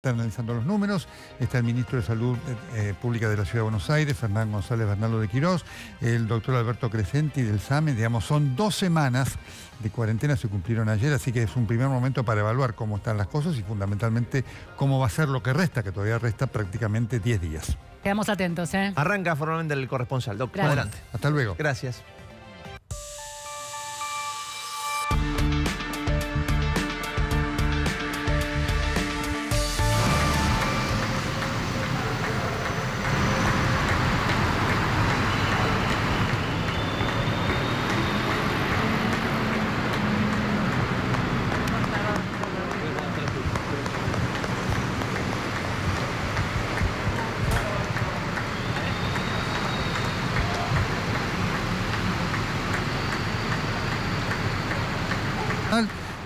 Está analizando los números, está el ministro de Salud Pública de la Ciudad de Buenos Aires, Fernán González Bernardo de Quirós, el doctor Alberto Crescenti del SAME. Digamos, son 2 semanas de cuarentena, se cumplieron ayer, así que es un primer momento para evaluar cómo están las cosas y fundamentalmente cómo va a ser lo que resta, que todavía resta prácticamente 10 días. Quedamos atentos, ¿eh? Arranca formalmente el corresponsal, doctor. Adelante. Hasta luego. Gracias.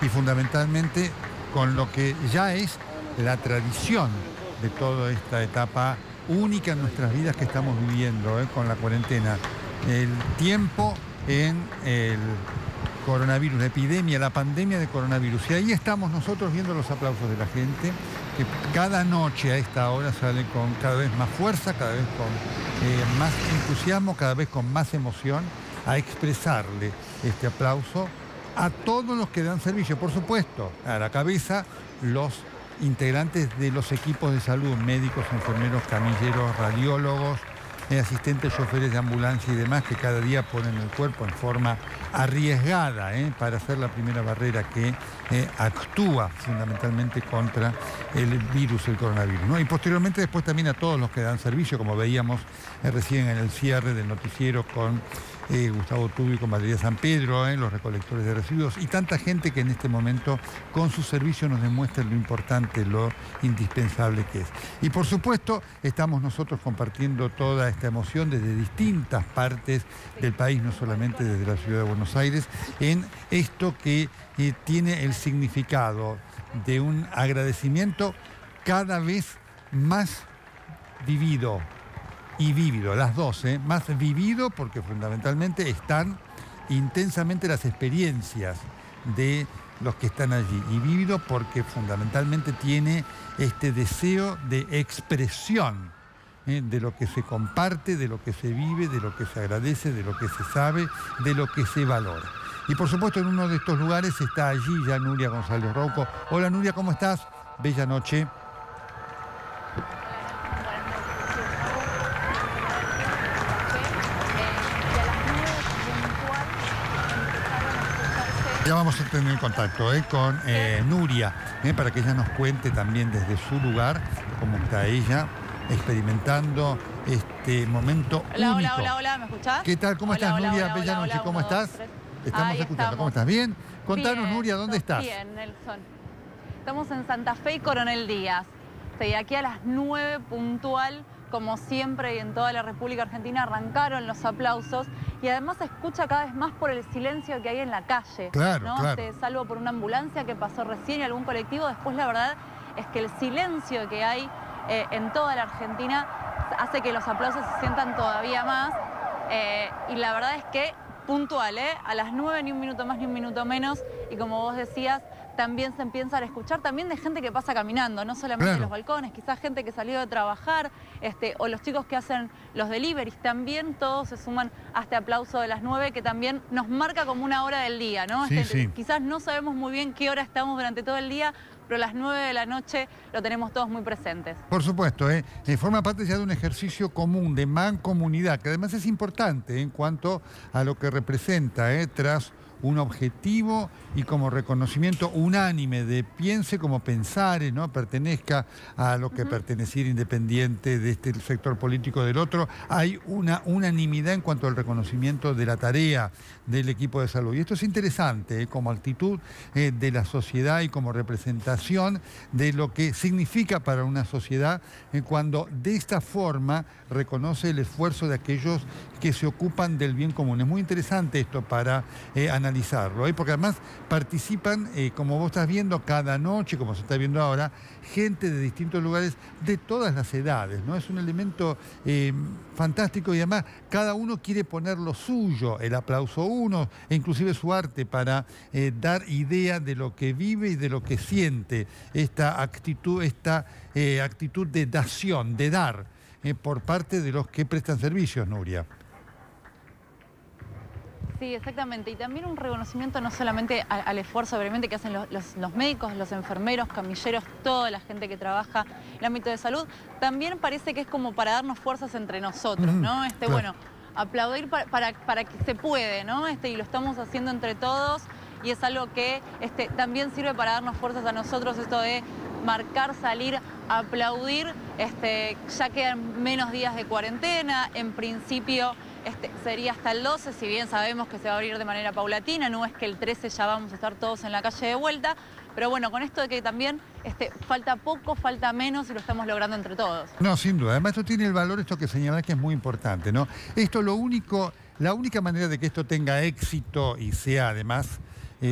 Y fundamentalmente con lo que ya es la tradición de toda esta etapa única en nuestras vidas que estamos viviendo con la cuarentena. El tiempo en el coronavirus, la epidemia, la pandemia de coronavirus. Y ahí estamos nosotros viendo los aplausos de la gente, que cada noche a esta hora sale con cada vez más fuerza, cada vez con más entusiasmo, cada vez con más emoción, a expresarle este aplauso a todos los que dan servicio, por supuesto, a la cabeza los integrantes de los equipos de salud, médicos, enfermeros, camilleros, radiólogos, asistentes, choferes de ambulancia y demás, que cada día ponen el cuerpo en forma arriesgada para hacer la primera barrera que actúa fundamentalmente contra el virus, el coronavirus, ¿no? Y posteriormente después también a todos los que dan servicio, como veíamos recién en el cierre del noticiero con Gustavo Tubio, con Valeria San Pedro, los recolectores de residuos y tanta gente que en este momento con su servicio nos demuestra lo importante, lo indispensable que es. Y por supuesto estamos nosotros compartiendo toda esta emoción desde distintas partes del país, no solamente desde la Ciudad de Buenos Aires, en esto que tiene el significado de un agradecimiento cada vez más vivido y vívido, las dos, más vivido porque fundamentalmente están intensamente las experiencias de los que están allí, y vívido porque fundamentalmente tiene este deseo de expresión de lo que se comparte, de lo que se vive, de lo que se agradece, de lo que se sabe, de lo que se valora. Y por supuesto en uno de estos lugares está allí ya Nuria González Rouco. Hola Nuria, ¿cómo estás? Bella noche. Ya vamos a tener contacto con Nuria, para que ella nos cuente también desde su lugar cómo está ella experimentando este momento único. Hola, ¿me escuchás? ¿Qué tal? ¿Cómo estás, Nuria? Bella noche, ¿cómo estás? Estamos escuchando. ¿Cómo estás? ¿Bien? Contanos, Bien, Nuria, ¿dónde estás? Bien, Nelson. Estamos en Santa Fe y Coronel Díaz. Estoy aquí a las 9 puntual, como siempre y en toda la República Argentina arrancaron los aplausos y además se escucha cada vez más por el silencio que hay en la calle. Claro, ¿no? claro. Salvo por una ambulancia que pasó recién y algún colectivo, después la verdad es que el silencio que hay en toda la Argentina hace que los aplausos se sientan todavía más y la verdad es que puntual, a las 9 ni un minuto más ni un minuto menos, y como vos decías, también se empiezan a escuchar también de gente que pasa caminando, no solamente en los balcones, quizás gente que salió de trabajar, o los chicos que hacen los deliveries, también todos se suman a este aplauso de las 9 que también nos marca como una hora del día, ¿no? Sí. Quizás no sabemos muy bien qué hora estamos durante todo el día, pero a las 9 de la noche lo tenemos todos muy presentes. Por supuesto, forma parte ya de un ejercicio común, de mancomunidad, que además es importante en cuanto a lo que representa tras un objetivo y como reconocimiento unánime de piense como pensare, ¿no? Pertenezca a lo que perteneciera, independiente de este sector político del otro. Hay una unanimidad en cuanto al reconocimiento de la tarea del equipo de salud. Y esto es interesante como actitud de la sociedad y como representación de lo que significa para una sociedad cuando de esta forma reconoce el esfuerzo de aquellos que se ocupan del bien común. Es muy interesante esto para analizar normalizarlo, porque además participan, como vos estás viendo cada noche, como se está viendo ahora, gente de distintos lugares, de todas las edades, ¿no? Es un elemento fantástico y además cada uno quiere poner lo suyo, el aplauso uno, e inclusive su arte para dar idea de lo que vive y de lo que siente, esta actitud de dación, de dar, por parte de los que prestan servicios, Nuria. Sí, exactamente. Y también un reconocimiento no solamente al esfuerzo obviamente que hacen los médicos, los enfermeros, camilleros, toda la gente que trabaja en el ámbito de salud. También parece que es como para darnos fuerzas entre nosotros, ¿no? Claro. Bueno, aplaudir para que se puede, ¿no? Y lo estamos haciendo entre todos y es algo que también sirve para darnos fuerzas a nosotros, esto de marcar, salir, aplaudir. Ya quedan menos días de cuarentena, en principio sería hasta el 12, si bien sabemos que se va a abrir de manera paulatina, no es que el 13 ya vamos a estar todos en la calle de vuelta, pero bueno, con esto de que también falta poco, falta menos y lo estamos logrando entre todos. No, sin duda. Además esto tiene el valor, esto que señalás, que es muy importante, ¿no? La única manera de que esto tenga éxito y sea además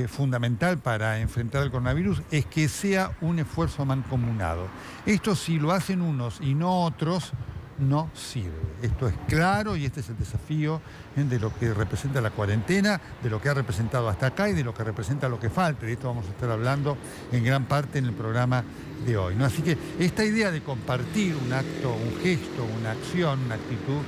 fundamental para enfrentar el coronavirus es que sea un esfuerzo mancomunado. Esto, si lo hacen unos y no otros, no sirve. Esto es claro y este es el desafío de lo que representa la cuarentena, de lo que ha representado hasta acá y de lo que representa lo que falta. De esto vamos a estar hablando en gran parte en el programa de hoy, ¿no? Así que esta idea de compartir un acto, un gesto, una acción, una actitud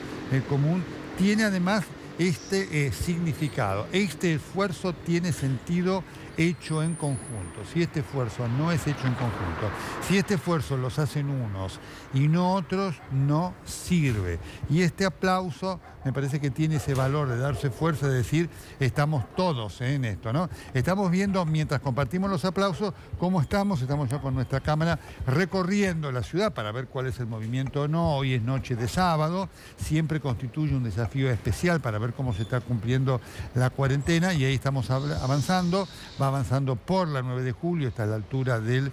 común, tiene además este significado. Este esfuerzo tiene sentido hecho en conjunto. Si este esfuerzo no es hecho en conjunto, si este esfuerzo los hacen unos y no otros, no sirve. Y este aplauso me parece que tiene ese valor de darse fuerza, de decir, estamos todos en esto, ¿no? Estamos viendo, mientras compartimos los aplausos, cómo estamos ya con nuestra cámara recorriendo la ciudad para ver cuál es el movimiento o no. Hoy es noche de sábado, siempre constituye un desafío especial para ver cómo se está cumpliendo la cuarentena y ahí estamos avanzando. Va avanzando por la 9 de julio, está a la altura del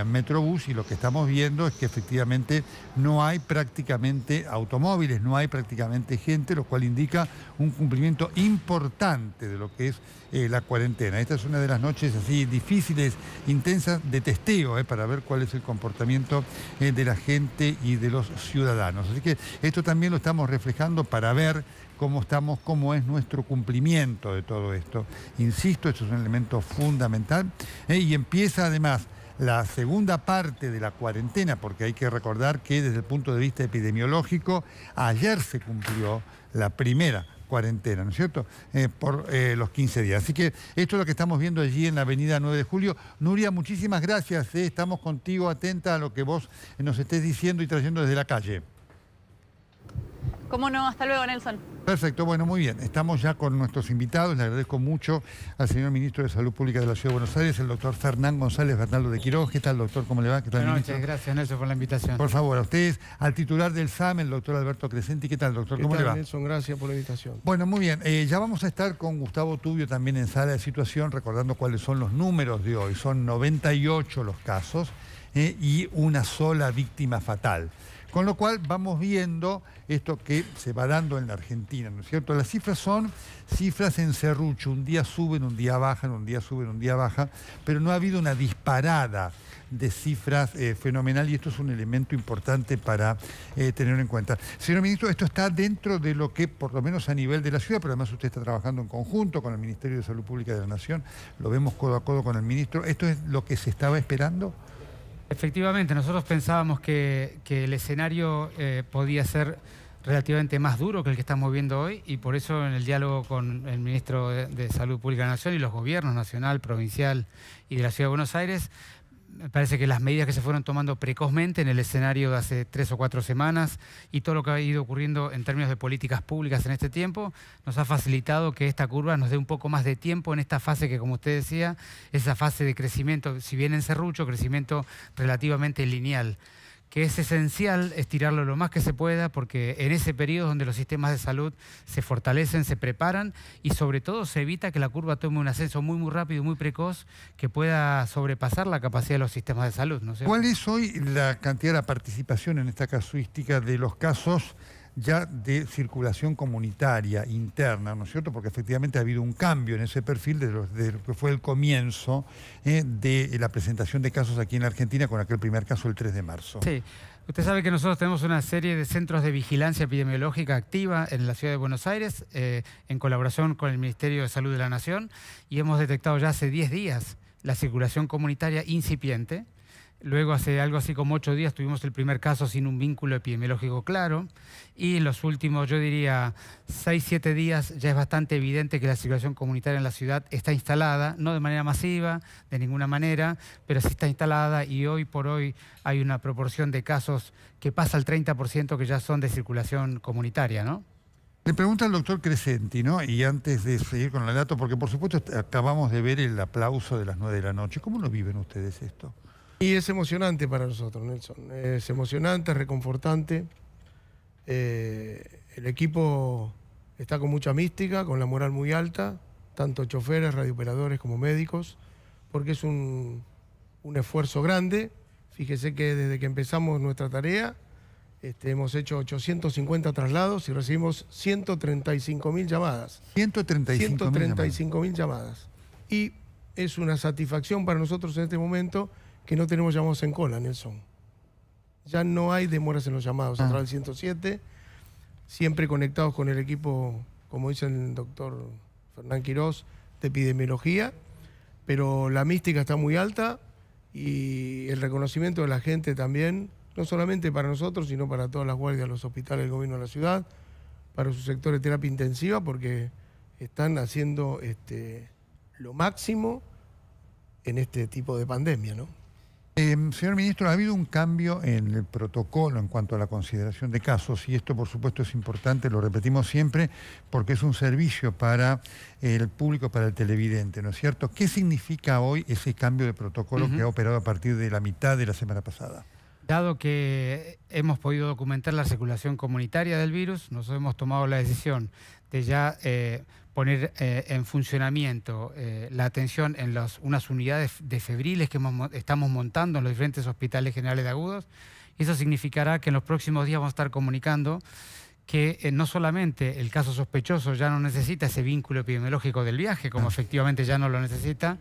Metrobús y lo que estamos viendo es que efectivamente no hay prácticamente automóviles, no hay prácticamente gente, lo cual indica un cumplimiento importante de lo que es la cuarentena. Esta es una de las noches así difíciles, intensas de testeo para ver cuál es el comportamiento de la gente y de los ciudadanos. Así que esto también lo estamos reflejando para ver cómo es nuestro cumplimiento de todo esto. Insisto, esto es un elemento fundamental y empieza además la segunda parte de la cuarentena, porque hay que recordar que desde el punto de vista epidemiológico, ayer se cumplió la primera cuarentena, ¿no es cierto?, por los 15 días. Así que esto es lo que estamos viendo allí en la avenida 9 de Julio. Nuria, muchísimas gracias, estamos contigo, atenta a lo que vos nos estés diciendo y trayendo desde la calle. ¿Cómo no? Hasta luego, Nelson. Perfecto, bueno, muy bien. Estamos ya con nuestros invitados. Le agradezco mucho al señor Ministro de Salud Pública de la Ciudad de Buenos Aires, el doctor Fernán González Bernaldo de Quiroga. ¿Qué tal, doctor? ¿Cómo le va? ¿Qué tal, Buenas ministro? noches, gracias, Nelson, por la invitación. Por favor, a ustedes, al titular del SAM, el doctor Alberto Crescenti. ¿Qué tal, doctor? ¿Cómo le va? Nelson, gracias por la invitación. Bueno, muy bien. Ya vamos a estar con Gustavo Tubio también en sala de situación, recordando cuáles son los números de hoy. Son 98 los casos y una sola víctima fatal. Con lo cual vamos viendo esto que se va dando en la Argentina, ¿no es cierto? Las cifras son cifras en serrucho, un día suben, un día bajan, un día suben, un día bajan, pero no ha habido una disparada de cifras fenomenal y esto es un elemento importante para tener en cuenta. Señor Ministro, esto está dentro de lo que, por lo menos a nivel de la ciudad, pero además usted está trabajando en conjunto con el Ministerio de Salud Pública de la Nación, lo vemos codo a codo con el ministro. ¿Esto es lo que se estaba esperando? Efectivamente, nosotros pensábamos que el escenario podía ser relativamente más duro que el que estamos viendo hoy y por eso en el diálogo con el Ministro de Salud Pública de la Nación y los gobiernos nacional, provincial y de la Ciudad de Buenos Aires, me parece que las medidas que se fueron tomando precozmente en el escenario de hace 3 o 4 semanas y todo lo que ha ido ocurriendo en términos de políticas públicas en este tiempo nos ha facilitado que esta curva nos dé un poco más de tiempo en esta fase que, como usted decía, esa fase de crecimiento, si bien en serrucho, crecimiento relativamente lineal, que es esencial estirarlo lo más que se pueda porque en ese periodo donde los sistemas de salud se fortalecen, se preparan y sobre todo se evita que la curva tome un ascenso muy rápido y muy precoz que pueda sobrepasar la capacidad de los sistemas de salud, ¿no sé? ¿Cuál es hoy la cantidad de la participación en esta casuística de los casos ya de circulación comunitaria interna, ¿no es cierto? Porque efectivamente ha habido un cambio en ese perfil de lo que fue el comienzo de la presentación de casos aquí en la Argentina con aquel primer caso el 3 de marzo. Sí. Usted sabe que nosotros tenemos una serie de centros de vigilancia epidemiológica activa en la ciudad de Buenos Aires, en colaboración con el Ministerio de Salud de la Nación, y hemos detectado ya hace 10 días la circulación comunitaria incipiente. Luego, hace algo así como 8 días, tuvimos el primer caso sin un vínculo epidemiológico claro. Y en los últimos, yo diría, 6, 7 días, ya es bastante evidente que la circulación comunitaria en la ciudad está instalada, no de manera masiva, de ninguna manera, pero sí está instalada, y hoy por hoy hay una proporción de casos que pasa al 30% que ya son de circulación comunitaria, ¿no? Le pregunta al doctor Crescenti, ¿no? Y antes de seguir con el dato, porque por supuesto acabamos de ver el aplauso de las 9 de la noche. ¿Cómo lo viven ustedes esto? Y es emocionante para nosotros, Nelson. Es emocionante, reconfortante. El equipo está con mucha mística, con la moral muy alta, tanto choferes, radiooperadores como médicos, porque es un esfuerzo grande. Fíjese que desde que empezamos nuestra tarea hemos hecho 850 traslados y recibimos 135.000 llamadas. 135.000 llamadas. Y es una satisfacción para nosotros en este momento que no tenemos llamados en cola, Nelson. Ya no hay demoras en los llamados a través del 107, siempre conectados con el equipo, como dice el doctor Fernán Quirós, de epidemiología, pero la mística está muy alta y el reconocimiento de la gente también, no solamente para nosotros, sino para todas las guardias, los hospitales del gobierno de la ciudad, para su sector de terapia intensiva, porque están haciendo lo máximo en este tipo de pandemia, ¿no? Señor ministro, ha habido un cambio en el protocolo en cuanto a la consideración de casos, y esto por supuesto es importante, lo repetimos siempre, porque es un servicio para el público, para el televidente, ¿no es cierto? ¿Qué significa hoy ese cambio de protocolo que ha operado a partir de la mitad de la semana pasada? Dado que hemos podido documentar la circulación comunitaria del virus, nosotros hemos tomado la decisión de ya poner en funcionamiento la atención en unas unidades de febriles que estamos montando en los diferentes hospitales generales de agudos. Y eso significará que en los próximos días vamos a estar comunicando que no solamente el caso sospechoso ya no necesita ese vínculo epidemiológico del viaje, como efectivamente ya no lo necesita,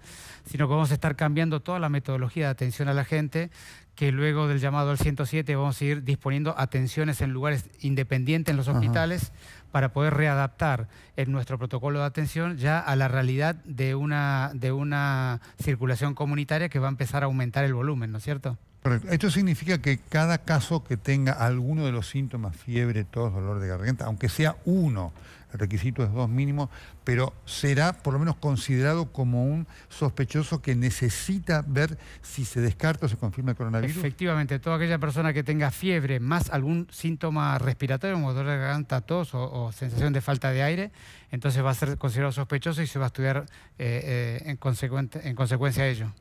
sino que vamos a estar cambiando toda la metodología de atención a la gente, que luego del llamado al 107 vamos a ir disponiendo atenciones en lugares independientes en los hospitales para poder readaptar en nuestro protocolo de atención ya a la realidad de una circulación comunitaria que va a empezar a aumentar el volumen, ¿no es cierto? Correcto. Esto significa que cada caso que tenga alguno de los síntomas, fiebre, tos, dolor de garganta, aunque sea uno, el requisito es 2 mínimo, pero será por lo menos considerado como un sospechoso que necesita ver si se descarta o se confirma el coronavirus. Efectivamente, toda aquella persona que tenga fiebre más algún síntoma respiratorio, como dolor de garganta, tos o sensación de falta de aire, entonces va a ser considerado sospechoso y se va a estudiar en consecuencia de ello.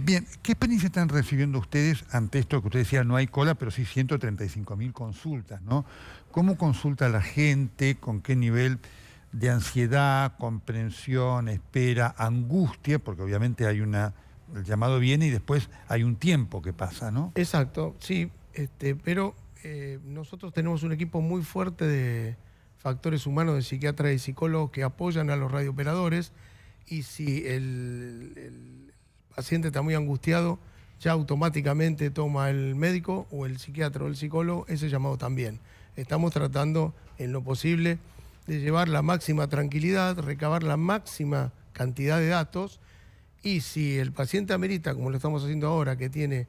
Bien, ¿qué experiencia están recibiendo ustedes ante esto que usted decía, no hay cola, pero sí 135.000 consultas, ¿no? ¿Cómo consulta la gente? ¿Con qué nivel de ansiedad, comprensión, espera, angustia? Porque obviamente hay el llamado viene y después hay un tiempo que pasa, ¿no? Exacto, sí, pero nosotros tenemos un equipo muy fuerte de factores humanos, de psiquiatras y psicólogos que apoyan a los radiooperadores, y si el paciente está muy angustiado, ya automáticamente toma el médico o el psiquiatra o el psicólogo ese llamado también. Estamos tratando en lo posible de llevar la máxima tranquilidad, recabar la máxima cantidad de datos, y si el paciente amerita, como lo estamos haciendo ahora, que tiene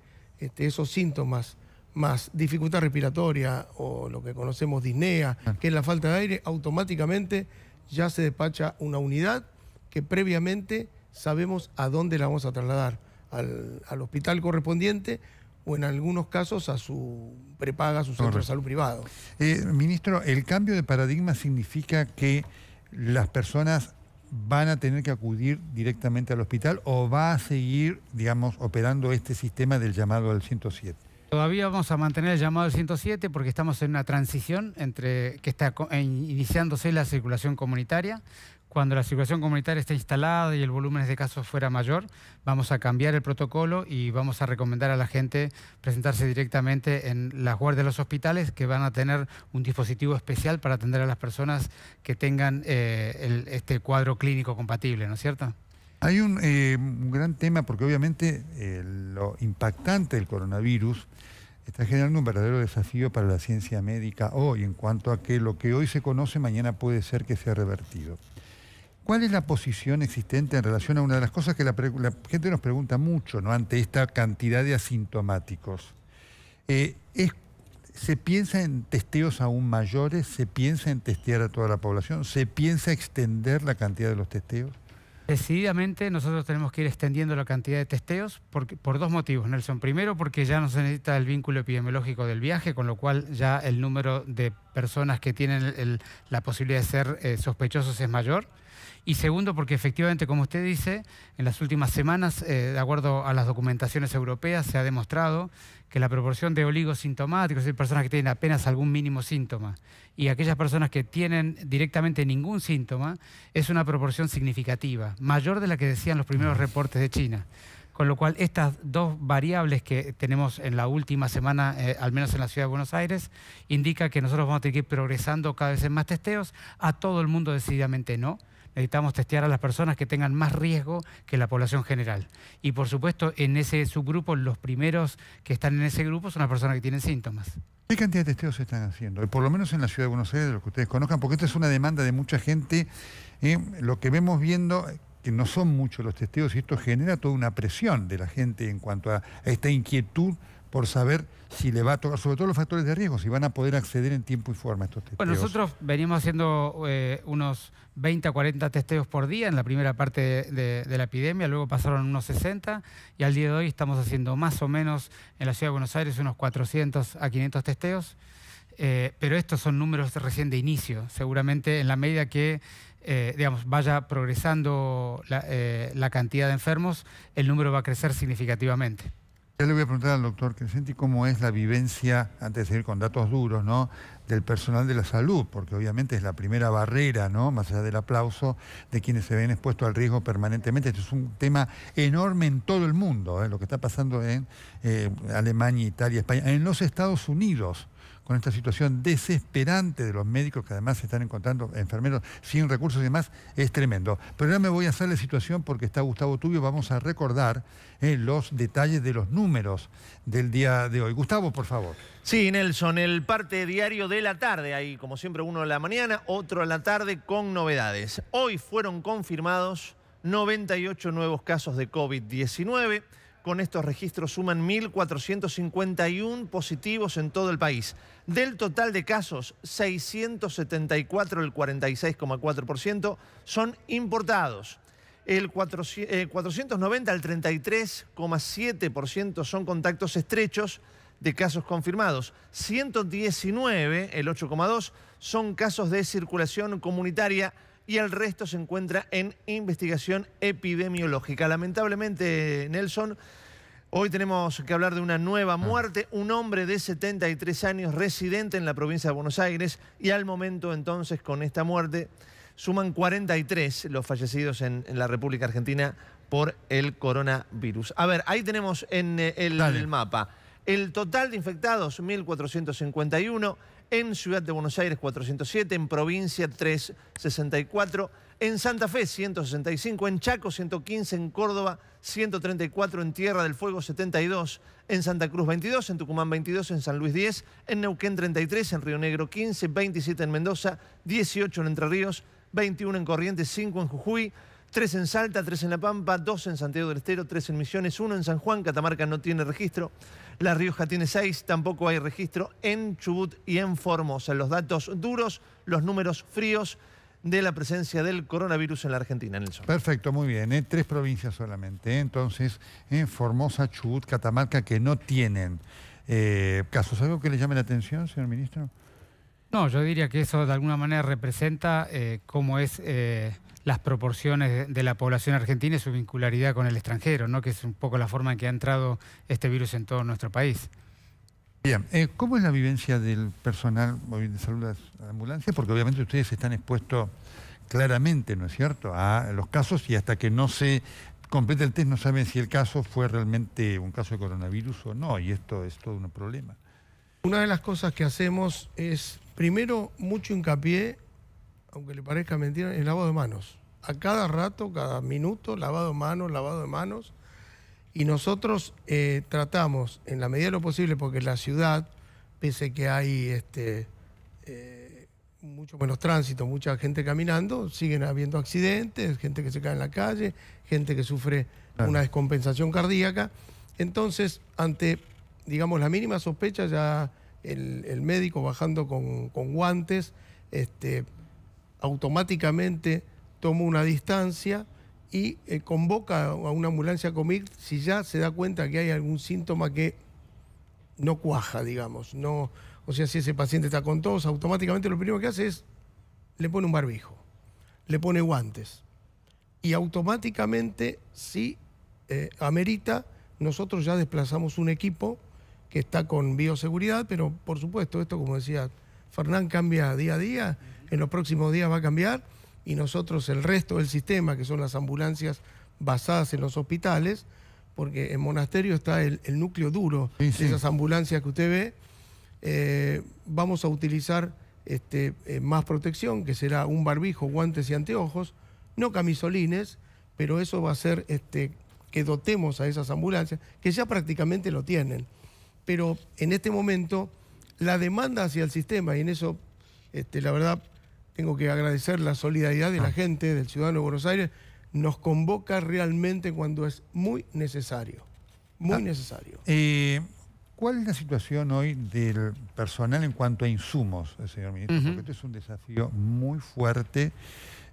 esos síntomas más dificultad respiratoria o lo que conocemos disnea, que es la falta de aire, automáticamente ya se despacha una unidad que previamente sabemos a dónde la vamos a trasladar, al hospital correspondiente o en algunos casos a su prepaga, a su centro de salud privado. Ministro, ¿el cambio de paradigma significa que las personas van a tener que acudir directamente al hospital o va a seguir, digamos, operando este sistema del llamado al 107? Todavía vamos a mantener el llamado al 107 porque estamos en una transición entre que está iniciándose la circulación comunitaria. Cuando la circulación comunitaria esté instalada y el volumen de casos fuera mayor, vamos a cambiar el protocolo y vamos a recomendar a la gente presentarse directamente en las guardias de los hospitales, que van a tener un dispositivo especial para atender a las personas que tengan este cuadro clínico compatible, ¿no es cierto? Hay un gran tema, porque obviamente lo impactante del coronavirus está generando un verdadero desafío para la ciencia médica hoy, en cuanto a que lo que hoy se conoce mañana puede ser que sea revertido. ¿Cuál es la posición existente en relación a una de las cosas que la gente nos pregunta mucho, ¿no?, ante esta cantidad de asintomáticos? ¿Se piensa en testeos aún mayores? ¿Se piensa en testear a toda la población? ¿Se piensa extender la cantidad de los testeos? Decididamente nosotros tenemos que ir extendiendo la cantidad de testeos por dos motivos, Nelson. Primero, porque ya no se necesita el vínculo epidemiológico del viaje, con lo cual ya el número de personas que tienen la posibilidad de ser sospechosos es mayor. Y segundo, porque efectivamente, como usted dice, en las últimas semanas, de acuerdo a las documentaciones europeas, se ha demostrado que la proporción de oligosintomáticos, es decir, personas que tienen apenas algún mínimo síntoma, y aquellas personas que tienen directamente ningún síntoma, es una proporción significativa, mayor de la que decían los primeros reportes de China. Con lo cual, estas dos variables que tenemos en la última semana, al menos en la Ciudad de Buenos Aires, indica que nosotros vamos a tener que ir progresando cada vez en más testeos. A todo el mundo decididamente no. Necesitamos testear a las personas que tengan más riesgo que la población general. Y por supuesto, en ese subgrupo, los primeros que están en ese grupo son las personas que tienen síntomas. ¿Qué cantidad de testeos se están haciendo? Por lo menos en la Ciudad de Buenos Aires, de lo que ustedes conozcan, porque esta es una demanda de mucha gente. Lo que vemos viendo, que no son muchos los testeos, y esto genera toda una presión de la gente en cuanto a esta inquietud por saber si le va a tocar, sobre todo los factores de riesgo, si van a poder acceder en tiempo y forma a estos testeos. Bueno, nosotros venimos haciendo unos 20 a 40 testeos por día en la primera parte de la epidemia, luego pasaron unos 60 y al día de hoy estamos haciendo más o menos en la Ciudad de Buenos Aires unos 400 a 500 testeos, pero estos son números recién de inicio. Seguramente en la medida que digamos, vaya progresando la cantidad de enfermos, el número va a crecer significativamente. Ya le voy a preguntar al doctor Crescenti cómo es la vivencia, antes de seguir con datos duros, ¿no?, del personal de la salud, porque obviamente es la primera barrera, ¿no?, más allá del aplauso, de quienes se ven expuestos al riesgo permanentemente. Esto es un tema enorme en todo el mundo, lo que está pasando en Alemania, Italia, España, en los Estados Unidos, con esta situación desesperante de los médicos que además se están encontrando enfermeros sin recursos y demás, es tremendo. Pero ahora me voy a hacer la situación porque está Gustavo Tubio, vamos a recordar los detalles de los números del día de hoy. Gustavo, por favor. Sí, Nelson, el parte diario de la tarde, hay como siempre uno a la mañana, otro a la tarde con novedades. Hoy fueron confirmados 98 nuevos casos de COVID-19. Con estos registros suman 1.451 positivos en todo el país. Del total de casos, 674, el 46,4%, son importados. El 490, el 33,7% son contactos estrechos de casos confirmados. 119, el 8,2%, son casos de circulación comunitaria y el resto se encuentra en investigación epidemiológica. Lamentablemente, Nelson, hoy tenemos que hablar de una nueva muerte. Un hombre de 73 años, residente en la provincia de Buenos Aires, y al momento entonces con esta muerte suman 43 los fallecidos en la República Argentina por el coronavirus. A ver, ahí tenemos en el mapa el total de infectados, 1.451, en Ciudad de Buenos Aires 407, en provincia 364, en Santa Fe 165, en Chaco 115, en Córdoba 134, en Tierra del Fuego 72, en Santa Cruz 22, en Tucumán 22, en San Luis 10, en Neuquén 33, en Río Negro 15, 27 en Mendoza, 18 en Entre Ríos, 21 en Corrientes, 5 en Jujuy, 3 en Salta, 3 en La Pampa, 2 en Santiago del Estero, 3 en Misiones, 1 en San Juan. Catamarca no tiene registro. La Rioja tiene 6, tampoco hay registro en Chubut y en Formosa. Los datos duros, los números fríos de la presencia del coronavirus en la Argentina, Nelson. Perfecto, muy bien. 3 provincias solamente. Entonces, en Formosa, Chubut, Catamarca, que no tienen casos. ¿Algo que le llame la atención, señor ministro? No, yo diría que eso de alguna manera representa cómo es las proporciones de la población argentina y su vincularidad con el extranjero, ¿no?, que es un poco la forma en que ha entrado este virus en todo nuestro país. Bien, ¿cómo es la vivencia del personal de salud de la ambulancia? Porque obviamente ustedes están expuestos claramente, ¿no es cierto?, a los casos, y hasta que no se completa el test no saben si el caso fue realmente un caso de coronavirus o no, y esto es todo un problema. Una de las cosas que hacemos es, primero, mucho hincapié, aunque le parezca mentira, en el lavado de manos. A cada rato, cada minuto, lavado de manos. Y nosotros tratamos, en la medida de lo posible, porque la ciudad, pese que hay mucho menos tránsito, mucha gente caminando, siguen habiendo accidentes, gente que se cae en la calle, gente que sufre una descompensación cardíaca. Entonces, ante, digamos, la mínima sospecha, ya el médico bajando con guantes, automáticamente toma una distancia y convoca a una ambulancia COVID si ya se da cuenta que hay algún síntoma que no cuaja, digamos. No, o sea, si ese paciente está con tos, automáticamente lo primero que hace es le pone un barbijo, le pone guantes. Y automáticamente, si amerita, nosotros ya desplazamos un equipo que está con bioseguridad, pero por supuesto, esto, como decía Fernán, cambia día a día, en los próximos días va a cambiar, y nosotros el resto del sistema, que son las ambulancias basadas en los hospitales, porque en Monasterio está el núcleo duro de esas ambulancias que usted ve, vamos a utilizar más protección, que será un barbijo, guantes y anteojos, no camisolines, pero eso va a hacer que dotemos a esas ambulancias, que ya prácticamente lo tienen. Pero en este momento, la demanda hacia el sistema, y en eso, la verdad, tengo que agradecer la solidaridad de la gente, del ciudadano de Buenos Aires, nos convoca realmente cuando es muy necesario. Muy necesario. ¿Cuál es la situación hoy del personal en cuanto a insumos, señor ministro? Porque esto es un desafío muy fuerte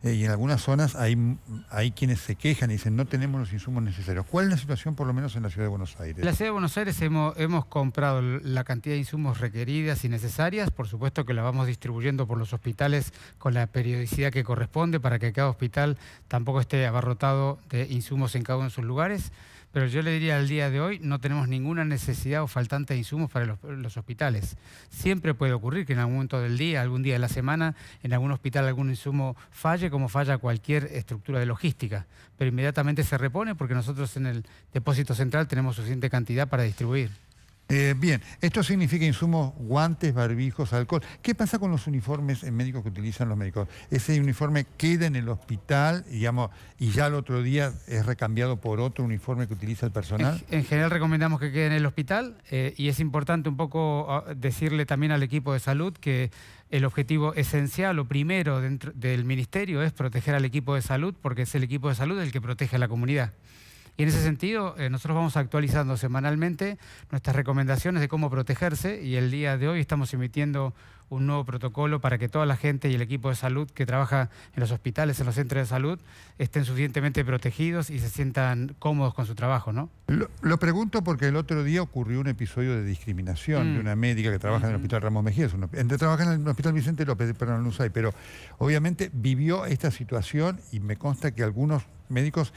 y en algunas zonas hay quienes se quejan y dicen no tenemos los insumos necesarios. ¿Cuál es la situación por lo menos en la Ciudad de Buenos Aires? En la Ciudad de Buenos Aires hemos comprado la cantidad de insumos requeridas y necesarias. Por supuesto que la vamos distribuyendo por los hospitales con la periodicidad que corresponde para que cada hospital tampoco esté abarrotado de insumos en cada uno de sus lugares. Pero yo le diría al día de hoy no tenemos ninguna necesidad o faltante de insumos para los hospitales. Siempre puede ocurrir que en algún momento del día, algún día de la semana, en algún hospital algún insumo falle, como falla cualquier estructura de logística. Pero inmediatamente se repone porque nosotros en el depósito central tenemos suficiente cantidad para distribuir. Bien, esto significa insumos, guantes, barbijos, alcohol. ¿Qué pasa con los uniformes médicos que utilizan los médicos? ¿Ese uniforme queda en el hospital, digamos, y ya el otro día es recambiado por otro uniforme que utiliza el personal? En general recomendamos que quede en el hospital y es importante un poco decirle también al equipo de salud que el objetivo esencial o primero dentro del ministerio es proteger al equipo de salud porque es el equipo de salud el que protege a la comunidad. Y en ese sentido, nosotros vamos actualizando semanalmente nuestras recomendaciones de cómo protegerse y el día de hoy estamos emitiendo un nuevo protocolo para que toda la gente y el equipo de salud que trabaja en los hospitales, en los centros de salud, estén suficientemente protegidos y se sientan cómodos con su trabajo, ¿no? Lo pregunto porque el otro día ocurrió un episodio de discriminación de una médica que trabaja en el Hospital Ramos Mejía, trabaja en el Hospital Vicente López, perdón, en Usay, pero obviamente vivió esta situación y me consta que algunos médicos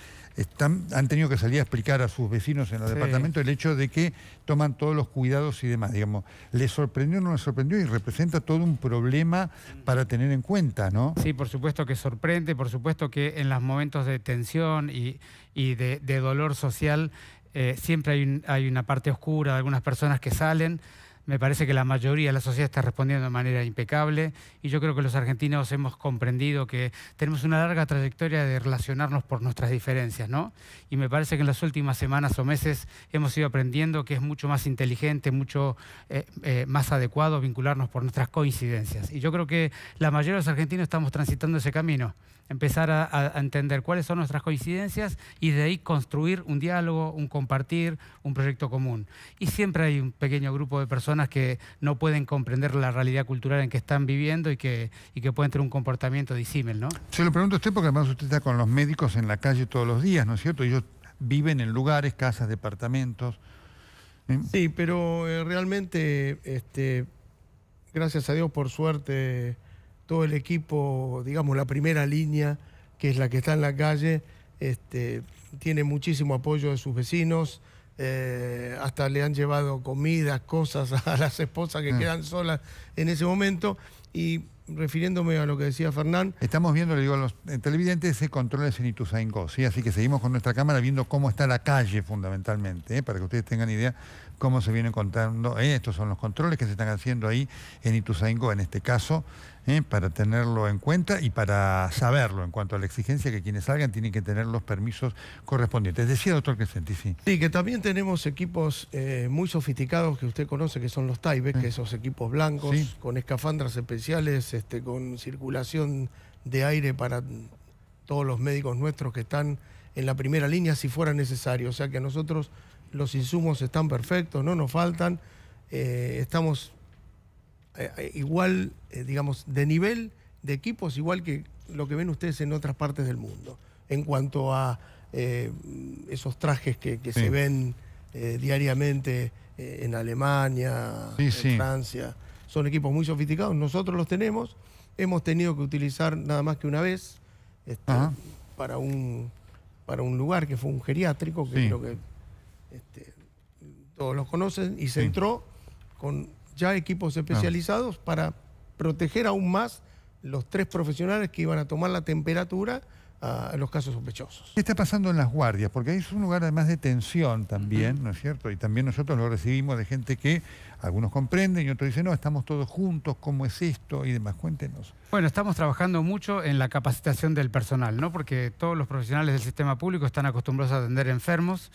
han tenido que salir a explicar a sus vecinos en los departamentos el hecho de que toman todos los cuidados y demás. Digamos, ¿les sorprendió o no les sorprendió? Y representa todo un problema para tener en cuenta, ¿no? Sí, por supuesto que sorprende, por supuesto que en los momentos de tensión y de dolor social siempre hay una parte oscura de algunas personas que salen. Me parece que la mayoría de la sociedad está respondiendo de manera impecable y yo creo que los argentinos hemos comprendido que tenemos una larga trayectoria de relacionarnos por nuestras diferencias, ¿no? Y me parece que en las últimas semanas o meses hemos ido aprendiendo que es mucho más inteligente, mucho más adecuado vincularnos por nuestras coincidencias. Y yo creo que la mayoría de los argentinos estamos transitando ese camino. Empezar a entender cuáles son nuestras coincidencias y de ahí construir un diálogo, un compartir, un proyecto común. Y siempre hay un pequeño grupo de personas que no pueden comprender la realidad cultural en que están viviendo y que pueden tener un comportamiento disímil, ¿no? Se lo pregunto a usted porque además usted está con los médicos en la calle todos los días, ¿no es cierto? Ellos viven en lugares, casas, departamentos. Sí, pero realmente, gracias a Dios, por suerte, todo el equipo, digamos, la primera línea, que es la que está en la calle, tiene muchísimo apoyo de sus vecinos, hasta le han llevado comidas, cosas a las esposas que quedan solas en ese momento, y refiriéndome a lo que decía Fernán. Estamos viendo, le digo a los televidentes, controles en Ituzaingó, ¿sí? Así que seguimos con nuestra cámara viendo cómo está la calle fundamentalmente, para que ustedes tengan idea cómo se vienen contando. Estos son los controles que se están haciendo ahí en Ituzaingó, en este caso, para tenerlo en cuenta y para saberlo en cuanto a la exigencia que quienes salgan tienen que tener los permisos correspondientes. Decía, doctor Crescenti, sí. Sí, que también tenemos equipos muy sofisticados que usted conoce, que son los Tyvek, que esos equipos blancos, Sí. con escafandras especiales, con circulación de aire para todos los médicos nuestros que están en la primera línea si fuera necesario. O sea que a nosotros los insumos están perfectos, no nos faltan, estamos igual, digamos, de nivel de equipos, igual que lo que ven ustedes en otras partes del mundo, en cuanto a esos trajes que Sí. se ven diariamente en Alemania, Sí, en sí. Francia. Son equipos muy sofisticados, nosotros los tenemos, hemos tenido que utilizar nada más que una vez Ajá. para un lugar que fue un geriátrico, que Sí. creo que todos los conocen, y se Sí. entró con ya equipos especializados para proteger aún más los 3 profesionales que iban a tomar la temperatura a los casos sospechosos. ¿Qué está pasando en las guardias? Porque ahí es un lugar además de tensión también, ¿no es cierto? Y también nosotros lo recibimos de gente que algunos comprenden y otros dicen, no, estamos todos juntos, ¿cómo es esto? Y demás, cuéntenos. Bueno, estamos trabajando mucho en la capacitación del personal, ¿no? Porque todos los profesionales del sistema público están acostumbrados a atender enfermos,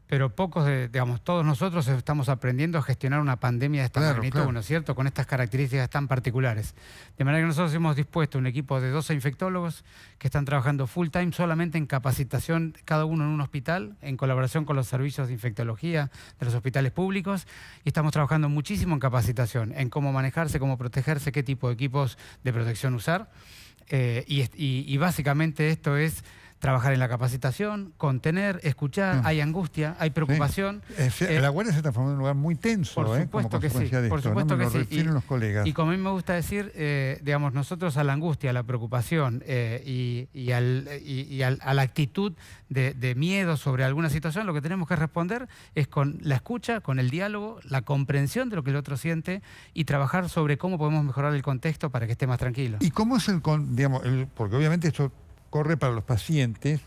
pero pocos, digamos, todos nosotros estamos aprendiendo a gestionar una pandemia de esta magnitud, claro. ¿no es cierto?, con estas características tan particulares. De manera que nosotros hemos dispuesto un equipo de 12 infectólogos que están trabajando full time solamente en capacitación, cada uno en un hospital, en colaboración con los servicios de infectología de los hospitales públicos, y estamos trabajando muchísimo en capacitación, en cómo manejarse, cómo protegerse, qué tipo de equipos de protección usar, y básicamente esto es trabajar en la capacitación, contener, escuchar, hay angustia, hay preocupación. Sí. La guardia se está transformando en un lugar muy tenso, Por como supuesto que sí, consecuencia de por esto, supuesto ¿no? Me que lo sí. refieren los colegas. Y como a mí me gusta decir, digamos, nosotros a la angustia, a la preocupación y a la actitud de miedo sobre alguna situación, lo que tenemos que responder es con la escucha, con el diálogo, la comprensión de lo que el otro siente y trabajar sobre cómo podemos mejorar el contexto para que esté más tranquilo. ¿Y cómo es digamos, porque obviamente esto corre para los pacientes,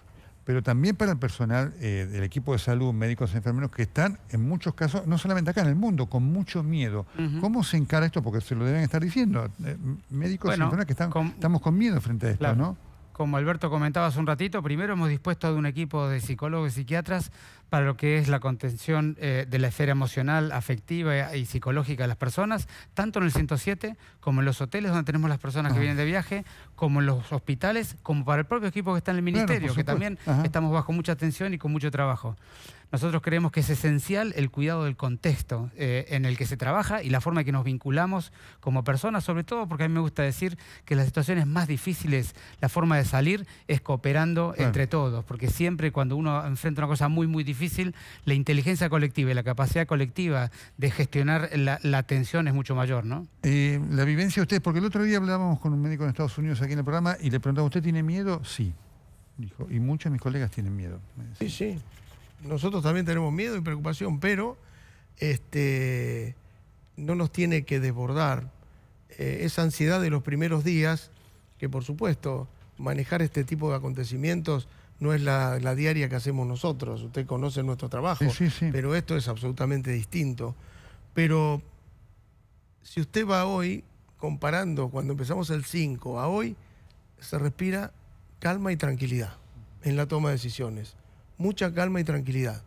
pero también para el personal del equipo de salud, médicos y enfermeros que están en muchos casos, no solamente acá en el mundo, con mucho miedo? ¿Cómo se encara esto? Porque se lo deben estar diciendo. Médicos y enfermeros que estamos con miedo frente a esto, claro, ¿no? Como Alberto comentaba hace un ratito, primero hemos dispuesto de un equipo de psicólogos y psiquiatras para lo que es la contención de la esfera emocional, afectiva y psicológica de las personas, tanto en el 107 como en los hoteles donde tenemos las personas que vienen de viaje, como en los hospitales, como para el propio equipo que está en el ministerio, que también estamos bajo mucha atención y con mucho trabajo. Nosotros creemos que es esencial el cuidado del contexto en el que se trabaja y la forma en que nos vinculamos como personas, sobre todo porque a mí me gusta decir que las situaciones más difíciles, la forma de salir es cooperando entre todos, porque siempre cuando uno enfrenta una cosa muy, muy difícil, la inteligencia colectiva y la capacidad colectiva de gestionar la tensión es mucho mayor, ¿no? La vivencia de ustedes, porque el otro día hablábamos con un médico en Estados Unidos aquí en el programa y le preguntaba, ¿usted tiene miedo? Sí, dijo, y muchos de mis colegas tienen miedo. Sí, sí. Nosotros también tenemos miedo y preocupación, pero no nos tiene que desbordar esa ansiedad de los primeros días, que por supuesto manejar este tipo de acontecimientos no es la diaria que hacemos nosotros. Usted conoce nuestro trabajo, Sí. pero esto es absolutamente distinto. Pero si usted va hoy, comparando cuando empezamos el 5 a hoy, se respira calma y tranquilidad en la toma de decisiones. Mucha calma y tranquilidad.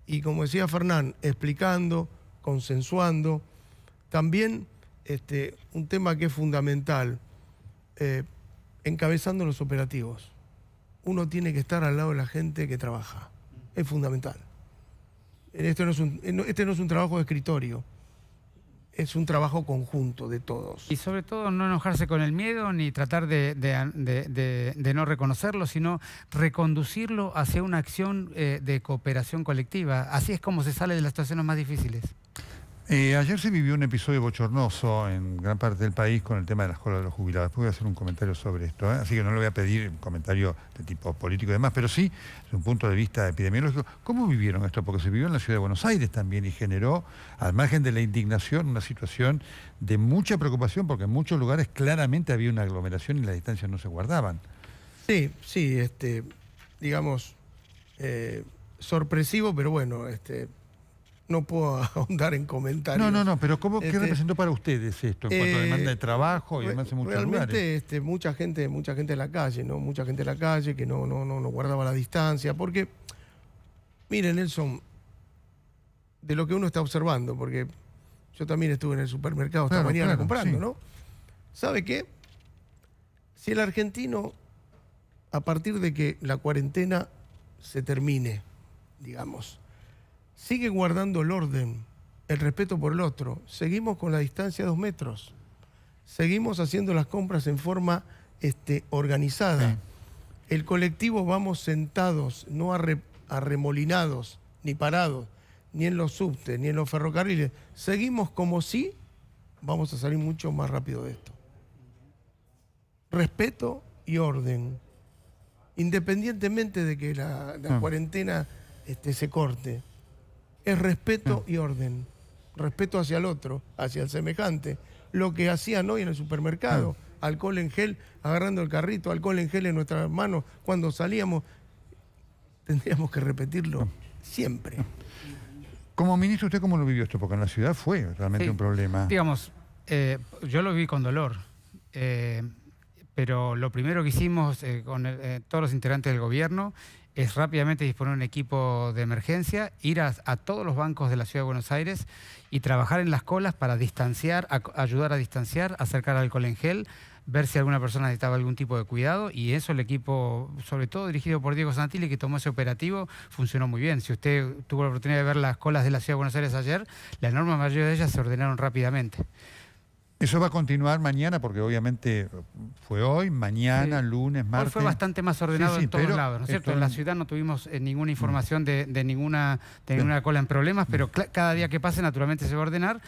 Y como decía Fernán, explicando, consensuando. También un tema que es fundamental, encabezando los operativos. Uno tiene que estar al lado de la gente que trabaja. Es fundamental. Este no es un trabajo de escritorio. Es un trabajo conjunto de todos. Y sobre todo no enojarse con el miedo ni tratar de no reconocerlo, sino reconducirlo hacia una acción de cooperación colectiva. Así es como se sale de las situaciones más difíciles. Ayer se vivió un episodio bochornoso en gran parte del país con el tema de las colas de los jubilados. Después voy a hacer un comentario sobre esto, así que no le voy a pedir un comentario de tipo político y demás, pero sí, desde un punto de vista epidemiológico. ¿Cómo vivieron esto? Porque se vivió en la ciudad de Buenos Aires también y generó, al margen de la indignación, una situación de mucha preocupación porque en muchos lugares claramente había una aglomeración y las distancias no se guardaban. Sí, digamos, sorpresivo, pero bueno, no puedo ahondar en comentarios. No, pero ¿qué representó para ustedes esto en cuanto a demanda de trabajo y demás en muchos realmente, lugares? Mucha gente en la calle, ¿no? Mucha gente en la calle que no guardaba la distancia, porque, miren, Nelson, de lo que uno está observando, porque yo también estuve en el supermercado esta mañana comprando, sí. ¿No? ¿Sabe qué? Si el argentino, a partir de que la cuarentena se termine, digamos, sigue guardando el orden, el respeto por el otro, seguimos con la distancia de 2 metros, seguimos haciendo las compras en forma organizada. Sí. El colectivo vamos sentados, no arremolinados, ni parados, ni en los subtes, ni en los ferrocarriles. Seguimos como si vamos a salir mucho más rápido de esto. Respeto y orden. Independientemente de que la cuarentena se corte. Es respeto y orden. Respeto hacia el otro, hacia el semejante. Lo que hacían hoy en el supermercado. Alcohol en gel, agarrando el carrito, alcohol en gel en nuestras manos. Cuando salíamos, tendríamos que repetirlo siempre. Como ministro, ¿usted cómo lo vivió esto? Porque en la ciudad fue realmente un problema. Digamos, yo lo vi con dolor. Pero lo primero que hicimos con todos los integrantes del gobierno es rápidamente disponer un equipo de emergencia, ir a todos los bancos de la Ciudad de Buenos Aires y trabajar en las colas para distanciar, ayudar a distanciar, acercar alcohol en gel, ver si alguna persona necesitaba algún tipo de cuidado, y eso el equipo, sobre todo dirigido por Diego Santilli, que tomó ese operativo, funcionó muy bien. Si usted tuvo la oportunidad de ver las colas de la Ciudad de Buenos Aires ayer, la enorme mayoría de ellas se ordenaron rápidamente. Eso va a continuar mañana, porque obviamente fue hoy, mañana, lunes, martes. Hoy fue bastante más ordenado en todos lados, ¿no es cierto? En la ciudad no tuvimos ninguna información de ninguna cola en problemas, pero cada día que pase naturalmente se va a ordenar,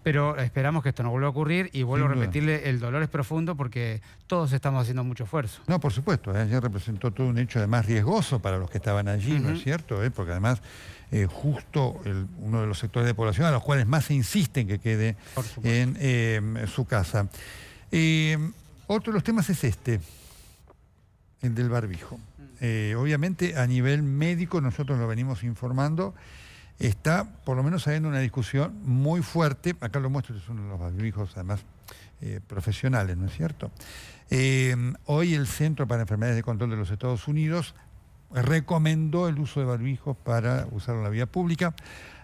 pero esperamos que esto no vuelva a ocurrir, y vuelvo a repetirle, el dolor es profundo porque todos estamos haciendo mucho esfuerzo. No, por supuesto, ayer representó todo un hecho además riesgoso para los que estaban allí, ¿no es cierto? Porque además justo uno de los sectores de población a los cuales más se insisten que quede en su casa. Otro de los temas es el del barbijo. Obviamente a nivel médico nosotros lo venimos informando, está por lo menos habiendo una discusión muy fuerte, acá lo muestro, es uno de los barbijos además profesionales, ¿no es cierto? Hoy el Centro para Enfermedades de Control de los Estados Unidos recomendó el uso de barbijos para usarlo en la vía pública.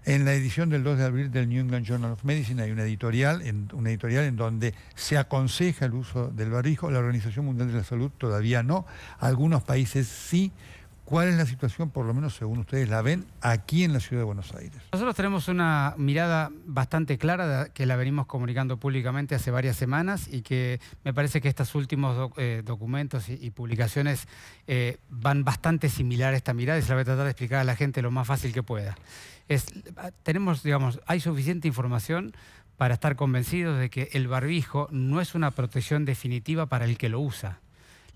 En la edición del 2 de abril del New England Journal of Medicine hay una editorial en donde se aconseja el uso del barbijo. La Organización Mundial de la Salud todavía no. Algunos países sí. ¿Cuál es la situación, por lo menos según ustedes la ven, aquí en la Ciudad de Buenos Aires? Nosotros tenemos una mirada bastante clara que la venimos comunicando públicamente hace varias semanas, y que me parece que estos últimos documentos y publicaciones van bastante similar a esta mirada, y se la voy a tratar de explicar a la gente lo más fácil que pueda. Hay suficiente información para estar convencidos de que el barbijo no es una protección definitiva para el que lo usa.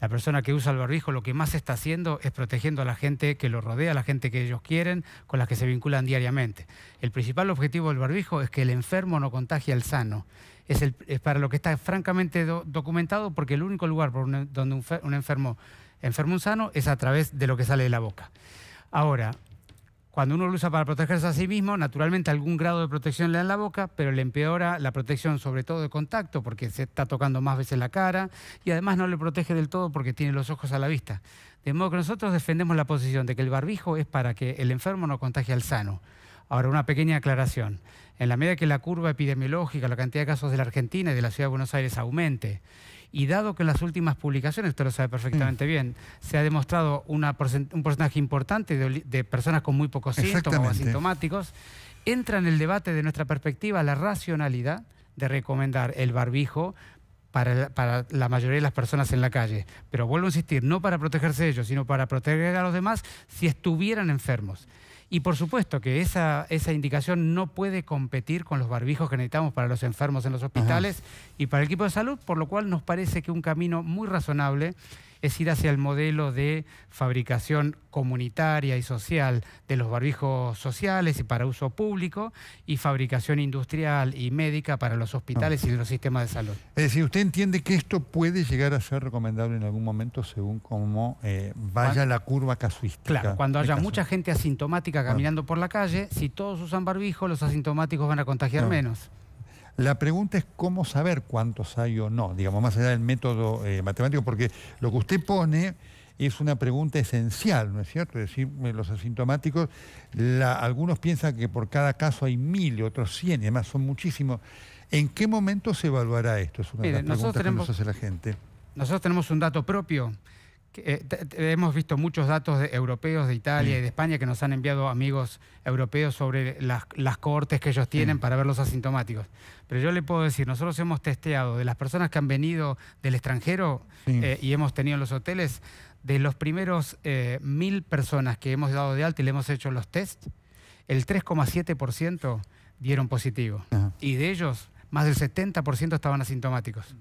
La persona que usa el barbijo lo que más está haciendo es protegiendo a la gente que lo rodea, a la gente que ellos quieren, con las que se vinculan diariamente. El principal objetivo del barbijo es que el enfermo no contagie al sano. Es para lo que está francamente documentado, porque el único lugar donde un enfermo enferma un sano es a través de lo que sale de la boca. Ahora, cuando uno lo usa para protegerse a sí mismo, naturalmente algún grado de protección le da en la boca, pero le empeora la protección sobre todo de contacto, porque se está tocando más veces la cara, y además no le protege del todo porque tiene los ojos a la vista. De modo que nosotros defendemos la posición de que el barbijo es para que el enfermo no contagie al sano. Ahora, una pequeña aclaración. En la medida que la curva epidemiológica, la cantidad de casos de la Argentina y de la Ciudad de Buenos Aires aumente, y dado que en las últimas publicaciones, usted lo sabe perfectamente bien, se ha demostrado un porcentaje importante de personas con muy pocos síntomas o asintomáticos, entra en el debate de nuestra perspectiva la racionalidad de recomendar el barbijo para la mayoría de las personas en la calle. Pero vuelvo a insistir, no para protegerse ellos, sino para proteger a los demás si estuvieran enfermos. Y por supuesto que esa indicación no puede competir con los barbijos que necesitamos para los enfermos en los hospitales y para el equipo de salud, por lo cual nos parece que un camino muy razonable es ir hacia el modelo de fabricación comunitaria y social de los barbijos sociales y para uso público y fabricación industrial y médica para los hospitales y los sistemas de salud. Es decir, ¿usted entiende que esto puede llegar a ser recomendable en algún momento según cómo vaya la curva casuística? Claro, cuando haya mucha gente asintomática caminando por la calle, si todos usan barbijo, los asintomáticos van a contagiar menos. La pregunta es cómo saber cuántos hay o no, digamos, más allá del método matemático, porque lo que usted pone es una pregunta esencial, ¿no es cierto? Es decir, los asintomáticos, algunos piensan que por cada caso hay 1000 y otros 100, y además son muchísimos. ¿En qué momento se evaluará esto? Es una de las preguntas que nos hace la gente. Nosotros tenemos un dato propio. Hemos visto muchos datos europeos de Italia y de España que nos han enviado amigos europeos sobre las cohortes que ellos tienen para ver los asintomáticos. Pero yo le puedo decir, nosotros hemos testeado de las personas que han venido del extranjero y hemos tenido en los hoteles, de los primeros 1000 personas que hemos dado de alta y le hemos hecho los test, el 3,7% dieron positivo. Y de ellos, más del 70% estaban asintomáticos.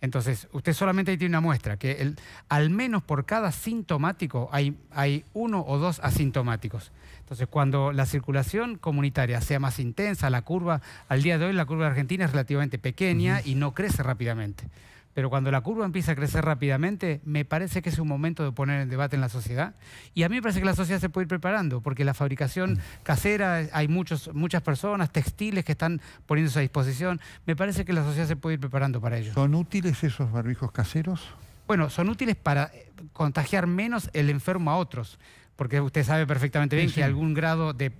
Entonces, usted solamente tiene una muestra, que al menos por cada sintomático hay 1 o 2 asintomáticos. Entonces, cuando la circulación comunitaria sea más intensa, la curva, al día de hoy la curva de Argentina es relativamente pequeña y no crece rápidamente. Pero cuando la curva empieza a crecer rápidamente, me parece que es un momento de poner en debate en la sociedad. Y a mí me parece que la sociedad se puede ir preparando, porque la fabricación casera, hay muchas personas, textiles que están poniéndose a disposición. Me parece que la sociedad se puede ir preparando para ello. ¿Son útiles esos barbijos caseros? Bueno, son útiles para contagiar menos el enfermo a otros. Porque usted sabe perfectamente bien que algún grado de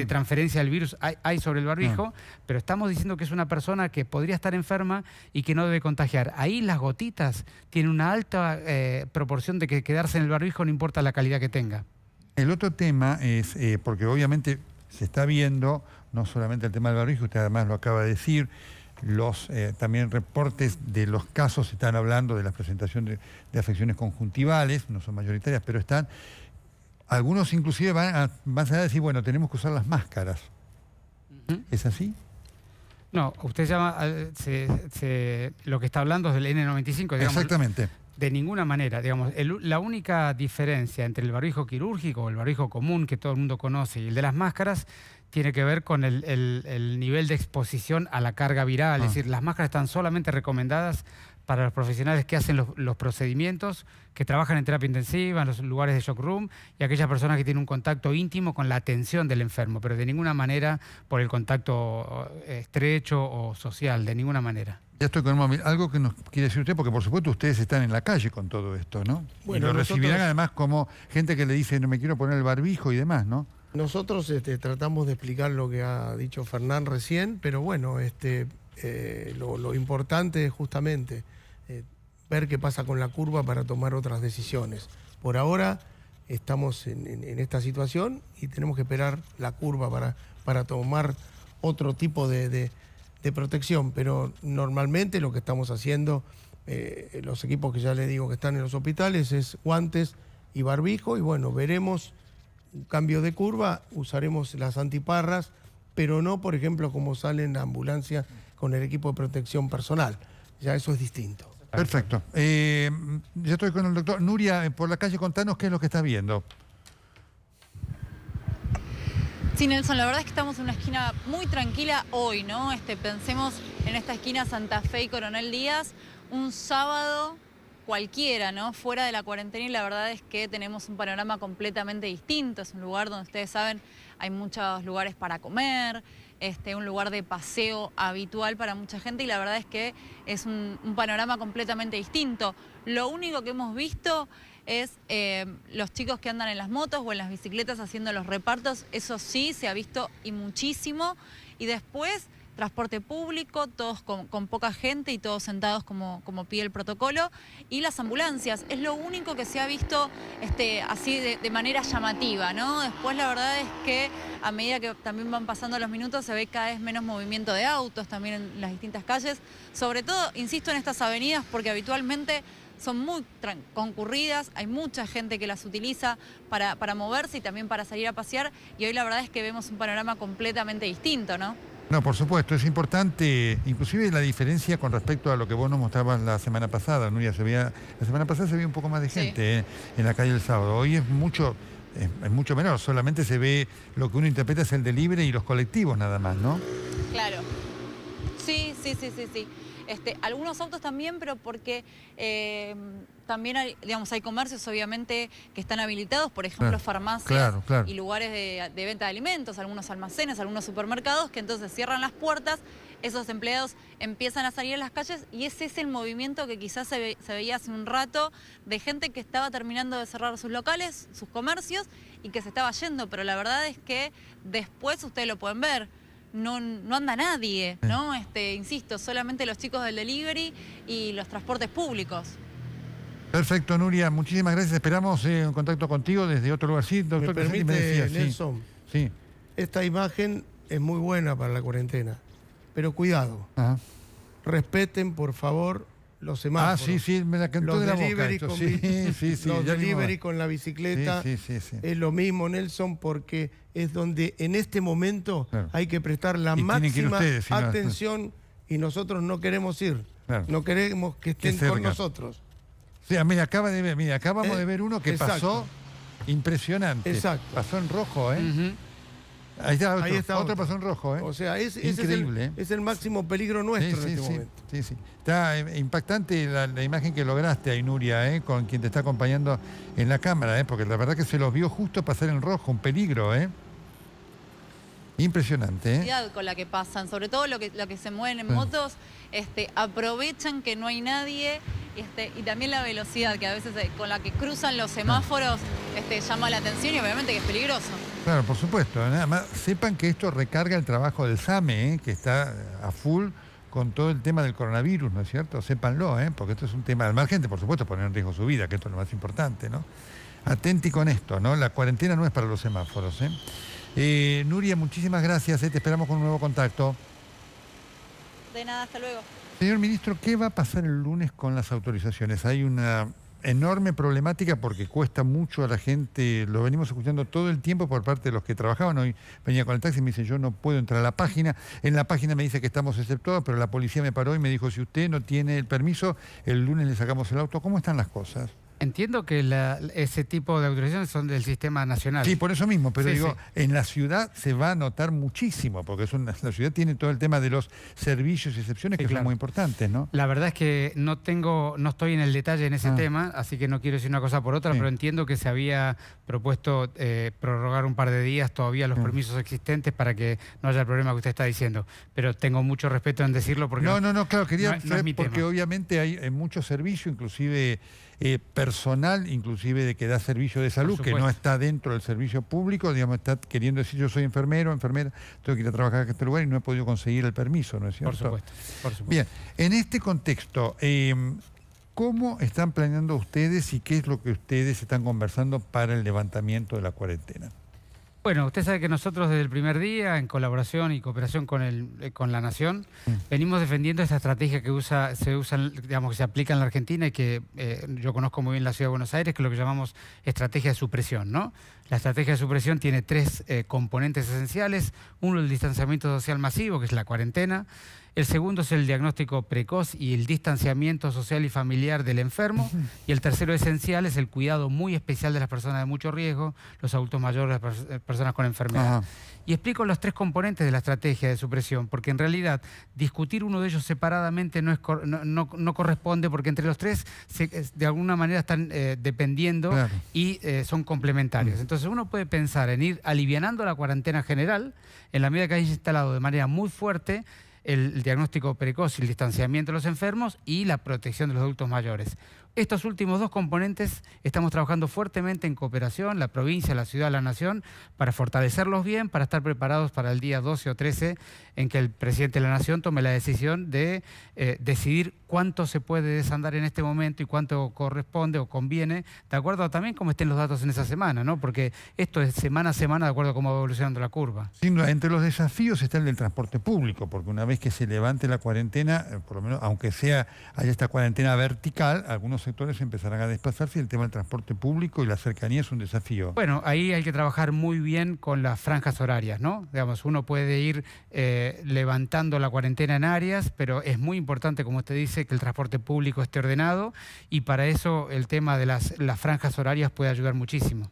transferencia del virus hay sobre el barbijo, pero estamos diciendo que es una persona que podría estar enferma y que no debe contagiar. Ahí las gotitas tienen una alta proporción de que quedarse en el barbijo no importa la calidad que tenga. El otro tema es, porque obviamente se está viendo, no solamente el tema del barbijo, usted además lo acaba de decir, los también reportes de los casos están hablando de la presentación de afecciones conjuntivales, no son mayoritarias, pero están... Algunos inclusive van más allá de decir, bueno, tenemos que usar las máscaras. ¿Es así? No, usted llama, lo que está hablando es del N95. Digamos, exactamente. De ninguna manera. Digamos, la única diferencia entre el barbijo quirúrgico o el barbijo común que todo el mundo conoce y el de las máscaras tiene que ver con el nivel de exposición a la carga viral. Es decir, las máscaras están solamente recomendadas para los profesionales que hacen los procedimientos, que trabajan en terapia intensiva, en los lugares de shock room, y aquellas personas que tienen un contacto íntimo con la atención del enfermo, pero de ninguna manera por el contacto estrecho o social, de ninguna manera. Ya estoy con un móvil. Algo que nos quiere decir usted, porque por supuesto ustedes están en la calle con todo esto, ¿no? Bueno, y lo recibirán además como gente que le dice, no me quiero poner el barbijo y demás, ¿no? Nosotros tratamos de explicar lo que ha dicho Fernán recién, pero bueno, lo importante es justamente ver qué pasa con la curva para tomar otras decisiones. Por ahora estamos en esta situación y tenemos que esperar la curva para tomar otro tipo de protección, pero normalmente lo que estamos haciendo, los equipos que ya les digo que están en los hospitales, es guantes y barbijo, y bueno, veremos un cambio de curva, usaremos las antiparras, pero no, por ejemplo, como sale en la ambulancia con el equipo de protección personal. Ya eso es distinto. Perfecto. Ya estoy con el doctor. Nuria, por la calle, contanos qué es lo que estás viendo. Sí, Nelson, la verdad es que estamos en una esquina muy tranquila hoy, ¿no? Pensemos en esta esquina Santa Fe y Coronel Díaz, un sábado cualquiera, ¿no? Fuera de la cuarentena, y la verdad es que tenemos un panorama completamente distinto. Es un lugar donde ustedes saben hay muchos lugares para comer, un lugar de paseo habitual para mucha gente, y la verdad es que es un panorama completamente distinto. Lo único que hemos visto es los chicos que andan en las motos o en las bicicletas haciendo los repartos, eso sí se ha visto y muchísimo, y después transporte público, todos con poca gente y todos sentados como pide el protocolo, y las ambulancias, es lo único que se ha visto así de manera llamativa, ¿no? Después la verdad es que a medida que también van pasando los minutos se ve cada vez menos movimiento de autos también en las distintas calles, sobre todo, insisto, en estas avenidas, porque habitualmente son muy concurridas, hay mucha gente que las utiliza para moverse y también para salir a pasear, y hoy la verdad es que vemos un panorama completamente distinto, ¿no? No, por supuesto, es importante, inclusive la diferencia con respecto a lo que vos nos mostrabas la semana pasada, Nuria, la semana pasada se veía un poco más de gente en la calle el sábado, hoy es mucho menor, solamente se ve lo que uno interpreta es el delivery y los colectivos nada más, ¿no? Claro. Sí. Algunos autos también, pero porque también hay comercios obviamente que están habilitados, por ejemplo, farmacias y lugares de venta de alimentos, algunos almacenes, algunos supermercados, que entonces cierran las puertas, esos empleados empiezan a salir a las calles y ese es el movimiento que quizás se veía hace un rato de gente que estaba terminando de cerrar sus locales, sus comercios y que se estaba yendo, pero la verdad es que después ustedes lo pueden ver. No anda nadie, ¿no? Insisto, solamente los chicos del delivery y los transportes públicos. Perfecto, Nuria, muchísimas gracias. Esperamos un contacto contigo desde otro lugar. Sí, doctor, ¿me permite, decía, Nelson? Sí. Esta imagen es muy buena para la cuarentena, pero cuidado. Ajá. Respeten, por favor, los semáforos. Sí, me la cantó los de la delivery boca. Los delivery con la bicicleta. Sí. Es lo mismo, Nelson, porque es donde en este momento hay que prestar la máxima atención y nosotros no queremos ir. No queremos que estén con nosotros. Sí, mira, acabamos de ver uno que pasó impresionante. Exacto. Pasó en rojo, Ahí está otro pasó en rojo, O sea, increíble. Es el máximo peligro nuestro en este momento. Sí. Está impactante la imagen que lograste ahí, Nuria, con quien te está acompañando en la cámara, porque la verdad que se los vio justo pasar en rojo, un peligro, Impresionante, La velocidad con la que pasan, sobre todo lo que se mueven en motos, aprovechan que no hay nadie, y también la velocidad que a veces con la que cruzan los semáforos llama la atención y obviamente que es peligroso. Claro, por supuesto. Nada más sepan que esto recarga el trabajo del SAME, que está a full con todo el tema del coronavirus, ¿no es cierto? Sépanlo, porque esto es un tema, al margen de, por supuesto, poner en riesgo su vida, que esto es lo más importante, ¿no? Atenti con esto, ¿no? La cuarentena no es para los semáforos, Nuria, muchísimas gracias, te esperamos con un nuevo contacto. De nada, hasta luego. Señor ministro, ¿qué va a pasar el lunes con las autorizaciones? Hay una enorme problemática porque cuesta mucho a la gente, lo venimos escuchando todo el tiempo por parte de los que trabajaban. Hoy venía con el taxi y me dice, yo no puedo entrar a la página. En la página me dice que estamos exceptuados, pero la policía me paró y me dijo, si usted no tiene el permiso, el lunes le sacamos el auto. ¿Cómo están las cosas? Entiendo que ese tipo de autorizaciones son del sistema nacional. Sí, por eso mismo, pero en la ciudad se va a notar muchísimo, porque la ciudad tiene todo el tema de los servicios y excepciones que son muy importantes, ¿no? La verdad es que no estoy en el detalle en ese tema, así que no quiero decir una cosa por otra, pero entiendo que se había propuesto prorrogar un par de días todavía los permisos existentes para que no haya el problema que usted está diciendo. Pero tengo mucho respeto en decirlo porque claro, quería no es mi porque tema. Obviamente hay mucho servicio, inclusive personal, inclusive de que da servicio de salud, que no está dentro del servicio público, digamos, está queriendo decir, yo soy enfermero, enfermera, tengo que ir a trabajar a este lugar y no he podido conseguir el permiso, ¿no es cierto? Por supuesto. Bien, en este contexto, ¿cómo están planeando ustedes y qué es lo que ustedes están conversando para el levantamiento de la cuarentena? Bueno, usted sabe que nosotros desde el primer día, en colaboración y cooperación con la Nación, venimos defendiendo esta estrategia que que se aplica en la Argentina y que yo conozco muy bien la Ciudad de Buenos Aires, que es lo que llamamos estrategia de supresión, ¿no? La estrategia de supresión tiene tres componentes esenciales. Uno, el distanciamiento social masivo, que es la cuarentena. El segundo es el diagnóstico precoz y el distanciamiento social y familiar del enfermo. Y el tercero esencial es el cuidado muy especial de las personas de mucho riesgo, los adultos mayores, las personas con enfermedad. Y explico los tres componentes de la estrategia de supresión, porque en realidad discutir uno de ellos separadamente no corresponde, porque entre los tres de alguna manera están dependiendo y son complementarios. Entonces uno puede pensar en ir alivianando la cuarentena general, en la medida que haya instalado de manera muy fuerte el diagnóstico precoz y el distanciamiento de los enfermos y la protección de los adultos mayores. Estos últimos dos componentes estamos trabajando fuertemente en cooperación, la provincia, la ciudad, la nación, para fortalecerlos bien, para estar preparados para el día 12 o 13 en que el presidente de la nación tome la decisión de decidir cuánto se puede desandar en este momento y cuánto corresponde o conviene, de acuerdo a también cómo estén los datos en esa semana, ¿no? Porque esto es semana a semana de acuerdo a cómo va evolucionando la curva. Sin duda, entre los desafíos está el del transporte público, porque una vez vez que se levante la cuarentena, por lo menos, aunque haya esta cuarentena vertical, algunos sectores empezarán a desplazarse y el tema del transporte público y la cercanía es un desafío. Bueno, ahí hay que trabajar muy bien con las franjas horarias, ¿no? Digamos, uno puede ir levantando la cuarentena en áreas, pero es muy importante, como usted dice, que el transporte público esté ordenado y para eso el tema de las franjas horarias puede ayudar muchísimo.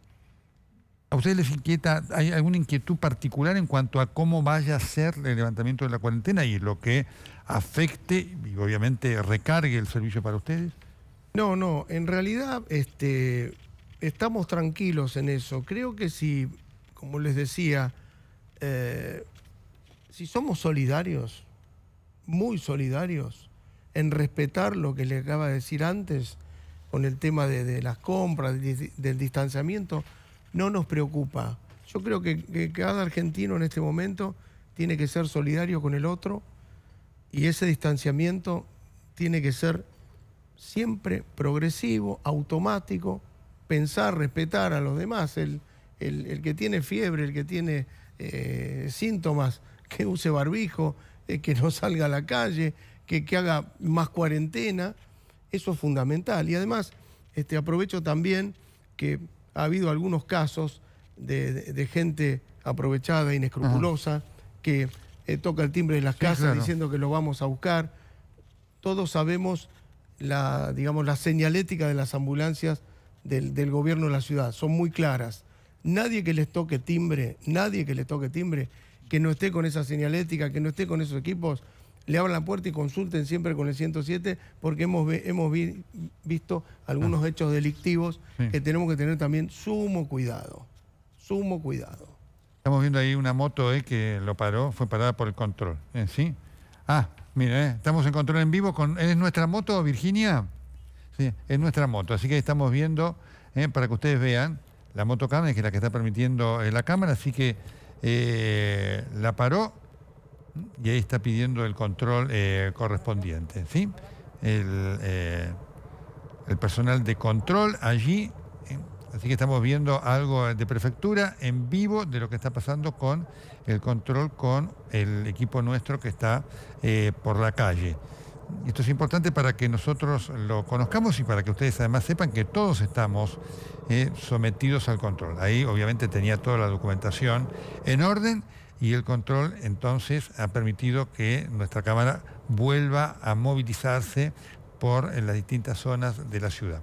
¿A ustedes les inquieta, hay alguna inquietud particular en cuanto a cómo vaya a ser el levantamiento de la cuarentena y lo que afecte y obviamente recargue el servicio para ustedes? No, en realidad estamos tranquilos en eso. Creo que si, como les decía, si somos solidarios, muy solidarios, en respetar lo que le acaba de decir antes, con el tema de las compras, del distanciamiento, no nos preocupa. Yo creo que cada argentino en este momento tiene que ser solidario con el otro y ese distanciamiento tiene que ser siempre progresivo, automático, pensar, respetar a los demás. El que tiene fiebre, el que tiene síntomas, que use barbijo, que no salga a la calle, que haga más cuarentena, eso es fundamental. Y además aprovecho también que ha habido algunos casos de gente aprovechada, inescrupulosa, que toca el timbre de las casas, claro, diciendo que lo vamos a buscar. Todos sabemos la señalética de las ambulancias del gobierno de la ciudad. Son muy claras. Nadie que les toque timbre, que no esté con esa señalética, que no esté con esos equipos, le abran la puerta y consulten siempre con el 107, porque hemos visto algunos hechos delictivos que tenemos que tener también sumo cuidado. Sumo cuidado. Estamos viendo ahí una moto que lo paró, fue parada por el control. ¿Sí? Ah, mira, estamos en control en vivo. ¿Es nuestra moto, Virginia? Sí, es nuestra moto. Así que estamos viendo, para que ustedes vean, la motocam, que es la que está permitiendo la cámara, así que la paró. Y ahí está pidiendo el control correspondiente, ¿sí? El personal de control allí, así que estamos viendo algo de prefectura en vivo de lo que está pasando con el control con el equipo nuestro que está por la calle. Esto es importante para que nosotros lo conozcamos y para que ustedes además sepan que todos estamos sometidos al control. Ahí obviamente tenía toda la documentación en orden. Y el control entonces ha permitido que nuestra cámara vuelva a movilizarse por las distintas zonas de la ciudad.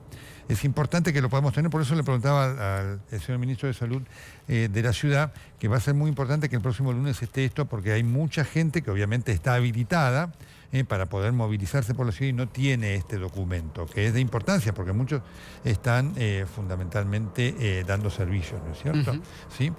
Es importante que lo podamos tener, por eso le preguntaba al señor ministro de Salud de la ciudad, que va a ser muy importante que el próximo lunes esté esto, porque hay mucha gente que obviamente está habilitada para poder movilizarse por la ciudad y no tiene este documento, que es de importancia, porque muchos están fundamentalmente dando servicios, ¿no es cierto? ¿Sí?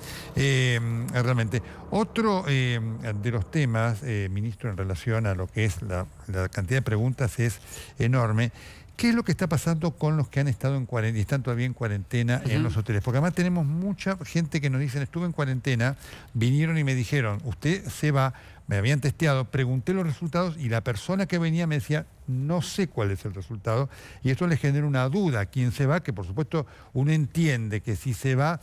Realmente. Otro de los temas, ministro, en relación a lo que es la cantidad de preguntas es enorme. ¿Qué es lo que está pasando con los que han estado en cuarentena y están todavía en cuarentena en los hoteles? Porque además tenemos mucha gente que nos dicen, estuve en cuarentena, vinieron y me dijeron, usted se va, me habían testeado, pregunté los resultados y la persona que venía me decía, no sé cuál es el resultado, y esto le genera una duda a quien se va, que por supuesto uno entiende que si se va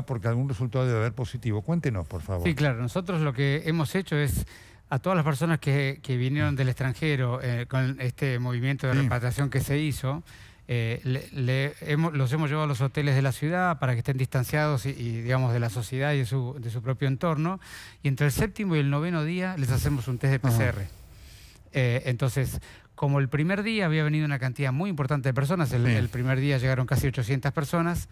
porque algún resultado debe haber positivo. Cuéntenos, por favor. Sí, claro, nosotros lo que hemos hecho es a todas las personas que vinieron del extranjero con este movimiento de repatriación que se hizo, los hemos llevado a los hoteles de la ciudad para que estén distanciados y digamos, de la sociedad y de su propio entorno. Y entre el 7º y el 9º día les hacemos un test de PCR. Entonces, como el primer día había venido una cantidad muy importante de personas, el primer día llegaron casi 800 personas,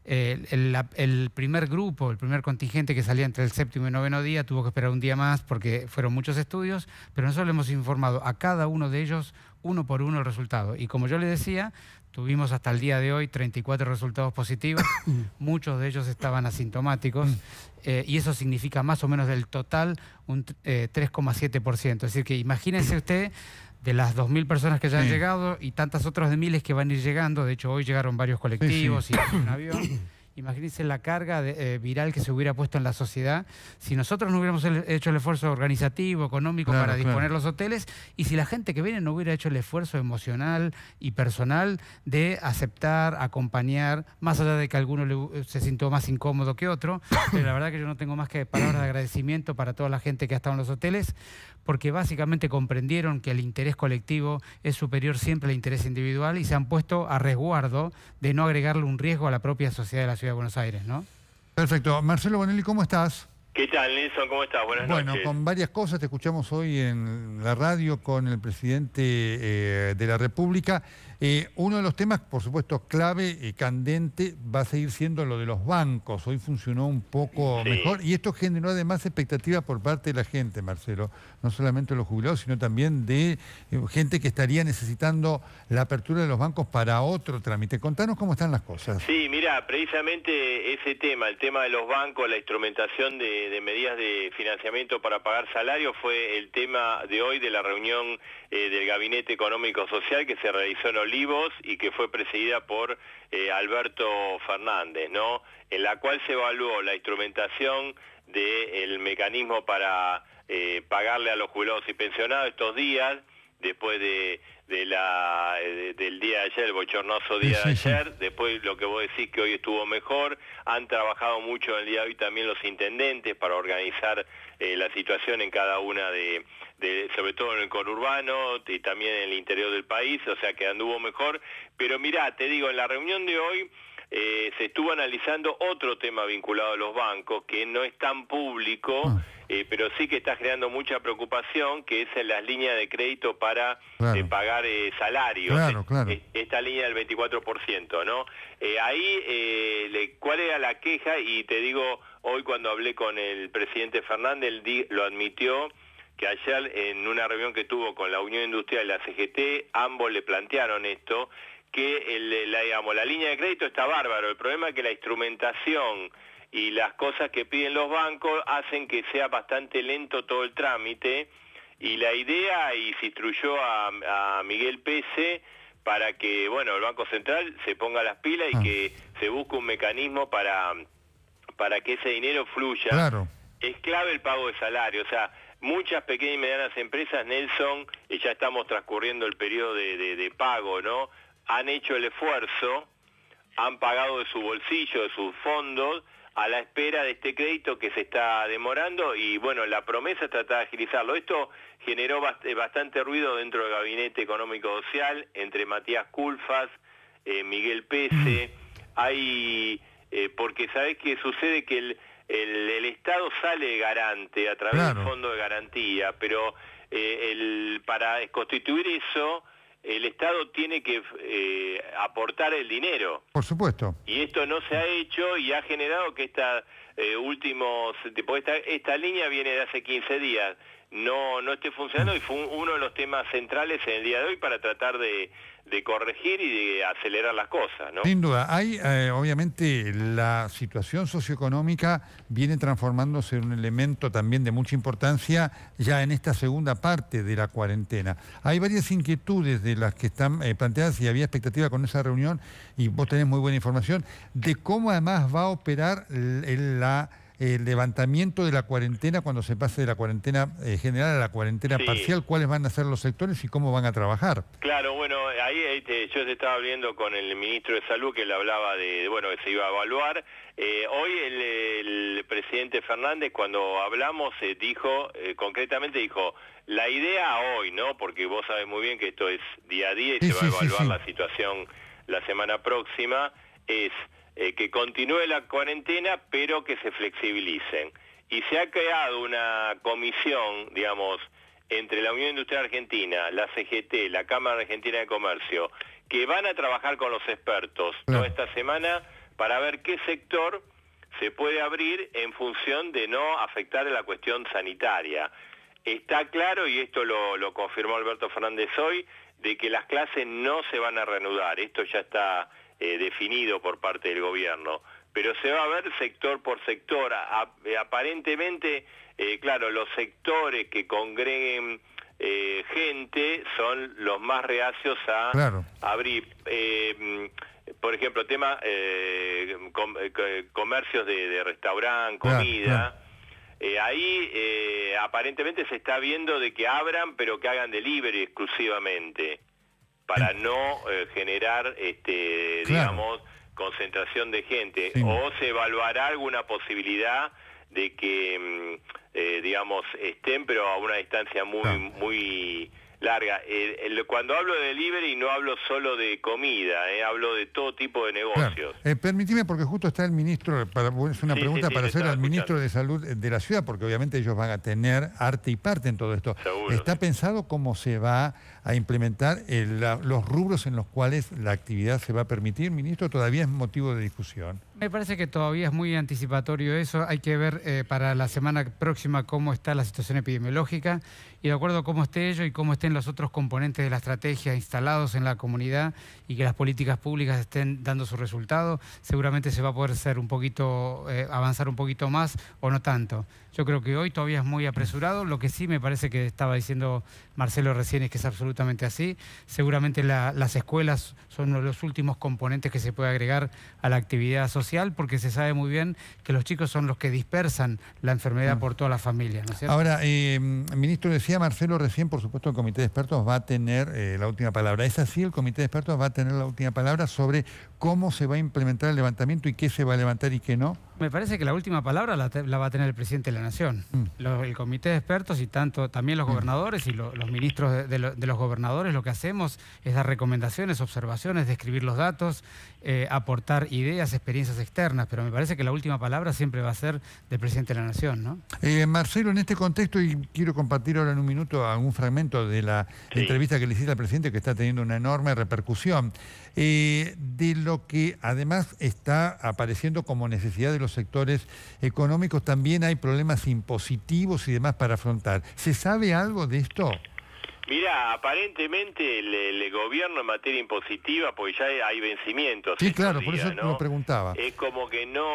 el primer grupo, el primer contingente que salía entre el 7º y 9º día tuvo que esperar un día más porque fueron muchos estudios, pero nosotros le hemos informado a cada uno de ellos uno por uno el resultado. Y como yo les decía, tuvimos hasta el día de hoy 34 resultados positivos, muchos de ellos estaban asintomáticos, y eso significa más o menos del total un 3,7%. Es decir, que imagínense usted de las 2.000 personas que ya han llegado y tantas otras de miles que van a ir llegando. De hecho, hoy llegaron varios colectivos y un avión. imagínense la carga viral que se hubiera puesto en la sociedad si nosotros no hubiéramos hecho el esfuerzo organizativo, económico para disponer los hoteles, y si la gente que viene no hubiera hecho el esfuerzo emocional y personal de aceptar, acompañar, más allá de que alguno se sintió más incómodo que otro, pero la verdad que yo no tengo más que palabras de agradecimiento para toda la gente que ha estado en los hoteles, porque básicamente comprendieron que el interés colectivo es superior siempre al interés individual y se han puesto a resguardo de no agregarle un riesgo a la propia sociedad de la Ciudad de Buenos Aires, ¿no? Perfecto. Marcelo Bonelli, ¿cómo estás? ¿Qué tal, Nelson? ¿Cómo estás? Buenas noches. Bueno, con varias cosas. Te escuchamos hoy en la radio con el presidente de la República. Uno de los temas, por supuesto, clave y candente va a seguir siendo lo de los bancos. Hoy funcionó un poco mejor y esto generó además expectativa por parte de la gente, Marcelo. No solamente de los jubilados, sino también de gente que estaría necesitando la apertura de los bancos para otro trámite. Contanos cómo están las cosas. Sí, mira, precisamente ese tema, el tema de los bancos, la instrumentación de medidas de financiamiento para pagar salarios fue el tema de hoy de la reunión del Gabinete Económico Social que se realizó en Olivos y que fue presidida por Alberto Fernández, ¿no? En la cual se evaluó la instrumentación del mecanismo para pagarle a los jubilados y pensionados estos días, después del día de ayer, el bochornoso día de ayer, después lo que vos decís que hoy estuvo mejor, han trabajado mucho en el día de hoy también los intendentes para organizar la situación en cada una sobre todo en el conurbano y también en el interior del país, o sea que anduvo mejor, pero mirá, te digo, en la reunión de hoy se estuvo analizando otro tema vinculado a los bancos que no es tan público, pero sí que está generando mucha preocupación, que es en las líneas de crédito para pagar salarios, esta línea del 24%, ¿no? Ahí, ¿cuál era la queja? Y te digo, hoy cuando hablé con el presidente Fernández, él lo admitió, que ayer en una reunión que tuvo con la Unión Industrial y la CGT, ambos le plantearon esto, que la línea de crédito está bárbaro, el problema es que la instrumentación y las cosas que piden los bancos hacen que sea bastante lento todo el trámite, y la idea, y se instruyó a Miguel Pese para que, bueno, el Banco Central se ponga las pilas y que se busque un mecanismo para que ese dinero fluya. Claro. Es clave el pago de salario, o sea, muchas pequeñas y medianas empresas, Nelson, y ya estamos transcurriendo el periodo de pago, ¿no? Han hecho el esfuerzo, han pagado de su bolsillo, de sus fondos, a la espera de este crédito que se está demorando, y bueno, la promesa es tratar de agilizarlo. Esto generó bastante ruido dentro del Gabinete Económico Social, entre Matías Culfas, Miguel Pese, porque ¿sabés qué sucede? Que el Estado sale garante a través del Fondo de Garantía, pero para constituir eso, el Estado tiene que aportar el dinero. Por supuesto. Y esto no se ha hecho y ha generado que esta línea viene de hace 15 días, no esté funcionando, y fue uno de los temas centrales en el día de hoy para tratar de corregir y de acelerar las cosas, ¿no? Sin duda. Hay, obviamente, la situación socioeconómica viene transformándose en un elemento también de mucha importancia ya en esta segunda parte de la cuarentena. Hay varias inquietudes de las que están planteadas y había expectativa con esa reunión, y vos tenés muy buena información, de cómo además va a operar el levantamiento de la cuarentena cuando se pase de la cuarentena general a la cuarentena parcial, cuáles van a ser los sectores y cómo van a trabajar. Claro, bueno, ahí yo te estaba hablando con el ministro de Salud, que le hablaba de que se iba a evaluar. Hoy el presidente Fernández, cuando hablamos, concretamente dijo, la idea hoy, ¿no? Porque vos sabés muy bien que esto es día a día y se va a evaluar la situación la semana próxima, es que continúe la cuarentena, pero que se flexibilicen. Y se ha creado una comisión, digamos, entre la Unión Industrial Argentina, la CGT, la Cámara Argentina de Comercio, que van a trabajar con los expertos toda esta semana para ver qué sector se puede abrir en función de no afectar a la cuestión sanitaria. Está claro, y esto lo confirmó Alberto Fernández hoy, de que las clases no se van a reanudar. Esto ya está definido por parte del gobierno, pero se va a ver sector por sector. Aparentemente, claro, los sectores que congreguen gente son los más reacios a abrir. por ejemplo, tema comercios de restaurante, comida. Ahí aparentemente se está viendo de que abran, pero que hagan delivery exclusivamente, para no generar, digamos, concentración de gente. Sí. O se evaluará alguna posibilidad de que, digamos, estén, pero a una distancia muy larga. Cuando hablo de delivery no hablo solo de comida, hablo de todo tipo de negocios. Claro. Permíteme, porque justo está el ministro, es una pregunta para hacer al ministro de Salud de la ciudad, porque obviamente ellos van a tener arte y parte en todo esto. Seguro. ¿Está pensado cómo se va a implementar los rubros en los cuales la actividad se va a permitir, ministro? ¿Todavía es motivo de discusión? Me parece que todavía es muy anticipatorio eso. Hay que ver para la semana próxima cómo está la situación epidemiológica y de acuerdo a cómo esté ello y cómo estén los otros componentes de la estrategia instalados en la comunidad y que las políticas públicas estén dando su resultado, seguramente se va a poder hacer un poquito, avanzar un poquito más o no tanto. Yo creo que hoy todavía es muy apresurado. Lo que sí me parece que estaba diciendo Marcelo recién es que es absolutamente así. Seguramente las escuelas son uno de los últimos componentes que se puede agregar a la actividad social, porque se sabe muy bien que los chicos son los que dispersan la enfermedad por toda la familia, ¿no es cierto? Ahora, ministro, decía Marcelo recién, por supuesto, el comité de expertos va a tener la última palabra. ¿Es así? ¿El comité de expertos va a tener la última palabra sobre cómo se va a implementar el levantamiento y qué se va a levantar y qué no? Me parece que la última palabra la va a tener el presidente de la Nación. El comité de expertos y también los gobernadores y los ministros de los gobernadores, lo que hacemos es dar recomendaciones, observaciones, describir los datos, aportar ideas, experiencias externas, pero me parece que la última palabra siempre va a ser del presidente de la Nación, ¿no? Marcelo, en este contexto, y quiero compartir ahora en un minuto algún fragmento de la entrevista que le hiciste al presidente, que está teniendo una enorme repercusión, de lo que además está apareciendo como necesidad de los sectores económicos, también hay problemas impositivos y demás para afrontar. ¿Se sabe algo de esto? Mira, aparentemente el gobierno en materia impositiva, pues ya hay vencimientos. Sí, claro, por eso lo preguntaba. Es como que no...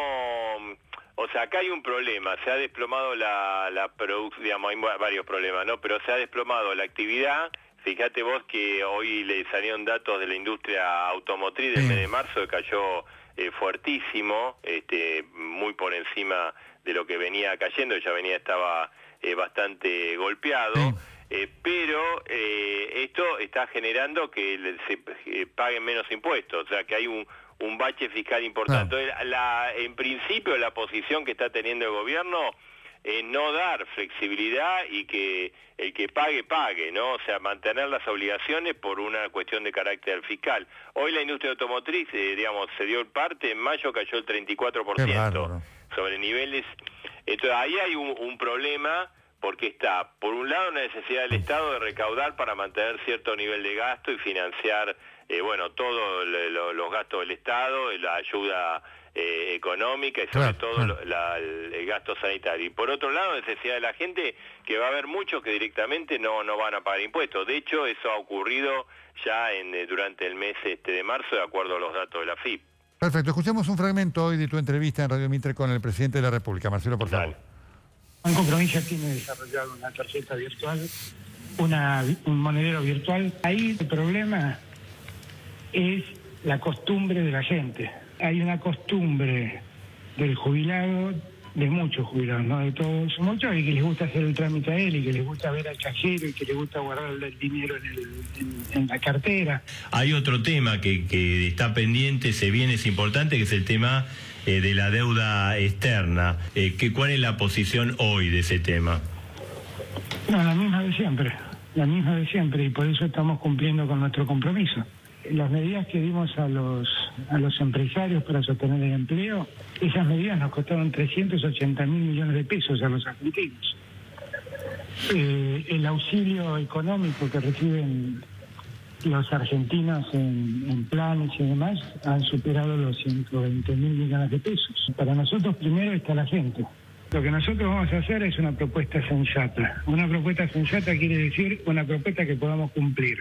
O sea, acá hay un problema, se ha desplomado la producción, digamos, hay varios problemas, ¿no? Pero se ha desplomado la actividad. Fíjate vos que hoy le salieron datos de la industria automotriz del mes de marzo, que cayó fuertísimo, muy por encima de lo que venía cayendo, ya estaba bastante golpeado. Pero esto está generando que se paguen menos impuestos, o sea que hay un bache fiscal importante. Entonces, en principio la posición que está teniendo el gobierno es no dar flexibilidad y que el que pague, ¿no? O sea, mantener las obligaciones por una cuestión de carácter fiscal. Hoy la industria automotriz, digamos, se dio el parte, en mayo cayó el 34% sobre niveles. Entonces ahí hay un problema, porque está, por un lado, una necesidad del Estado de recaudar para mantener cierto nivel de gasto y financiar, todos los gastos del Estado, la ayuda económica y sobre todo el gasto sanitario. Y por otro lado, necesidad de la gente, que va a haber muchos que directamente no van a pagar impuestos. De hecho, eso ha ocurrido ya durante el mes de marzo, de acuerdo a los datos de la FIP. Perfecto. Escuchemos un fragmento hoy de tu entrevista en Radio Mitre con el presidente de la República. Marcelo, por favor. Banco Provincia tiene desarrollado una tarjeta virtual, un monedero virtual. Ahí el problema es la costumbre de la gente. Hay una costumbre del jubilado, de muchos jubilados, no de todos, muchos, y que les gusta hacer el trámite a él, y que les gusta ver al cajero, y que les gusta guardar el dinero en la cartera. Hay otro tema que está pendiente, se viene, es importante, que es el tema de la deuda externa. ¿Cuál es la posición hoy de ese tema? No, la misma de siempre, y por eso estamos cumpliendo con nuestro compromiso. Las medidas que dimos a los empresarios para sostener el empleo, esas medidas nos costaron 380.000 millones de pesos a los argentinos. El auxilio económico que reciben los argentinos en planes y demás han superado los 120.000 millones de pesos. Para nosotros primero está la gente. Lo que nosotros vamos a hacer es una propuesta sensata. Una propuesta sensata quiere decir una propuesta que podamos cumplir.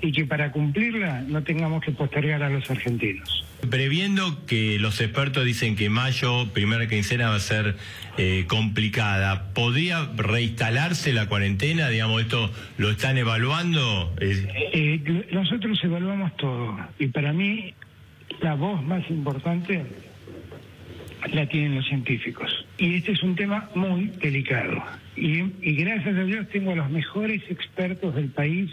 Y que para cumplirla no tengamos que postergar a los argentinos. Previendo que los expertos dicen que mayo, primera quincena, va a ser complicada, ¿podría reinstalarse la cuarentena? Digamos, ¿esto lo están evaluando? Nosotros evaluamos todo. Y para mí, la voz más importante la tienen los científicos. Y este es un tema muy delicado. Y gracias a Dios tengo a los mejores expertos del país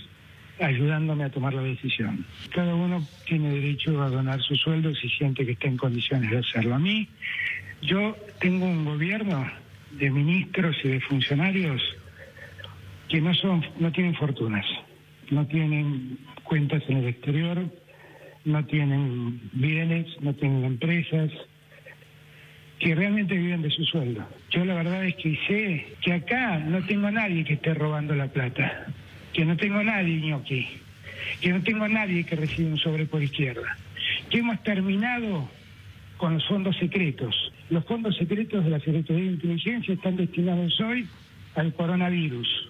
ayudándome a tomar la decisión. Cada uno tiene derecho a donar su sueldo si siente que está en condiciones de hacerlo. A mí, yo tengo un gobierno de ministros y de funcionarios que no tienen fortunas, no tienen cuentas en el exterior, no tienen bienes, no tienen empresas, que realmente viven de su sueldo. Yo la verdad es que sé que acá no tengo a nadie que esté robando la plata, que no tengo a nadie ñoqui, que no tengo a nadie que reciba un sobre por izquierda, que hemos terminado con los fondos secretos. Los fondos secretos de la Secretaría de Inteligencia están destinados hoy al coronavirus,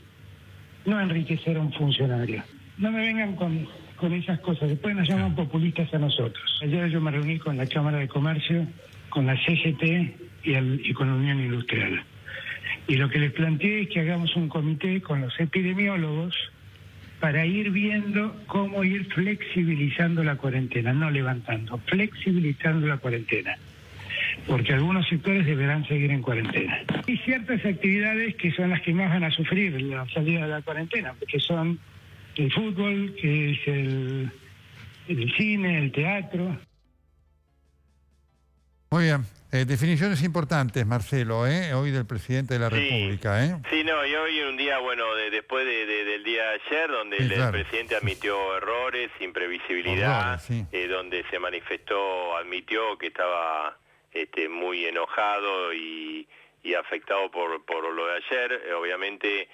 no a enriquecer a un funcionario. No me vengan con esas cosas, después nos llaman populistas a nosotros. Ayer yo me reuní con la Cámara de Comercio, con la CGT y con la Unión Industrial. Y lo que les planteé es que hagamos un comité con los epidemiólogos para ir viendo cómo ir flexibilizando la cuarentena, no levantando, flexibilizando la cuarentena. Porque algunos sectores deberán seguir en cuarentena. Hay ciertas actividades que son las que más van a sufrir la salida de la cuarentena, que son el fútbol, que es el cine, el teatro. Muy bien. Definiciones importantes, Marcelo, hoy del presidente de la República. Sí, no, y hoy un día, bueno, después del día de ayer, donde el presidente admitió errores, imprevisibilidad, donde se manifestó, admitió que estaba muy enojado y afectado por lo de ayer. Obviamente,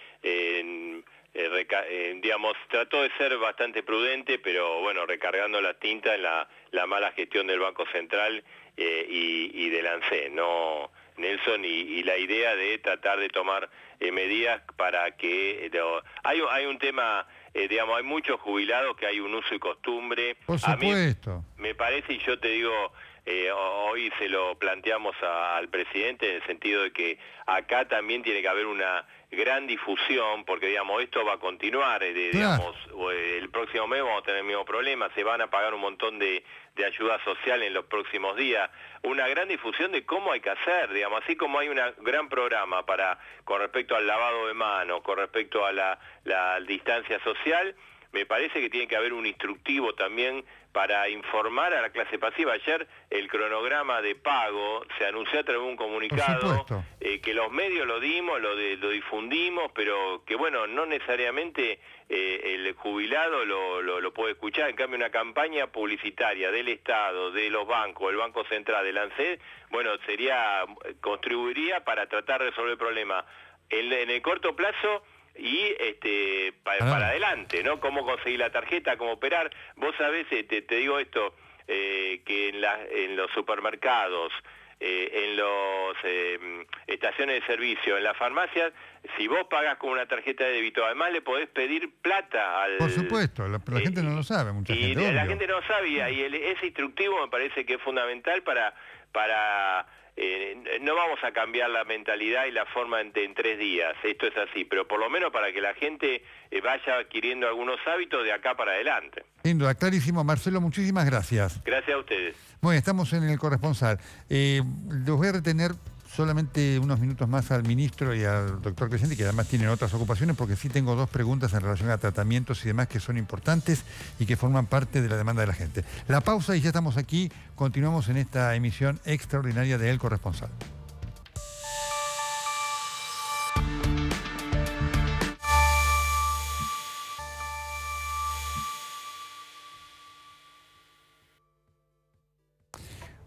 digamos, trató de ser bastante prudente, pero bueno, recargando la tinta en la mala gestión del Banco Central y del ANSE, ¿no, Nelson? Y la idea de tratar de tomar medidas para que... Hay un tema, digamos, hay muchos jubilados que hay un uso y costumbre. Por supuesto. A mí me parece, y yo te digo... hoy se lo planteamos al presidente en el sentido de que acá también tiene que haber una gran difusión, porque digamos esto va a continuar, digamos, el próximo mes vamos a tener el mismo problema, se van a pagar un montón de ayuda social en los próximos días, una gran difusión de cómo hay que hacer, digamos, así como hay un gran programa con respecto al lavado de manos, con respecto a la distancia social. Me parece que tiene que haber un instructivo también para informar a la clase pasiva. Ayer el cronograma de pago se anunció a través de un comunicado que los medios lo dimos, lo difundimos, pero que bueno, no necesariamente el jubilado lo puede escuchar. En cambio, una campaña publicitaria del Estado, de los bancos, el Banco Central, del ANSES, bueno, contribuiría para tratar de resolver el problema en el corto plazo y para adelante, ¿no? Cómo conseguir la tarjeta, cómo operar. Vos sabés, te digo esto, que en los supermercados, en las estaciones de servicio, en las farmacias, si vos pagás con una tarjeta de débito, además le podés pedir plata al... Por supuesto, la gente no lo sabe, mucha gente. Y la gente no lo sabe, y ese instructivo me parece que es fundamental para no vamos a cambiar la mentalidad y la forma en 3 días, esto es así, pero por lo menos para que la gente vaya adquiriendo algunos hábitos de acá para adelante. Sin duda, clarísimo. Marcelo, muchísimas gracias. Gracias a ustedes. Bueno, estamos en el corresponsal. Los voy a retener solamente unos minutos más al ministro y al doctor Crescenti, que además tienen otras ocupaciones, porque sí tengo 2 preguntas en relación a tratamientos y demás que son importantes y que forman parte de la demanda de la gente. La pausa y ya estamos aquí. Continuamos en esta emisión extraordinaria de El Corresponsal.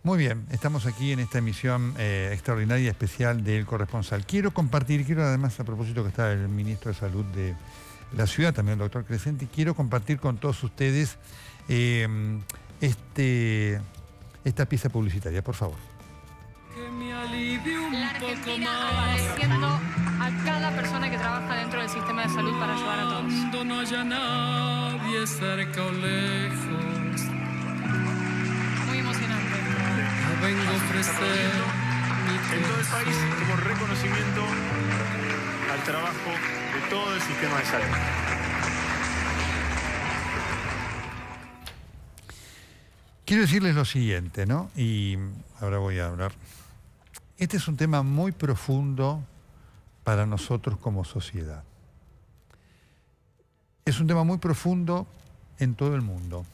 Muy bien, estamos aquí en esta emisión extraordinaria y especial del Corresponsal. Quiero además, a propósito que está el ministro de Salud de la ciudad, también el doctor Crescenti, quiero compartir con todos ustedes esta pieza publicitaria, por favor. La Argentina agradeciendo a cada persona que trabaja dentro del sistema de salud para ayudar a todos. Cuando no haya nadie cerca o lejos, muy emocionante. Vengo a ofrecer en todo el país como reconocimiento al trabajo de todo el sistema de salud. quiero decirles lo siguiente, ¿no? Y ahora voy a hablar. Este es un tema muy profundo para nosotros como sociedad. Es un tema muy profundo en todo el mundo.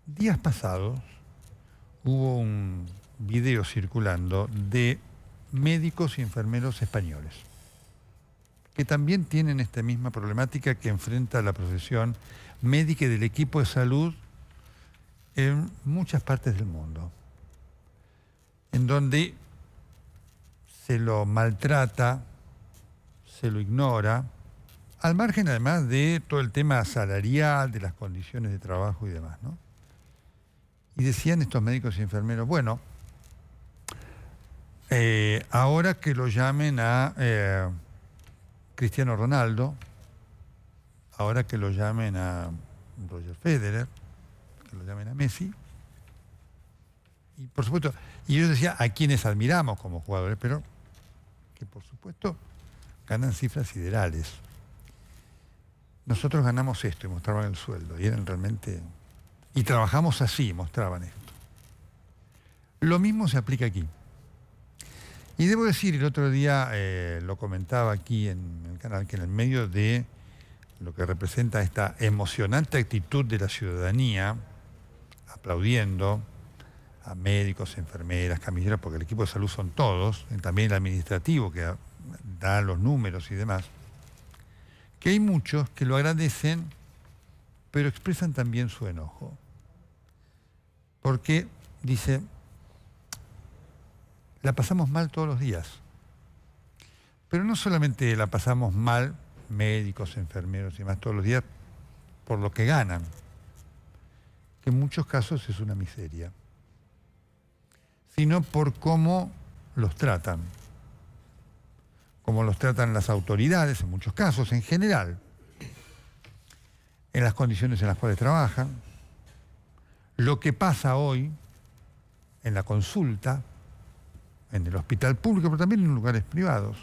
Días pasados hubo un video circulando de médicos y enfermeros españoles que también tienen esta misma problemática que enfrenta la profesión médica y del equipo de salud en muchas partes del mundo, en donde se lo maltrata, se lo ignora, al margen además de todo el tema salarial, de las condiciones de trabajo y demás, ¿no? Y decían estos médicos y enfermeros, bueno, ahora que lo llamen a Cristiano Ronaldo, ahora que lo llamen a Roger Federer, que lo llamen a Messi, y por supuesto, y yo decía a quienes admiramos como jugadores, pero que por supuesto ganan cifras siderales. Nosotros ganamos esto y mostraban el sueldo, y eran realmente... Y trabajamos así, mostraban esto. Lo mismo se aplica aquí. Y debo decir, el otro día lo comentaba aquí en el canal, que en el medio de lo que representa esta emocionante actitud de la ciudadanía, aplaudiendo a médicos, enfermeras, camilleros, porque el equipo de salud son todos, también el administrativo que da los números y demás, que hay muchos que lo agradecen, pero expresan también su enojo. Porque, dice, la pasamos mal todos los días. Pero no solamente la pasamos mal, médicos, enfermeros y demás, todos los días, por lo que ganan, que en muchos casos es una miseria, sino por cómo los tratan. Cómo los tratan las autoridades, en muchos casos, en general, en las condiciones en las cuales trabajan, lo que pasa hoy en la consulta, en el hospital público, pero también en lugares privados.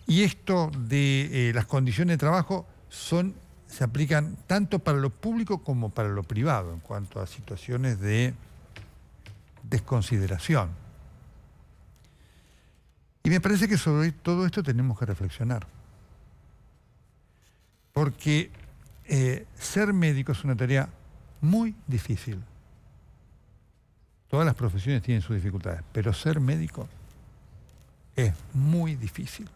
Y esto de las condiciones de trabajo se aplican tanto para lo público como para lo privado, en cuanto a situaciones de desconsideración. Y me parece que sobre todo esto tenemos que reflexionar. Porque ser médico es una tarea muy difícil. Todas las profesiones tienen sus dificultades, pero ser médico es muy difícil.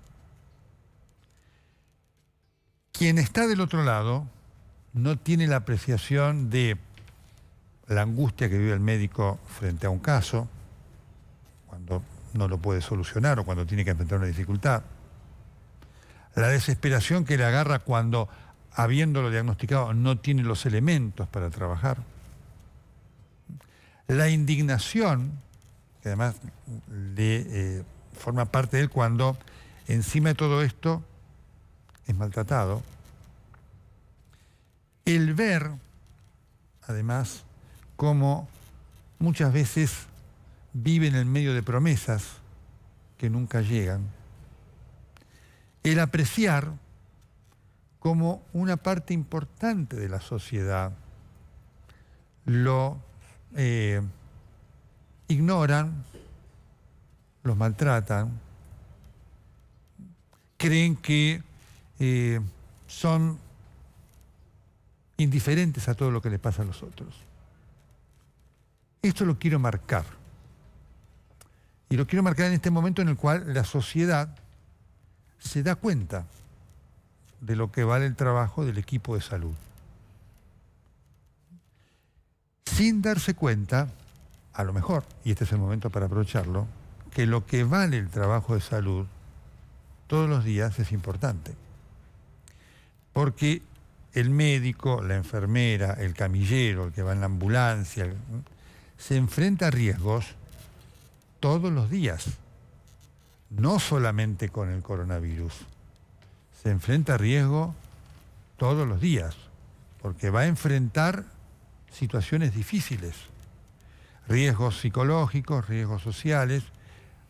Quien está del otro lado no tiene la apreciación de la angustia que vive el médico frente a un caso, cuando no lo puede solucionar o cuando tiene que enfrentar una dificultad. La desesperación que le agarra cuando, habiéndolo diagnosticado, no tiene los elementos para trabajar. La indignación, que además forma parte de él cuando encima de todo esto es maltratado. El ver, además, cómo muchas veces vive en el medio de promesas que nunca llegan. El apreciar como una parte importante de la sociedad lo ignoran, los maltratan, creen que son indiferentes a todo lo que les pasa a los otros. Esto lo quiero marcar. Y lo quiero marcar en este momento en el cual la sociedad se da cuenta de lo que vale el trabajo del equipo de salud. Sin darse cuenta, a lo mejor, y este es el momento para aprovecharlo, que lo que vale el trabajo de salud todos los días es importante. Porque el médico, la enfermera, el camillero, el que va en la ambulancia, se enfrenta a riesgos todos los días, no solamente con el coronavirus. Se enfrenta a riesgo todos los días, porque va a enfrentar situaciones difíciles, riesgos psicológicos, riesgos sociales,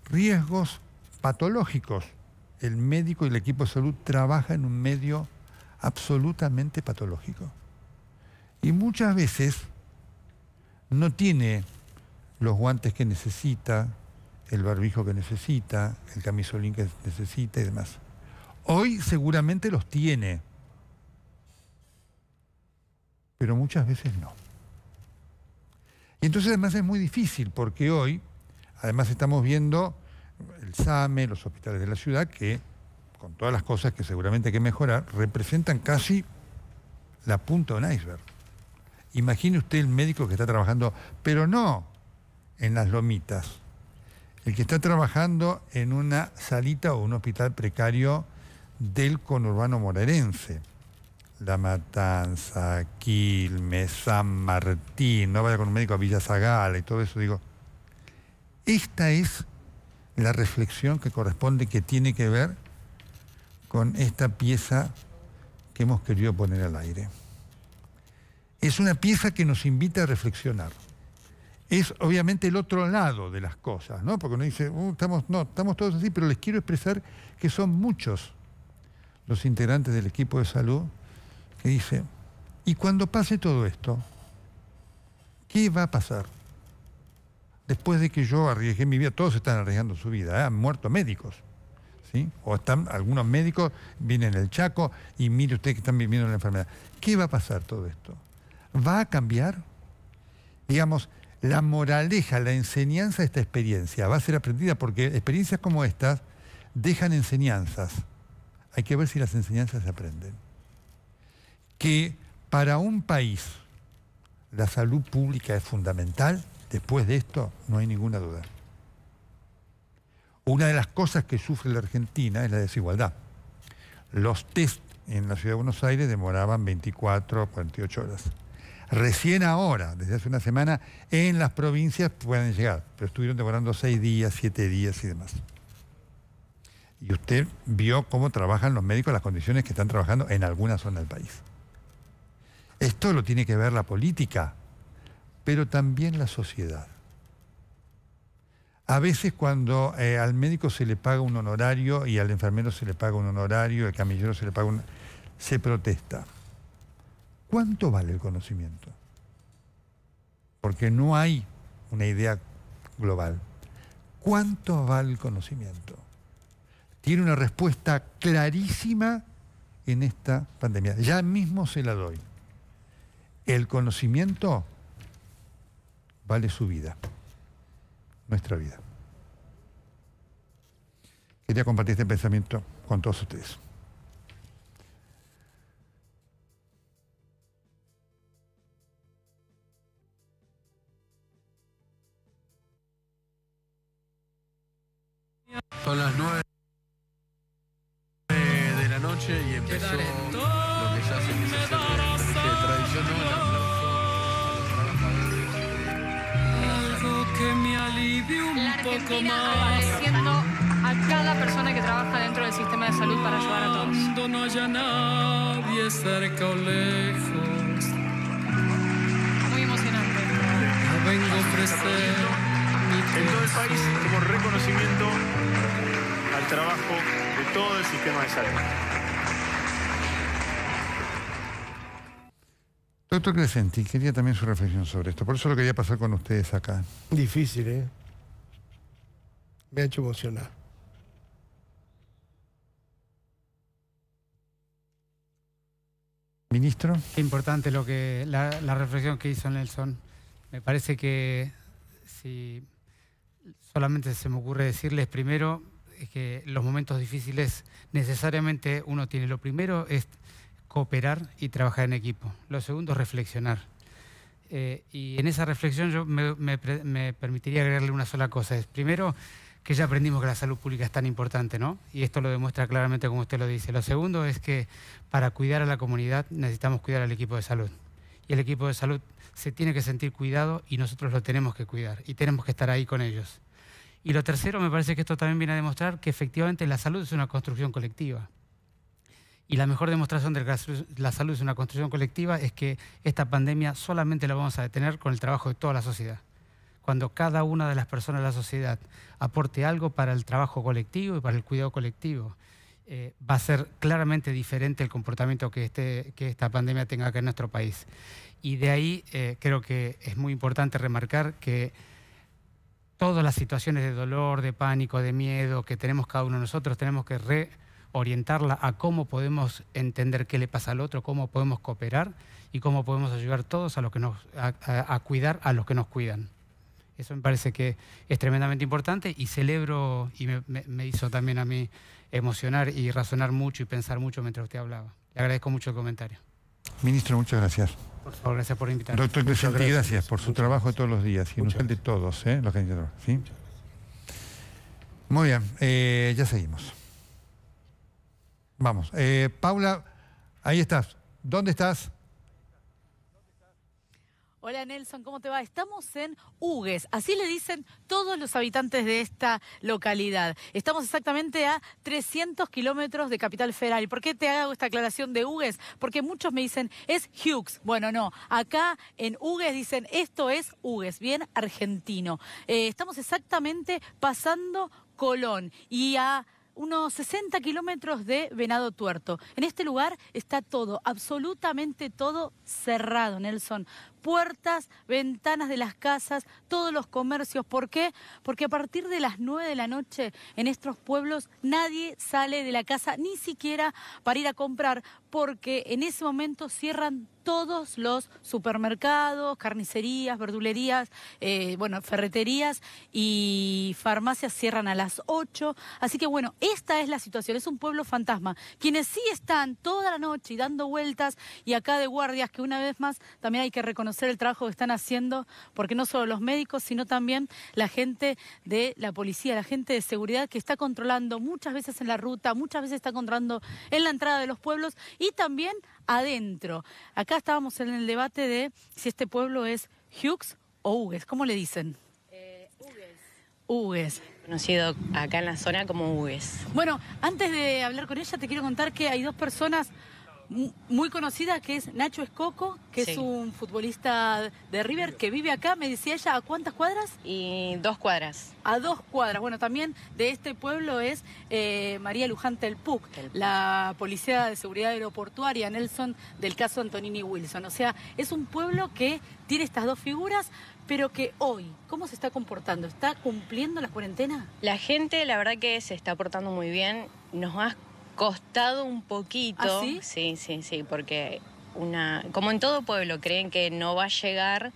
riesgos patológicos. El médico y el equipo de salud trabaja en un medio absolutamente patológico. Y muchas veces no tiene los guantes que necesita, el barbijo que necesita, el camisolín que necesita y demás. Hoy seguramente los tiene, pero muchas veces no. Y entonces además es muy difícil, porque hoy, además estamos viendo el SAME, los hospitales de la ciudad, que con todas las cosas que seguramente hay que mejorar, representan casi la punta de un iceberg. Imagine usted el médico que está trabajando, pero no en las lomitas, el que está trabajando en una salita o un hospital precario del conurbano bonaerense. La Matanza, Quilmes, San Martín, no vaya con un médico a Villa Zagala y todo eso. Digo, esta es la reflexión que corresponde, que tiene que ver con esta pieza que hemos querido poner al aire. Es una pieza que nos invita a reflexionar. Es obviamente el otro lado de las cosas, ¿no? Porque uno dice, estamos todos así, pero les quiero expresar que son muchos los integrantes del equipo de salud que dicen, ¿y cuando pase todo esto? ¿Qué va a pasar? Después de que yo arriesgué mi vida, todos están arriesgando su vida, ¿eh? Han muerto médicos, ¿sí? O están, algunos médicos vienen en el Chaco y mire usted que están viviendo la enfermedad. ¿Qué va a pasar todo esto? ¿Va a cambiar? Digamos, la moraleja, la enseñanza de esta experiencia va a ser aprendida, porque experiencias como estas dejan enseñanzas. Hay que ver si las enseñanzas se aprenden. Que para un país la salud pública es fundamental, después de esto no hay ninguna duda. Una de las cosas que sufre la Argentina es la desigualdad. Los test en la Ciudad de Buenos Aires demoraban 24 o 48 horas. Recién ahora, desde hace una semana, en las provincias pueden llegar, pero estuvieron demorando 6 días, 7 días y demás. Y usted vio cómo trabajan los médicos, las condiciones que están trabajando en alguna zona del país. Esto lo tiene que ver la política, pero también la sociedad. A veces cuando al médico se le paga un honorario y al enfermero se le paga un honorario, al camillero se le paga se protesta. ¿Cuánto vale el conocimiento? Porque no hay una idea global. ¿Cuánto vale el conocimiento? Tiene una respuesta clarísima en esta pandemia. Ya mismo se la doy. El conocimiento vale su vida, nuestra vida. Quería compartir este pensamiento con todos ustedes. Son las 9 de la noche y empezó lo que ya se empieza a hacer una especie de tradición, ¿no? El aplauso a los trabajadores. Algo que me alivie un La poco Argentina más. agradeciendo a cada persona que trabaja dentro del sistema de salud para ayudar a todos. Cuando no haya nadie cerca o lejos, Muy emocionante. yo vengo a ofrecer mi En todo el país corazón. como reconocimiento al trabajo de todo el sistema de salud. Doctor Crescenti, quería también su reflexión sobre esto. Por eso lo quería pasar con ustedes acá. Difícil, ¿eh? Me ha hecho emocionar. Ministro. Qué importante la reflexión que hizo Nelson. Me parece que si solamente se me ocurre decirles primero es que los momentos difíciles necesariamente uno tiene. Lo primero es cooperar y trabajar en equipo. Lo segundo es reflexionar. Y en esa reflexión yo me permitiría agregarle una sola cosa. Es primero que ya aprendimos que la salud pública es tan importante, ¿no? Y esto lo demuestra claramente como usted lo dice. Lo segundo es que para cuidar a la comunidad necesitamos cuidar al equipo de salud. Y el equipo de salud se tiene que sentir cuidado y nosotros lo tenemos que cuidar y tenemos que estar ahí con ellos. Y lo tercero, me parece que esto también viene a demostrar que efectivamente la salud es una construcción colectiva. Y la mejor demostración de que la salud es una construcción colectiva es que esta pandemia solamente la vamos a detener con el trabajo de toda la sociedad. Cuando cada una de las personas de la sociedad aporte algo para el trabajo colectivo y para el cuidado colectivo. va a ser claramente diferente el comportamiento que esta pandemia tenga acá en nuestro país. Y de ahí creo que es muy importante remarcar que todas las situaciones de dolor, de pánico, de miedo que tenemos cada uno de nosotros, tenemos que reorientarla a cómo podemos entender qué le pasa al otro, cómo podemos cooperar y cómo podemos ayudar todos a cuidar a los que nos cuidan. Eso me parece que es tremendamente importante y celebro, y me hizo también a mí emocionar y razonar mucho y pensar mucho mientras usted hablaba. Le agradezco mucho el comentario. Ministro, muchas gracias. Por favor, gracias por invitarme. Doctor Crescenti, gracias por su trabajo de todos los días y en usted de todos, los que ¿sí? Muy bien, ya seguimos. Vamos. Paula, ahí estás. ¿Dónde estás? Hola Nelson, ¿cómo te va? Estamos en Hugues, así le dicen todos los habitantes de esta localidad. Estamos exactamente a 300 kilómetros de Capital Federal. ¿Y por qué te hago esta aclaración de Hugues? Porque muchos me dicen, es Hughes. Bueno, no, acá en Hugues dicen, esto es Hugues, bien argentino. Estamos exactamente pasando Colón y a unos 60 kilómetros de Venado Tuerto. En este lugar está todo, absolutamente todo cerrado, Nelson. Puertas, ventanas de las casas, todos los comercios. ¿Por qué? Porque a partir de las 9 de la noche en estos pueblos nadie sale de la casa, ni siquiera para ir a comprar, porque en ese momento cierran todos los supermercados, carnicerías, verdulerías, ferreterías y farmacias cierran a las 8. Así que bueno, esta es la situación, es un pueblo fantasma. Quienes sí están toda la noche y dando vueltas y acá de guardias, que una vez más también hay que reconocer el trabajo que están haciendo, porque no solo los médicos, sino también la gente de la policía, la gente de seguridad que está controlando muchas veces en la ruta, muchas veces está controlando en la entrada de los pueblos y también adentro. Acá estábamos en el debate de si este pueblo es Hughes o Hugues. ¿Cómo le dicen? Hugues. Hugues. Conocido acá en la zona como Hugues. Bueno, antes de hablar con ella te quiero contar que hay dos personas muy conocidas, que es Nacho Escoco, que es un futbolista de River que vive acá. Me decía ella, ¿a cuántas cuadras? Y 2 cuadras. A 2 cuadras. Bueno, también de este pueblo es María Luján Telpuc, la policía de seguridad aeroportuaria, Nelson, del caso Antonini Wilson. O sea, es un pueblo que tiene estas dos figuras, pero que hoy, ¿cómo se está comportando? ¿Está cumpliendo la cuarentena? La gente, la verdad que se está portando muy bien. Nos ha costado un poquito. ¿Ah, sí? Sí, porque como en todo pueblo creen que no va a llegar,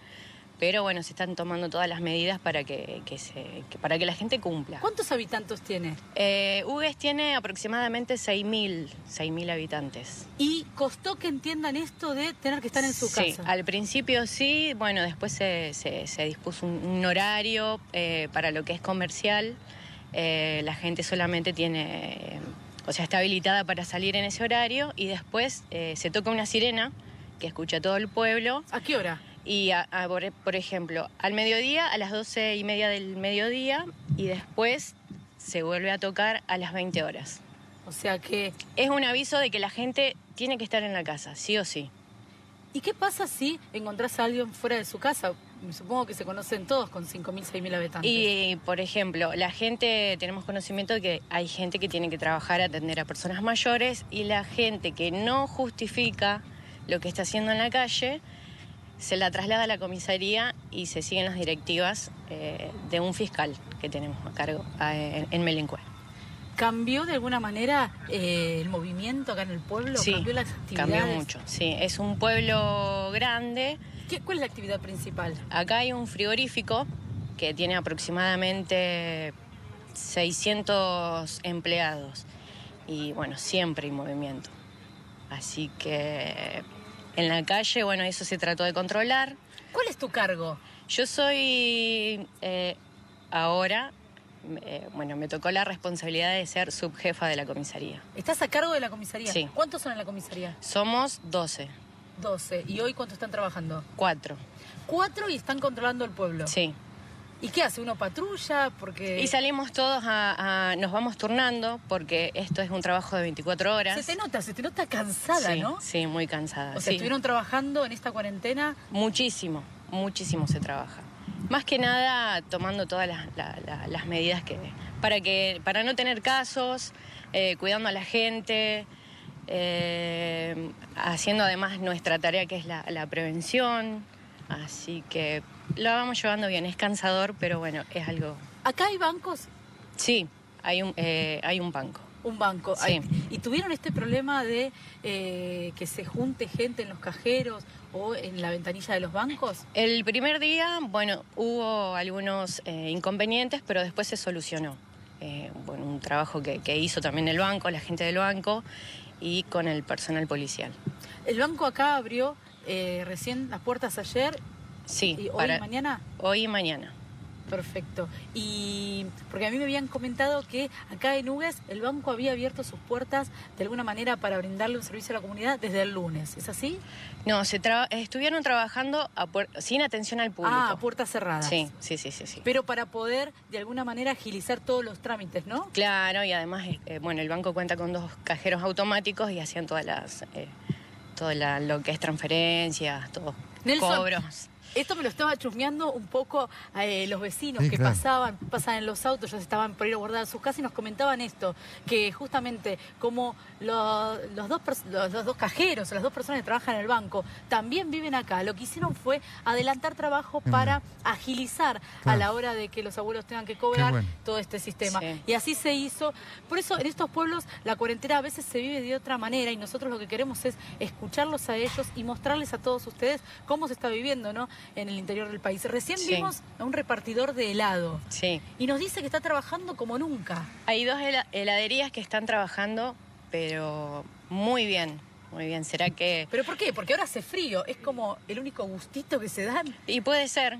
pero bueno, se están tomando todas las medidas para que la gente cumpla. ¿Cuántos habitantes tiene? Hugues tiene aproximadamente 6.000 habitantes. ¿Y costó que entiendan esto de tener que estar en su casa? Sí, al principio sí, bueno, después se dispuso un horario para lo que es comercial. La gente solamente tiene... O sea, está habilitada para salir en ese horario y después se toca una sirena que escucha todo el pueblo. ¿A qué hora? Y, por ejemplo, al mediodía, a las 12:30 del mediodía, y después se vuelve a tocar a las 20 horas. O sea que... Es un aviso de que la gente tiene que estar en la casa, sí o sí. ¿Y qué pasa si encontrás a alguien fuera de su casa? Supongo que se conocen todos con 5.000, 6.000 habitantes. Y, por ejemplo, la gente, tenemos conocimiento de que hay gente que tiene que trabajar, atender a personas mayores, y la gente que no justifica lo que está haciendo en la calle, se la traslada a la comisaría y se siguen las directivas de un fiscal que tenemos a cargo en Melencue. ¿Cambió de alguna manera el movimiento acá en el pueblo? Sí, ¿Cambió las actividades? Cambió mucho, sí. Es un pueblo grande. ¿Cuál es la actividad principal? Acá hay un frigorífico que tiene aproximadamente 600 empleados. Y bueno, siempre hay movimiento. Así que en la calle, bueno, eso se trató de controlar. ¿Cuál es tu cargo? Yo soy ahora... me tocó la responsabilidad de ser subjefa de la comisaría. ¿Estás a cargo de la comisaría? Sí. ¿Cuántos son en la comisaría? Somos 12. 12. ¿Y hoy cuántos están trabajando? 4. 4 y están controlando el pueblo. Sí. ¿Y qué hace? ¿Uno patrulla? Porque... Y salimos todos nos vamos turnando, porque esto es un trabajo de 24 horas. Se te nota cansada, sí, ¿no? Sí, muy cansada. O sea, ¿estuvieron trabajando en esta cuarentena? Muchísimo se trabaja. Más que nada tomando todas las medidas para no tener casos, cuidando a la gente, haciendo además nuestra tarea que es la prevención, así que lo vamos llevando bien. Es cansador, pero bueno, es algo... ¿Acá hay bancos? Sí, hay un banco. Un banco. Sí. ¿Y tuvieron este problema de que se junte gente en los cajeros o en la ventanilla de los bancos? El primer día, bueno, hubo algunos inconvenientes, pero después se solucionó. Bueno, un trabajo que hizo también el banco, la gente del banco y con el personal policial. ¿El banco acá abrió recién las puertas ayer? Sí. ¿Y hoy y mañana? Hoy y mañana. Perfecto. Y porque a mí me habían comentado que acá en Hugues el banco había abierto sus puertas de alguna manera para brindarle un servicio a la comunidad desde el lunes. ¿Es así? No, estuvieron trabajando sin atención al público. Ah, a puertas cerradas. Sí. Pero para poder de alguna manera agilizar todos los trámites, ¿no? Claro, y además, bueno, el banco cuenta con 2 cajeros automáticos y hacían todas lo que es transferencias, todos cobros. Esto me lo estaba chusmeando un poco los vecinos que pasaban en los autos, ya se estaban por ir a guardar a sus casas y nos comentaban esto, que justamente como los dos cajeros o las 2 personas que trabajan en el banco también viven acá, lo que hicieron fue adelantar trabajo para agilizar a la hora de que los abuelos tengan que cobrar todo este sistema. Sí. Y así se hizo. Por eso en estos pueblos la cuarentena a veces se vive de otra manera y nosotros lo que queremos es escucharlos a ellos y mostrarles a todos ustedes cómo se está viviendo, ¿no?, en el interior del país. Recién vimos a un repartidor de helado. Sí. Y nos dice que está trabajando como nunca. Hay 2 heladerías que están trabajando, pero muy bien. Muy bien, ¿será que...? ¿Pero por qué? Porque ahora hace frío, ¿es como el único gustito que se dan? Y puede ser.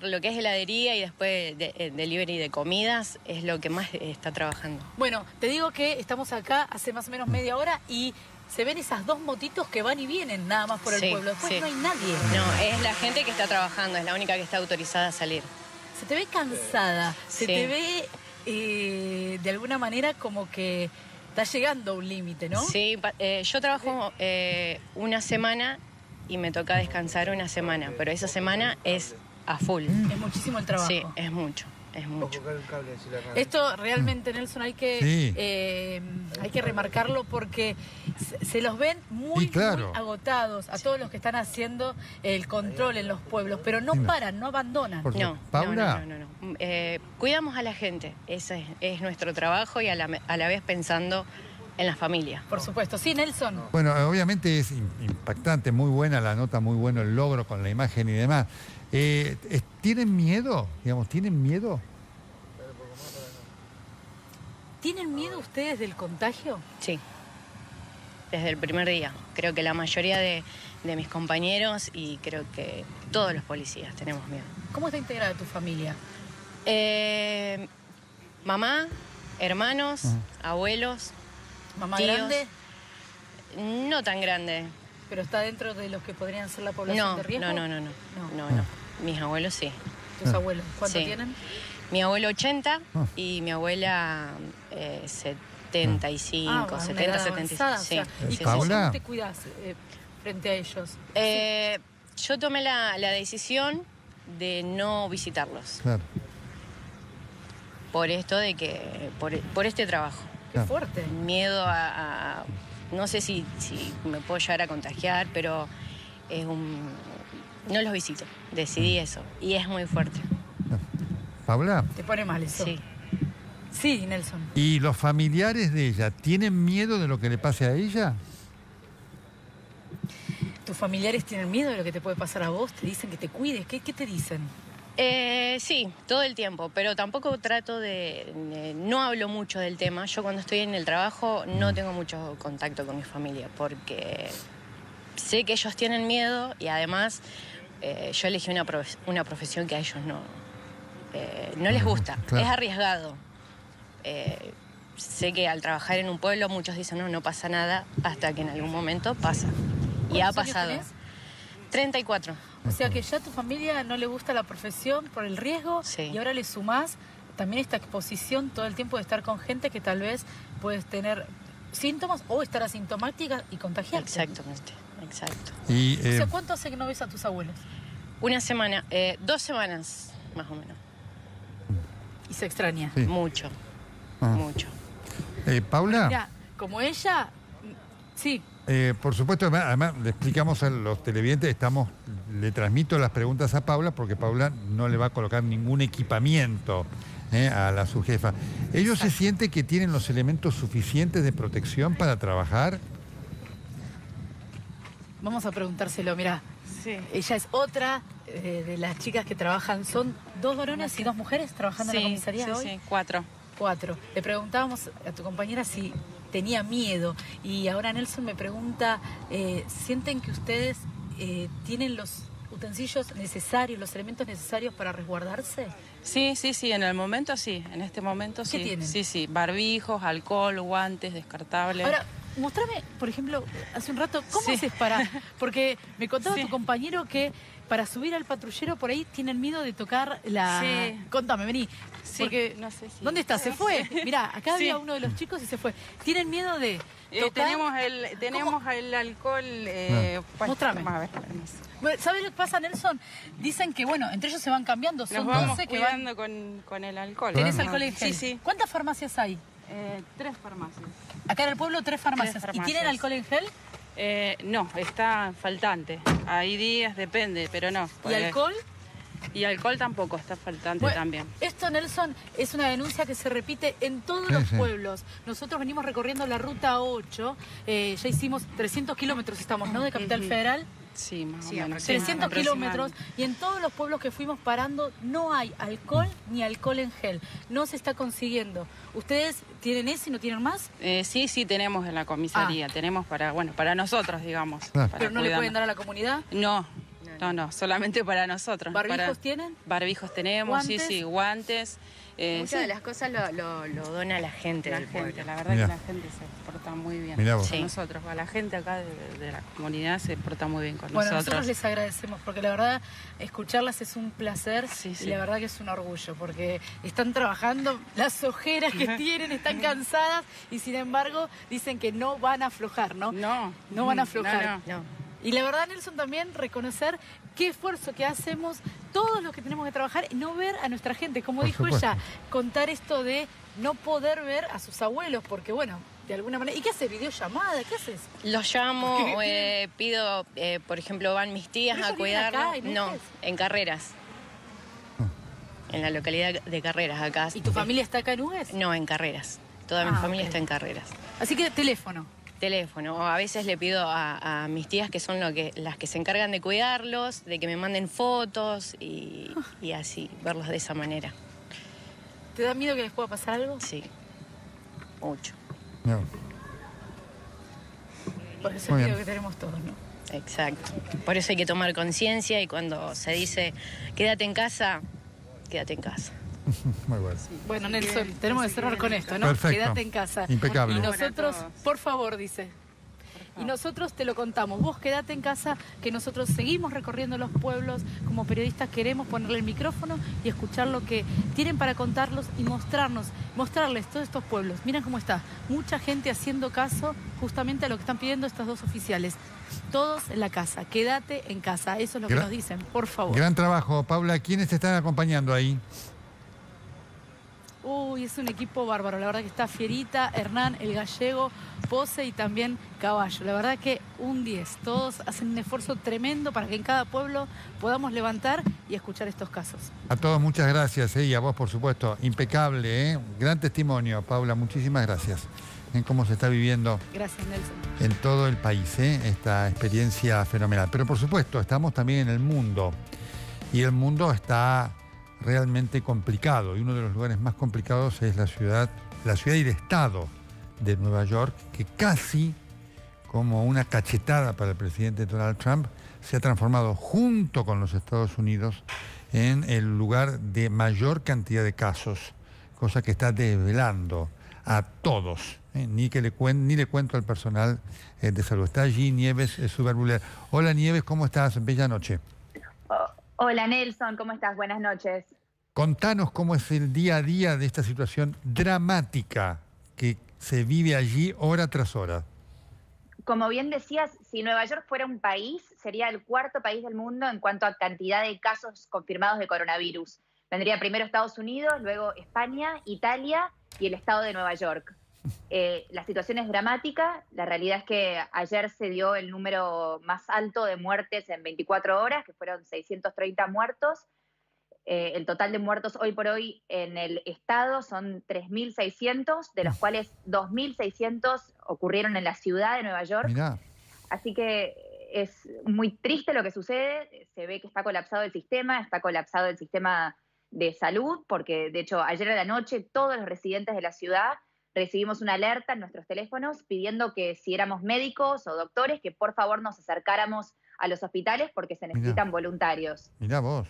Lo que es heladería y después delivery de comidas es lo que más está trabajando. Bueno, te digo que estamos acá hace más o menos media hora y se ven esas 2 motitos que van y vienen nada más por el pueblo. Después no hay nadie. No, es la gente que está trabajando, es la única que está autorizada a salir. Se te ve cansada, se te ve de alguna manera como que está llegando a un límite, ¿no? Sí, yo trabajo una semana y me toca descansar una semana, pero esa semana es a full. Es muchísimo el trabajo. Sí, es mucho. Esto realmente, Nelson, hay que remarcarlo porque se los ven muy agotados a todos los que están haciendo el control en los pueblos, pero no paran, no abandonan. No, ¿Paula? No. Cuidamos a la gente, ese es nuestro trabajo y a la vez pensando en la familia. Por supuesto. Sí, Nelson. Bueno, obviamente es impactante, muy buena la nota, muy bueno el logro con la imagen y demás. ¿Tienen miedo? Digamos, ¿tienen miedo? ¿Tienen miedo ustedes del contagio? Sí, desde el primer día. Creo que la mayoría de mis compañeros y creo que todos los policías tenemos miedo. ¿Cómo está integrada tu familia? Mamá, hermanos, abuelos, ¿Mamá tíos. grande? No tan grande. ¿Pero está dentro de los que podrían ser la población de riesgo? No. Mis abuelos sí. ¿Tus abuelos? ¿Cuánto tienen? Mi abuelo 80 y mi abuela 75, 70, 75. Sí. ¿Y cómo te cuidas frente a ellos? Yo tomé la decisión de no visitarlos. Claro. Por esto de que, por este trabajo. Qué fuerte. Miedo a no sé si me puedo llegar a contagiar, pero no los visito. Decidí eso. Y es muy fuerte. ¿Paula? ¿Te pone mal eso? Sí. Sí, Nelson. ¿Y los familiares de ella tienen miedo de lo que le pase a ella? ¿Tus familiares tienen miedo de lo que te puede pasar a vos? ¿Te dicen que te cuides? ¿Qué te dicen? Sí, todo el tiempo, pero tampoco trato no hablo mucho del tema. Yo cuando estoy en el trabajo no tengo mucho contacto con mi familia porque sé que ellos tienen miedo y además yo elegí una profesión que a ellos no les gusta. Claro. Es arriesgado. Sé que al trabajar en un pueblo muchos dicen no pasa nada hasta que en algún momento pasa. Y ha pasado. ¿Cuántos años tenés? 34. O sea que ya a tu familia no le gusta la profesión por el riesgo y ahora le sumás también esta exposición todo el tiempo de estar con gente que tal vez puedes tener síntomas o estar asintomática y contagiarte. Exactamente, exacto. Y, o sea, ¿cuánto hace que no ves a tus abuelos? Una semana, 2 semanas más o menos. ¿Y se extraña? Sí. Mucho, mucho. Paula. Mira, como ella, sí. Por supuesto, además le explicamos a los televidentes, le transmito las preguntas a Paula porque Paula no le va a colocar ningún equipamiento a la subjefa. ¿Ellos se sienten que tienen los elementos suficientes de protección para trabajar? Vamos a preguntárselo, mirá. Sí. Ella es otra de las chicas que trabajan. ¿Son 2 varones y 2 mujeres trabajando en la comisaría hoy? Sí, 4. 4. Le preguntábamos a tu compañera si tenía miedo y ahora Nelson me pregunta, ¿sienten que ustedes tienen los utensilios necesarios, los elementos necesarios para resguardarse? Sí, en el momento sí, en este momento sí. ¿Qué tienen? Sí, barbijos, alcohol, guantes, descartables. Ahora, mostrame, por ejemplo, hace un rato, ¿cómo haces para...? Porque me contaba tu compañero que para subir al patrullero por ahí tienen miedo de tocar la... Sí. Contame, vení. Sí, porque... no sé si... ¿Dónde está? ¿Se fue? Mirá, acá había uno de los chicos y se fue. ¿Tienen miedo de tocar? Tenemos el alcohol... Mostrame. A ver, ¿Sabes lo que pasa, Nelson? Dicen que, bueno, entre ellos se van cambiando. Son nos vamos 12 que cuidando con el alcohol. ¿Tenés alcohol en gel? Sí. ¿Cuántas farmacias hay? 3 farmacias. Acá en el pueblo 3 farmacias. ¿Y tienen alcohol en gel? No, está faltante. Hay días, depende, pero no. ¿Y alcohol? Y alcohol tampoco, está faltante también. Esto, Nelson, es una denuncia que se repite en todos los pueblos. Nosotros venimos recorriendo la ruta 8, ya hicimos 300 kilómetros, estamos, ¿no?, de Capital Federal. Sí, más o menos. 300 kilómetros y en todos los pueblos que fuimos parando no hay alcohol ni alcohol en gel. No se está consiguiendo. ¿Ustedes tienen ese y no tienen más? Sí, tenemos en la comisaría. Tenemos para nosotros, digamos. ¿Pero no le pueden dar a la comunidad? No, solamente para nosotros. ¿Barbijos tienen? Barbijos tenemos, ¿guantes? Sí, guantes. Muchas de las cosas lo dona la gente del pueblo. La verdad que la gente se porta muy bien con nosotros. La gente acá de la comunidad se porta muy bien con nosotros. Nosotros les agradecemos porque la verdad escucharlas es un placer y la verdad que es un orgullo porque están trabajando, las ojeras que tienen, están cansadas y sin embargo dicen que no van a aflojar, ¿no? No van a aflojar. No. Y la verdad, Nelson, también reconocer qué esfuerzo que hacemos todos los que tenemos que trabajar y no ver a nuestra gente. Como dijo ella, contar esto de no poder ver a sus abuelos, porque bueno, de alguna manera... ¿Y qué haces? ¿Videollamada? ¿Qué haces? Los llamo, pido, por ejemplo, van mis tías a cuidarlos. No, en Carreras. En la localidad de Carreras, acá. ¿Y tu familia está acá en Hugues? No, en Carreras. Toda mi familia está en Carreras. Así que teléfono. O a veces le pido a mis tías que son las que se encargan de cuidarlos, de que me manden fotos y así, verlos de esa manera. ¿Te da miedo que les pueda pasar algo? Sí, mucho. No. Por eso es que tenemos todos, ¿no? Exacto. Por eso hay que tomar conciencia y cuando se dice quédate en casa, quédate en casa. Muy bueno. Bueno, Nelson, tenemos que cerrar con esto, ¿no? Perfecto. Quédate en casa. Impecable. Y nosotros, por favor, dice. Y nosotros te lo contamos. Vos quédate en casa, que nosotros seguimos recorriendo los pueblos. Como periodistas queremos ponerle el micrófono y escuchar lo que tienen para contarlos y mostrarles todos estos pueblos. Miren cómo está. Mucha gente haciendo caso justamente a lo que están pidiendo estas 2 oficiales. Todos en la casa. Quédate en casa. Eso es lo que nos dicen, por favor. Gran trabajo, Paula. ¿Quiénes te están acompañando ahí? Uy, es un equipo bárbaro. La verdad que está Fierita, Hernán, el Gallego, Pose y también Caballo. La verdad que un 10. Todos hacen un esfuerzo tremendo para que en cada pueblo podamos levantar y escuchar estos casos. A todos muchas gracias, y a vos, por supuesto. Impecable, gran testimonio, Paula. Muchísimas gracias. En cómo se está viviendo gracias, Nelson, en todo el país, esta experiencia fenomenal. Pero por supuesto, estamos también en el mundo. Y el mundo está realmente complicado, y uno de los lugares más complicados es la ciudad y el estado de Nueva York, que casi como una cachetada para el presidente Donald Trump se ha transformado junto con los Estados Unidos en el lugar de mayor cantidad de casos, cosa que está desvelando a todos, ni le cuento al personal de salud. Está allí Nieves Suberbuller. Hola Nieves, ¿cómo estás? Bella noche. Hola Nelson, ¿cómo estás? Buenas noches. Contanos cómo es el día a día de esta situación dramática que se vive allí hora tras hora. Como bien decías, si Nueva York fuera un país, sería el 4º país del mundo en cuanto a cantidad de casos confirmados de coronavirus. Vendría primero Estados Unidos, luego España, Italia y el estado de Nueva York. La situación es dramática. La realidad es que ayer se dio el número más alto de muertes en 24 horas, que fueron 630 muertos. El total de muertos hoy por hoy en el estado son 3.600, de los cuales 2.600 ocurrieron en la ciudad de Nueva York. Mirá. Así que es muy triste lo que sucede. Se ve que está colapsado el sistema de salud, porque de hecho ayer a la noche todos los residentes de la ciudad recibimos una alerta en nuestros teléfonos pidiendo que si éramos médicos o doctores, que por favor nos acercáramos a los hospitales porque se necesitan voluntarios. Mirá vos.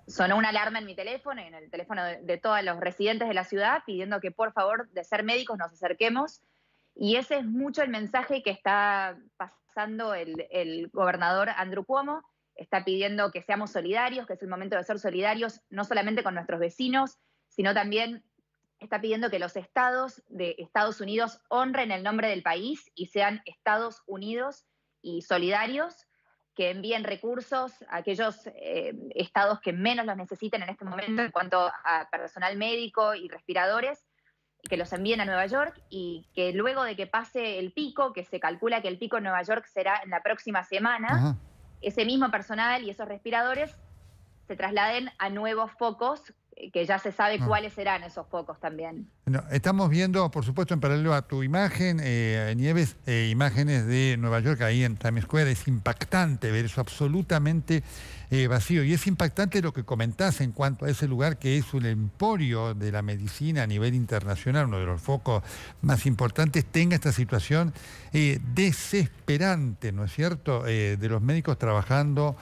Sonó una alarma en mi teléfono y en el teléfono de todos los residentes de la ciudad pidiendo que por favor, de ser médicos, nos acerquemos. Y ese es mucho el mensaje que está pasando el gobernador Andrew Cuomo. Está pidiendo que seamos solidarios, que es el momento de ser solidarios, no solamente con nuestros vecinos, sino también está pidiendo que los estados de Estados Unidos honren el nombre del país y sean Estados Unidos y solidarios, que envíen recursos a aquellos estados que menos los necesiten en este momento en cuanto a personal médico y respiradores, que los envíen a Nueva York y que luego de que pase el pico, que se calcula que el pico en Nueva York será en la próxima semana, ese mismo personal y esos respiradores se trasladen a nuevos focos, que ya se sabe cuáles serán esos focos también. Bueno, estamos viendo, por supuesto, en paralelo a tu imagen, Nieves, imágenes de Nueva York ahí en Times Square. Es impactante ver eso absolutamente vacío. Y es impactante lo que comentás en cuanto a ese lugar que es un emporio de la medicina a nivel internacional, uno de los focos más importantes, tenga esta situación desesperante, ¿no es cierto?, de los médicos trabajando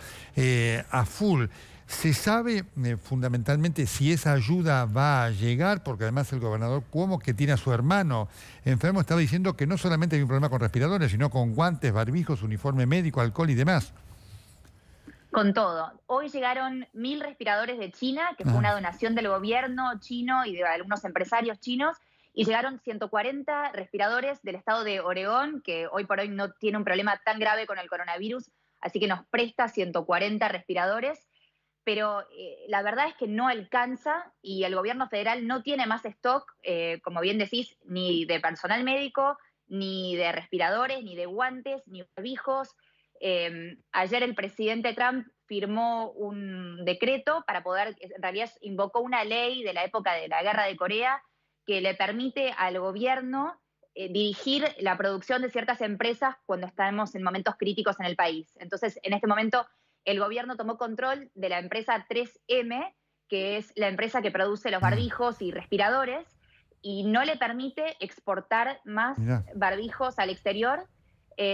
a full. ¿Se sabe fundamentalmente si esa ayuda va a llegar? Porque además el gobernador Cuomo, que tiene a su hermano enfermo, estaba diciendo que no solamente hay un problema con respiradores, sino con guantes, barbijos, uniforme médico, alcohol y demás. Con todo. Hoy llegaron 1.000 respiradores de China, que fue una donación del gobierno chino y de algunos empresarios chinos, y llegaron 140 respiradores del estado de Oregón, que hoy por hoy no tiene un problema tan grave con el coronavirus, así que nos presta 140 respiradores. Pero la verdad es que no alcanza y el gobierno federal no tiene más stock, como bien decís, ni de personal médico, ni de respiradores, ni de guantes, ni barbijos. Ayer el presidente Trump firmó un decreto para poder, en realidad invocó una ley de la época de la Guerra de Corea que le permite al gobierno dirigir la producción de ciertas empresas cuando estamos en momentos críticos en el país. Entonces, en este momento, el gobierno tomó control de la empresa 3M, que es la empresa que produce los barbijos y respiradores, y no le permite exportar más barbijos al exterior,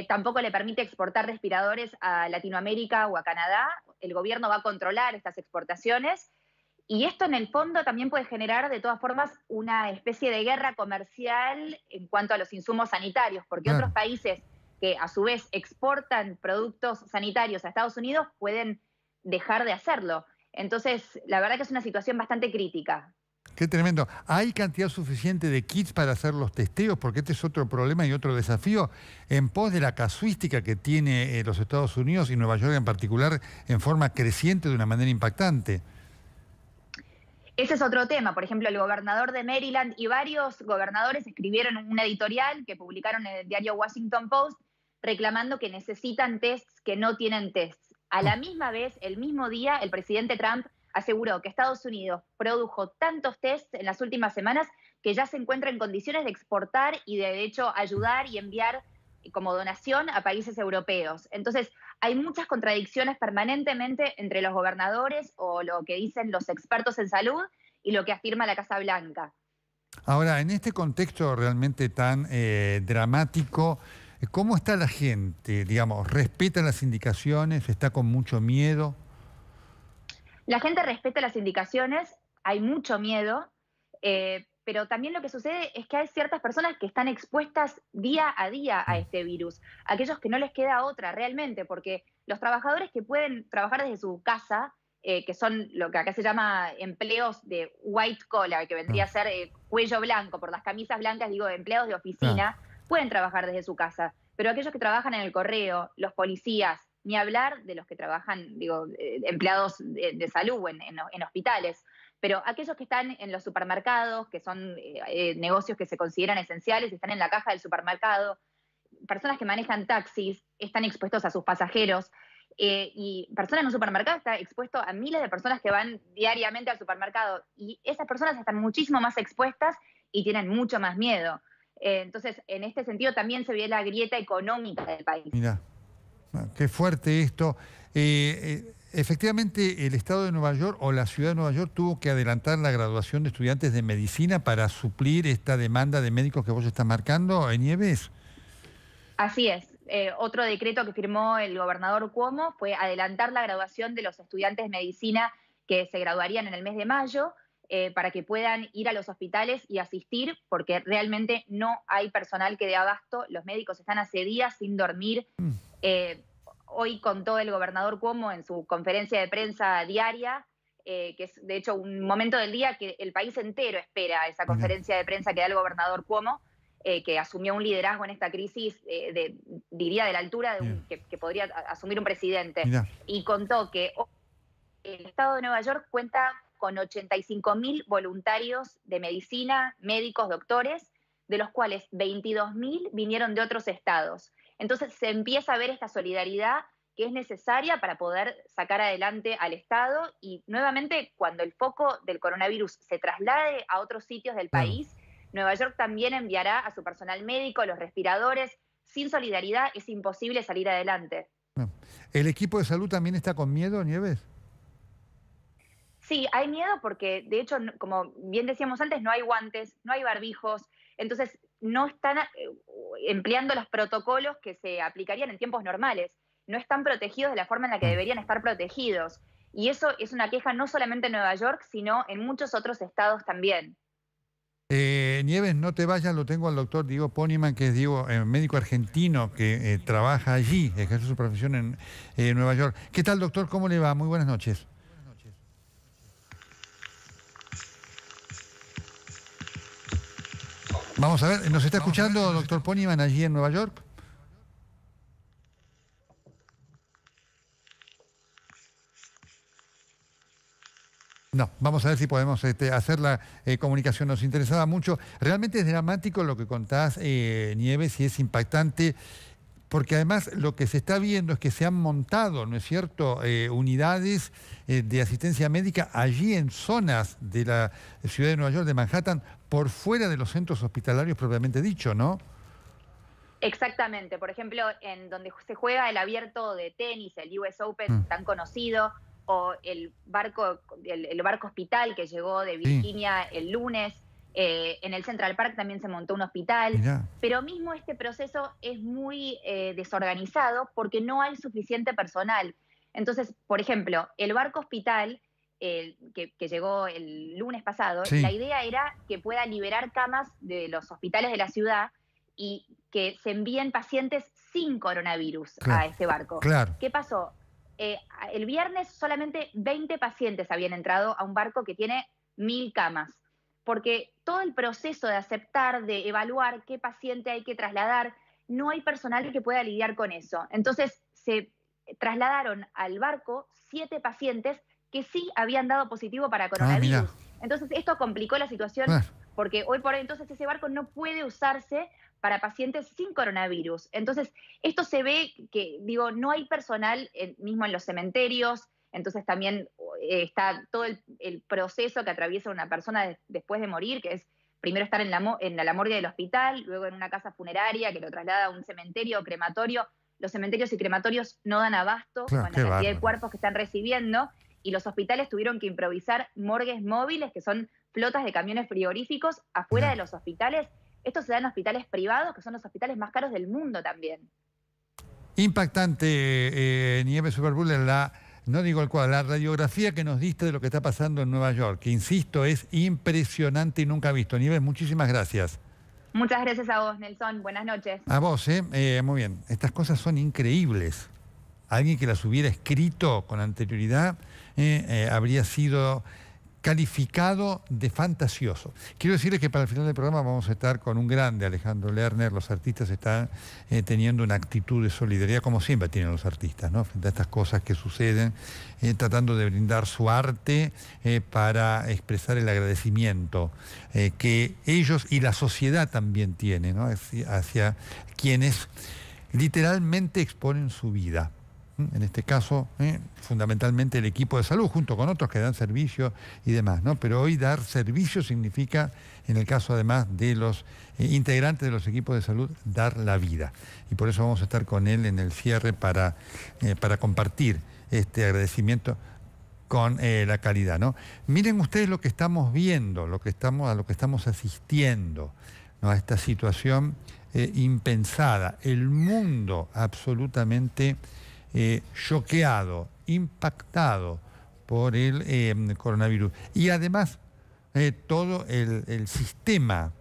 tampoco le permite exportar respiradores a Latinoamérica o a Canadá. El gobierno va a controlar estas exportaciones, y esto en el fondo también puede generar de todas formas una especie de guerra comercial en cuanto a los insumos sanitarios, porque otros países que a su vez exportan productos sanitarios a Estados Unidos pueden dejar de hacerlo. Entonces, la verdad que es una situación bastante crítica. Qué tremendo. ¿Hay cantidad suficiente de kits para hacer los testeos? Porque este es otro problema y otro desafío en pos de la casuística que tiene los Estados Unidos y Nueva York en particular en forma creciente de una manera impactante. Ese es otro tema. Por ejemplo, el gobernador de Maryland y varios gobernadores escribieron un editorial que publicaron en el diario Washington Post reclamando que necesitan tests que no tienen tests. A la misma vez, el mismo día, el presidente Trump aseguró que Estados Unidos produjo tantos tests en las últimas semanas que ya se encuentra en condiciones de exportar y de hecho ayudar y enviar como donación a países europeos. Entonces, hay muchas contradicciones permanentemente entre los gobernadores o lo que dicen los expertos en salud y lo que afirma la Casa Blanca. Ahora, en este contexto realmente tan dramático, ¿cómo está la gente? Digamos, ¿respeta las indicaciones? ¿Está con mucho miedo? La gente respeta las indicaciones, hay mucho miedo, pero también lo que sucede es que hay ciertas personas que están expuestas día a día a este virus, aquellos que no les queda otra realmente, porque los trabajadores que pueden trabajar desde su casa, que son lo que acá se llama empleos de white collar, que vendría a ser cuello blanco, por las camisas blancas digo empleados de oficina, pueden trabajar desde su casa, pero aquellos que trabajan en el correo, los policías, Ni hablar de los que trabajan, digo, empleados de salud en hospitales. Pero aquellos que están en los supermercados, que son negocios que se consideran esenciales, están en la caja del supermercado, personas que manejan taxis, están expuestos a sus pasajeros, y personas en un supermercado está expuesto a miles de personas que van diariamente al supermercado, y esas personas están muchísimo más expuestas y tienen mucho más miedo. Entonces, en este sentido también se ve la grieta económica del país. Mirá, qué fuerte esto. Efectivamente, el Estado de Nueva York o la Ciudad de Nueva York tuvo que adelantar la graduación de estudiantes de medicina para suplir esta demanda de médicos que vos estás marcando, Nieves. Así es. Otro decreto que firmó el gobernador Cuomo fue adelantar la graduación de los estudiantes de medicina que se graduarían en el mes de mayo, para que puedan ir a los hospitales y asistir, porque realmente no hay personal que dé abasto. Los médicos están hace días sin dormir. Hoy contó el gobernador Cuomo en su conferencia de prensa diaria, que es de hecho un momento del día que el país entero espera esa conferencia de prensa que da el gobernador Cuomo, que asumió un liderazgo en esta crisis, diría de la altura de que podría asumir un presidente. Y contó que el Estado de Nueva York cuenta con 85.000 voluntarios de medicina, médicos, doctores, de los cuales 22.000 vinieron de otros estados. Entonces se empieza a ver esta solidaridad que es necesaria para poder sacar adelante al Estado, y nuevamente cuando el foco del coronavirus se traslade a otros sitios del país, Nueva York también enviará a su personal médico, los respiradores. Sin solidaridad es imposible salir adelante. ¿El equipo de salud también está con miedo, Nieves? Sí, hay miedo porque, de hecho, como bien decíamos antes, no hay guantes, no hay barbijos, entonces no están empleando los protocolos que se aplicarían en tiempos normales. No están protegidos de la forma en la que deberían estar protegidos. Y eso es una queja no solamente en Nueva York, sino en muchos otros estados también. Nieves, no te vayas, lo tengo al doctor Diego Ponyman, que es médico argentino que trabaja allí, ejerce su profesión en Nueva York. ¿Qué tal, doctor? ¿Cómo le va? Muy buenas noches. Vamos a ver, ¿nos está escuchando, doctor Ponyman, allí en Nueva York? No, vamos a ver si podemos hacer la comunicación. Nos interesaba mucho. Realmente es dramático lo que contás, Nieves, y es impactante, porque además lo que se está viendo es que se han montado, ¿no es cierto?, unidades de asistencia médica allí en zonas de la ciudad de Nueva York, de Manhattan, por fuera de los centros hospitalarios propiamente dicho, ¿no? Exactamente. Por ejemplo, en donde se juega el abierto de tenis, el US Open tan conocido, o el barco hospital que llegó de Virginia el lunes. En el Central Park también se montó un hospital. Pero mismo este proceso es muy desorganizado porque no hay suficiente personal. Entonces, por ejemplo, el barco hospital que llegó el lunes pasado, la idea era que pueda liberar camas de los hospitales de la ciudad y que se envíen pacientes sin coronavirus a ese barco. ¿Qué pasó? El viernes solamente 20 pacientes habían entrado a un barco que tiene 1.000 camas, porque todo el proceso de aceptar, de evaluar qué paciente hay que trasladar, no hay personal que pueda lidiar con eso. Entonces se trasladaron al barco 7 pacientes que sí habían dado positivo para coronavirus. Entonces esto complicó la situación porque hoy por hoy entonces ese barco no puede usarse para pacientes sin coronavirus. Entonces, esto se ve que, digo, no hay personal mismo en los cementerios, entonces también está todo el proceso que atraviesa una persona después de morir, que es primero estar en la morgue del hospital, luego en una casa funeraria que lo traslada a un cementerio o crematorio. Los cementerios y crematorios no dan abasto con la cantidad de cuerpos que están recibiendo, y los hospitales tuvieron que improvisar morgues móviles, que son flotas de camiones frigoríficos afuera de los hospitales. Esto se da en hospitales privados, que son los hospitales más caros del mundo también. Impactante, Nieves Superbuller, no digo el cuadro, la radiografía que nos diste de lo que está pasando en Nueva York, que insisto, es impresionante y nunca visto. Nieves, muchísimas gracias. Muchas gracias a vos, Nelson. Buenas noches. A vos, muy bien. Estas cosas son increíbles. Alguien que las hubiera escrito con anterioridad habría sido calificado de fantasioso. Quiero decirles que para el final del programa vamos a estar con un grande, Alejandro Lerner. Los artistas están teniendo una actitud de solidaridad, como siempre tienen los artistas, ¿no? Frente a estas cosas que suceden, tratando de brindar su arte para expresar el agradecimiento que ellos y la sociedad también tienen, ¿no? hacia quienes literalmente exponen su vida. En este caso, fundamentalmente el equipo de salud, junto con otros que dan servicio y demás, ¿no? Pero hoy dar servicio significa, en el caso además de los integrantes de los equipos de salud, dar la vida. Y por eso vamos a estar con él en el cierre para compartir este agradecimiento con la calidad, ¿no? Miren ustedes lo que estamos viendo, a lo que estamos asistiendo, ¿no? A esta situación impensada. El mundo absolutamente choqueado, impactado por el coronavirus. Y además todo el sistema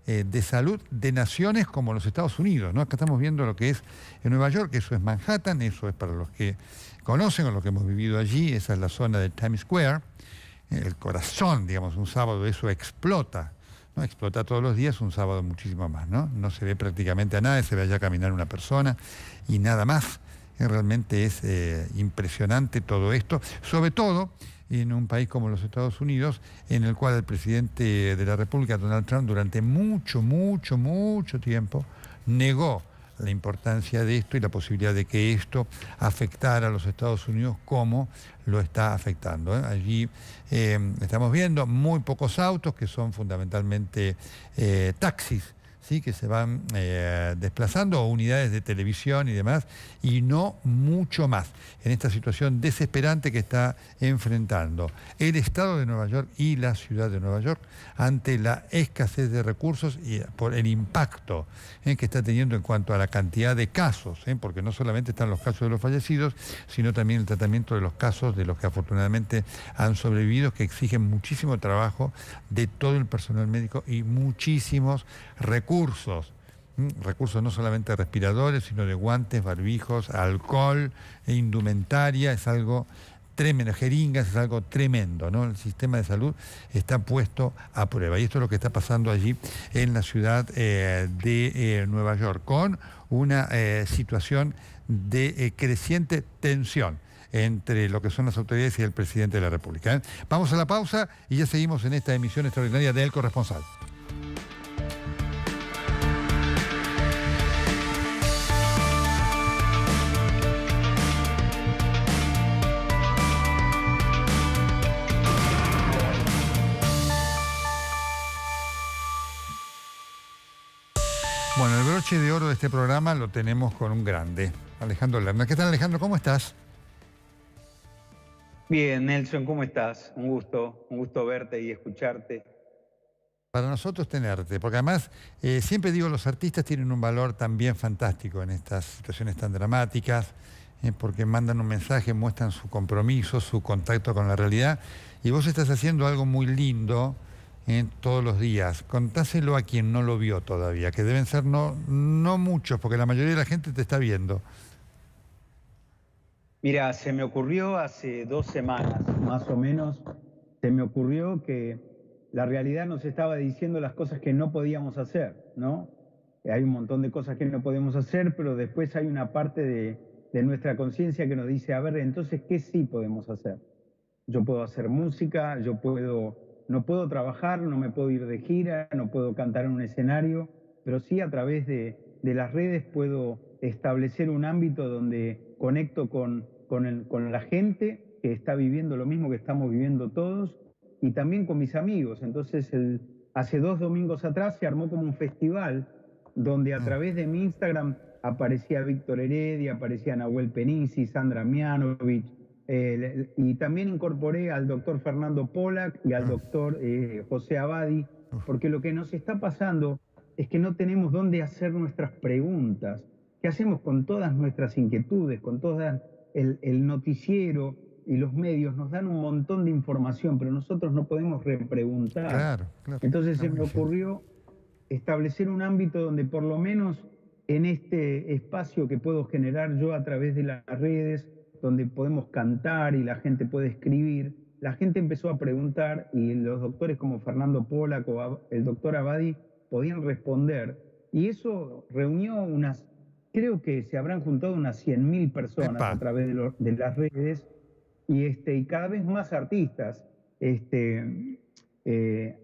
de salud de naciones como los Estados Unidos, ¿no? Acá estamos viendo lo que es en Nueva York, eso es Manhattan, eso es para los que conocen o los que hemos vivido allí, esa es la zona de Times Square, el corazón, digamos, un sábado eso explota, ¿no? Explota todos los días, un sábado muchísimo más, ¿no? No se ve prácticamente a nadie, se ve allá caminar una persona y nada más. Realmente es impresionante todo esto, sobre todo en un país como los Estados Unidos, en el cual el presidente de la República, Donald Trump, durante mucho tiempo negó la importancia de esto y la posibilidad de que esto afectara a los Estados Unidos como lo está afectando, ¿eh? Allí estamos viendo muy pocos autos, que son fundamentalmente taxis, ¿sí? Que se van desplazando, o unidades de televisión y demás, y no mucho más, en esta situación desesperante que está enfrentando el Estado de Nueva York y la Ciudad de Nueva York ante la escasez de recursos y por el impacto que está teniendo en cuanto a la cantidad de casos, porque no solamente están los casos de los fallecidos, sino también el tratamiento de los casos de los que afortunadamente han sobrevivido, que exigen muchísimo trabajo de todo el personal médico y muchísimos recursos no solamente de respiradores, sino de guantes, barbijos, alcohol, indumentaria, es algo tremendo, jeringas, es algo tremendo, ¿no? El sistema de salud está puesto a prueba y esto es lo que está pasando allí en la ciudad de Nueva York, con una situación de creciente tensión entre lo que son las autoridades y el presidente de la República. Vamos a la pausa y ya seguimos en esta emisión extraordinaria de El Corresponsal. Bueno, el broche de oro de este programa lo tenemos con un grande, Alejandro Lerner. ¿Qué tal, Alejandro? ¿Cómo estás? Bien, Nelson, ¿cómo estás? Un gusto verte y escucharte. Para nosotros tenerte, porque además siempre digo, los artistas tienen un valor también fantástico en estas situaciones tan dramáticas, porque mandan un mensaje, muestran su compromiso, su contacto con la realidad, y vos estás haciendo algo muy lindo todos los días. Contáselo a quien no lo vio todavía, que deben ser no muchos, porque la mayoría de la gente te está viendo. Mira, se me ocurrió hace 2 semanas, más o menos, se me ocurrió que la realidad nos estaba diciendo las cosas que no podíamos hacer, ¿no? Hay un montón de cosas que no podemos hacer, pero después hay una parte de nuestra conciencia que nos dice, a ver, entonces, ¿qué sí podemos hacer? Yo puedo hacer música, no puedo trabajar, no me puedo ir de gira, no puedo cantar en un escenario, pero sí a través de las redes puedo establecer un ámbito donde conecto con la gente que está viviendo lo mismo que estamos viviendo todos y también con mis amigos. Entonces, hace 2 domingos atrás se armó como un festival donde a través de mi Instagram aparecía Víctor Heredia, aparecía Nahuel Penisi, Sandra Mianovich, y también incorporé al doctor Fernando Pollack y al doctor José Abadi, porque lo que nos está pasando es que no tenemos dónde hacer nuestras preguntas. ¿Qué hacemos con todas nuestras inquietudes, con todo el noticiero y los medios? Nos dan un montón de información, pero nosotros no podemos repreguntar. Claro. Entonces se me ocurrió establecer un ámbito donde por lo menos en este espacio que puedo generar yo a través de las redes, donde podemos cantar y la gente puede escribir, la gente empezó a preguntar y los doctores como Fernando Pollack o el doctor Abadi podían responder. Y eso reunió unas, creo que se habrán juntado unas 100.000 personas a través de las redes y cada vez más artistas.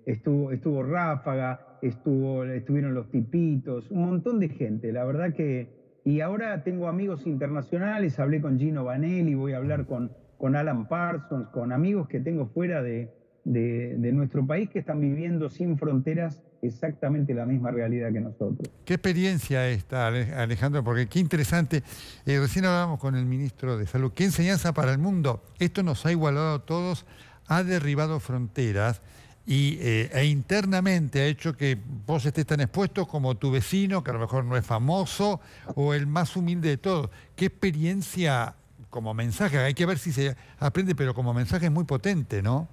Estuvo Ráfaga, estuvieron los Tipitos, un montón de gente, la verdad que... Y ahora tengo amigos internacionales, hablé con Gino Vanelli, voy a hablar con Alan Parsons, con amigos que tengo fuera de nuestro país que están viviendo sin fronteras exactamente la misma realidad que nosotros. Qué experiencia esta, Alejandro, porque qué interesante. Recién hablábamos con el ministro de Salud. Qué enseñanza para el mundo. Esto nos ha igualado a todos, ha derribado fronteras e internamente ha hecho que vos estés tan expuesto como tu vecino, que a lo mejor no es famoso, o el más humilde de todos. Qué experiencia como mensaje. Hay que ver si se aprende, pero como mensaje es muy potente, ¿no?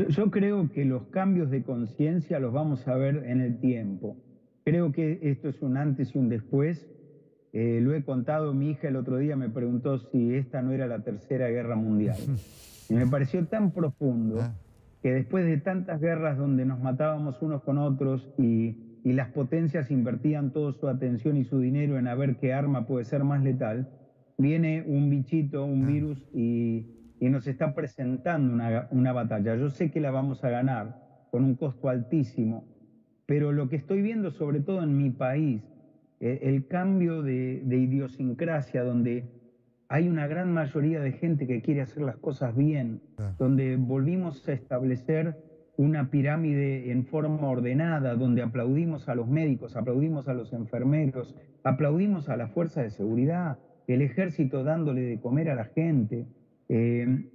Yo creo que los cambios de conciencia los vamos a ver en el tiempo. Creo que esto es un antes y un después. Lo he contado, mi hija el otro día me preguntó si esta no era la Tercera Guerra Mundial. Y me pareció tan profundo que después de tantas guerras donde nos matábamos unos con otros y las potencias invertían toda su atención y su dinero en a ver qué arma puede ser más letal, viene un bichito, un virus y nos está presentando una batalla. Yo sé que la vamos a ganar con un costo altísimo, pero lo que estoy viendo, sobre todo en mi país, el cambio de idiosincrasia, donde hay una gran mayoría de gente que quiere hacer las cosas bien, donde volvimos a establecer una pirámide en forma ordenada, donde aplaudimos a los médicos, aplaudimos a los enfermeros, aplaudimos a la fuerza de seguridad, el ejército dándole de comer a la gente.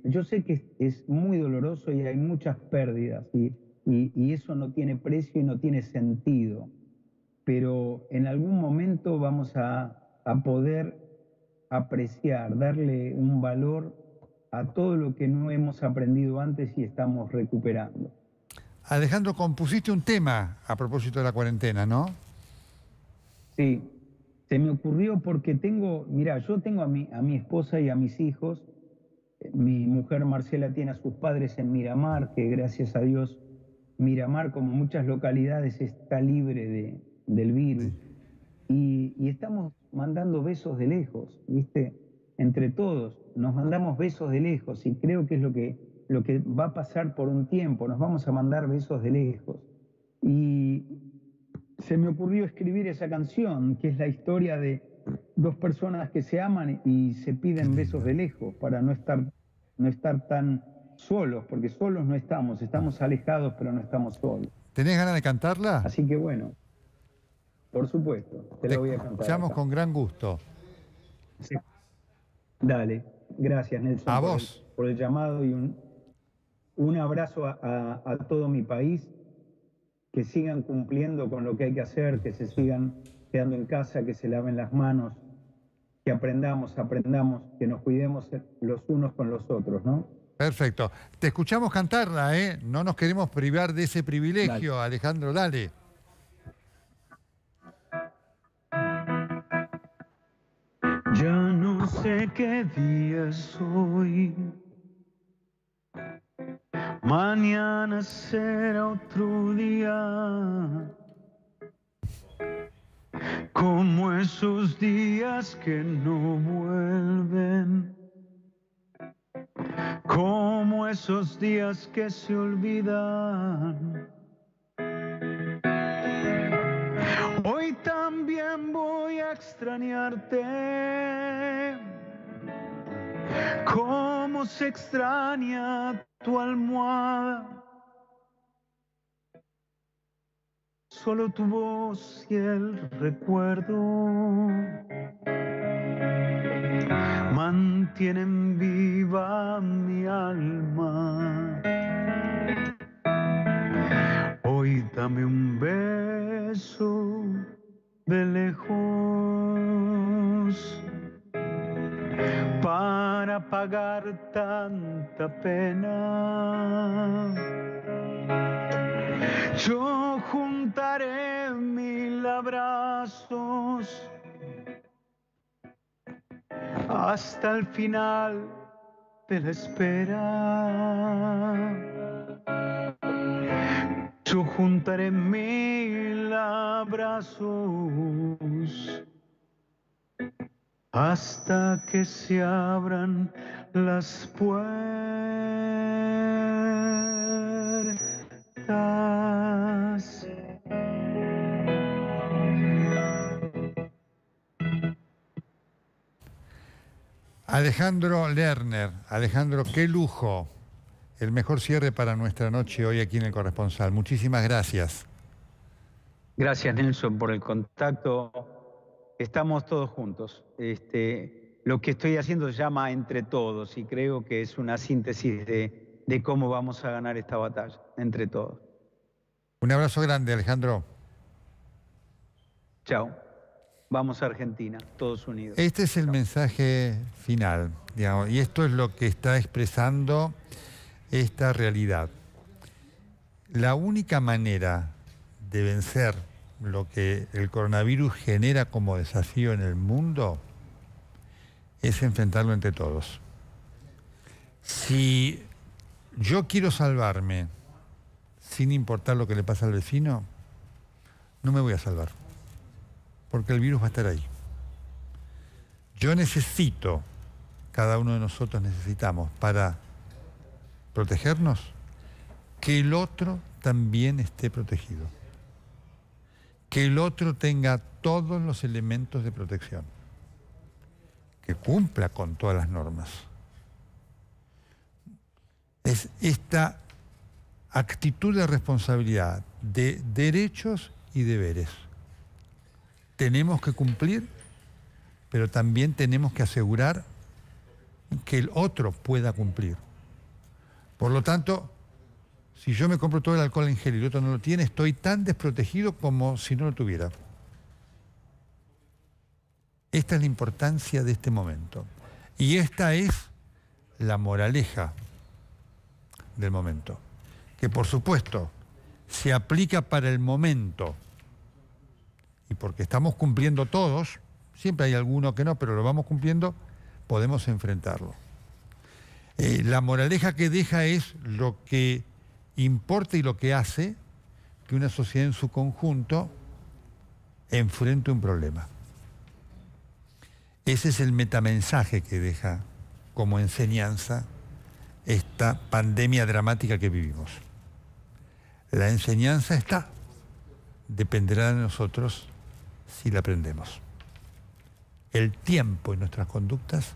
Yo sé que es muy doloroso y hay muchas pérdidas y eso no tiene precio y no tiene sentido, pero en algún momento vamos a poder apreciar, darle un valor a todo lo que no hemos aprendido antes y estamos recuperando. Alejandro, compusiste un tema a propósito de la cuarentena, ¿no? Sí, se me ocurrió porque mira, yo tengo a mi esposa y a mis hijos. Mi mujer Marcela tiene a sus padres en Miramar, que gracias a Dios Miramar, como muchas localidades, está libre del virus. Y estamos mandando besos de lejos, ¿viste? Entre todos nos mandamos besos de lejos y creo que es lo que va a pasar por un tiempo, nos vamos a mandar besos de lejos. Y se me ocurrió escribir esa canción, que es la historia de dos personas que se aman y se piden besos de lejos para no estar tan solos, porque solos no estamos alejados, pero no estamos solos. ¿Tenés ganas de cantarla? Así que bueno, por supuesto, te la voy a cantar. Escuchamos con gran gusto. Sí. Dale, gracias Nelson. A vos. Por el llamado y un abrazo a todo mi país, que sigan cumpliendo con lo que hay que hacer, que se sigan quedando en casa, que se laven las manos, que aprendamos, que nos cuidemos los unos con los otros, ¿no? Perfecto. Te escuchamos cantarla, ¿eh? No nos queremos privar de ese privilegio, dale. Alejandro, dale. Ya no sé qué día es hoy, mañana será otro día, como esos días que no vuelven, como esos días que se olvidan. Hoy también voy a extrañarte, como se extraña tu almohada, solo tu voz y el recuerdo mantienen viva mi alma. Hoy dame un beso de lejos para apagar tanta pena. Yo juntaré 1000 abrazos hasta el final de la espera. Yo juntaré 1000 abrazos hasta que se abran las puertas. Alejandro Lerner. Alejandro, qué lujo. El mejor cierre para nuestra noche hoy aquí en El Corresponsal. Muchísimas gracias. Gracias, Nelson, por el contacto. Estamos todos juntos. Lo que estoy haciendo se llama Entre Todos y creo que es una síntesis de cómo vamos a ganar esta batalla, entre todos. Un abrazo grande, Alejandro. Chao. Vamos a Argentina, todos unidos. Este es el mensaje final, digamos, y esto es lo que está expresando esta realidad. La única manera de vencer lo que el coronavirus genera como desafío en el mundo es enfrentarlo entre todos. Si yo quiero salvarme sin importar lo que le pasa al vecino, no me voy a salvar, porque el virus va a estar ahí. Yo necesito, cada uno de nosotros necesitamos, para protegernos, que el otro también esté protegido. Que el otro tenga todos los elementos de protección. Que cumpla con todas las normas. Es esta actitud de responsabilidad, de derechos y deberes. Tenemos que cumplir, pero también tenemos que asegurar que el otro pueda cumplir. Por lo tanto, si yo me compro todo el alcohol en gel y el otro no lo tiene, estoy tan desprotegido como si no lo tuviera. Esta es la importancia de este momento. Y esta es la moraleja del momento. Que por supuesto se aplica para el momento. Y porque estamos cumpliendo todos, siempre hay alguno que no, pero lo vamos cumpliendo, podemos enfrentarlo. La moraleja que deja es lo que importa y lo que hace que una sociedad en su conjunto enfrente un problema. Ese es el metamensaje que deja como enseñanza esta pandemia dramática que vivimos. La enseñanza está, dependerá de nosotros si la aprendemos. El tiempo y nuestras conductas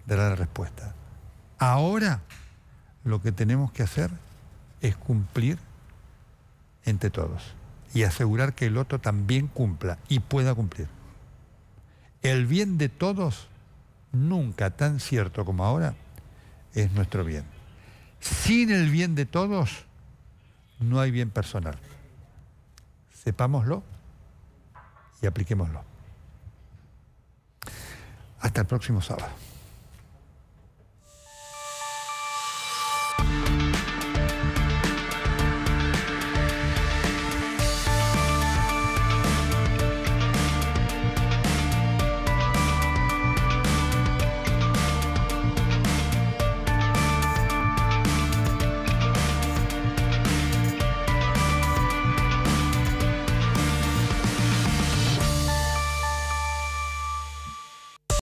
dará la respuesta. Ahora lo que tenemos que hacer es cumplir entre todos y asegurar que el otro también cumpla y pueda cumplir. El bien de todos, nunca tan cierto como ahora, es nuestro bien. Sin el bien de todos, no hay bien personal. Sepámoslo y apliquémoslo. Hasta el próximo sábado.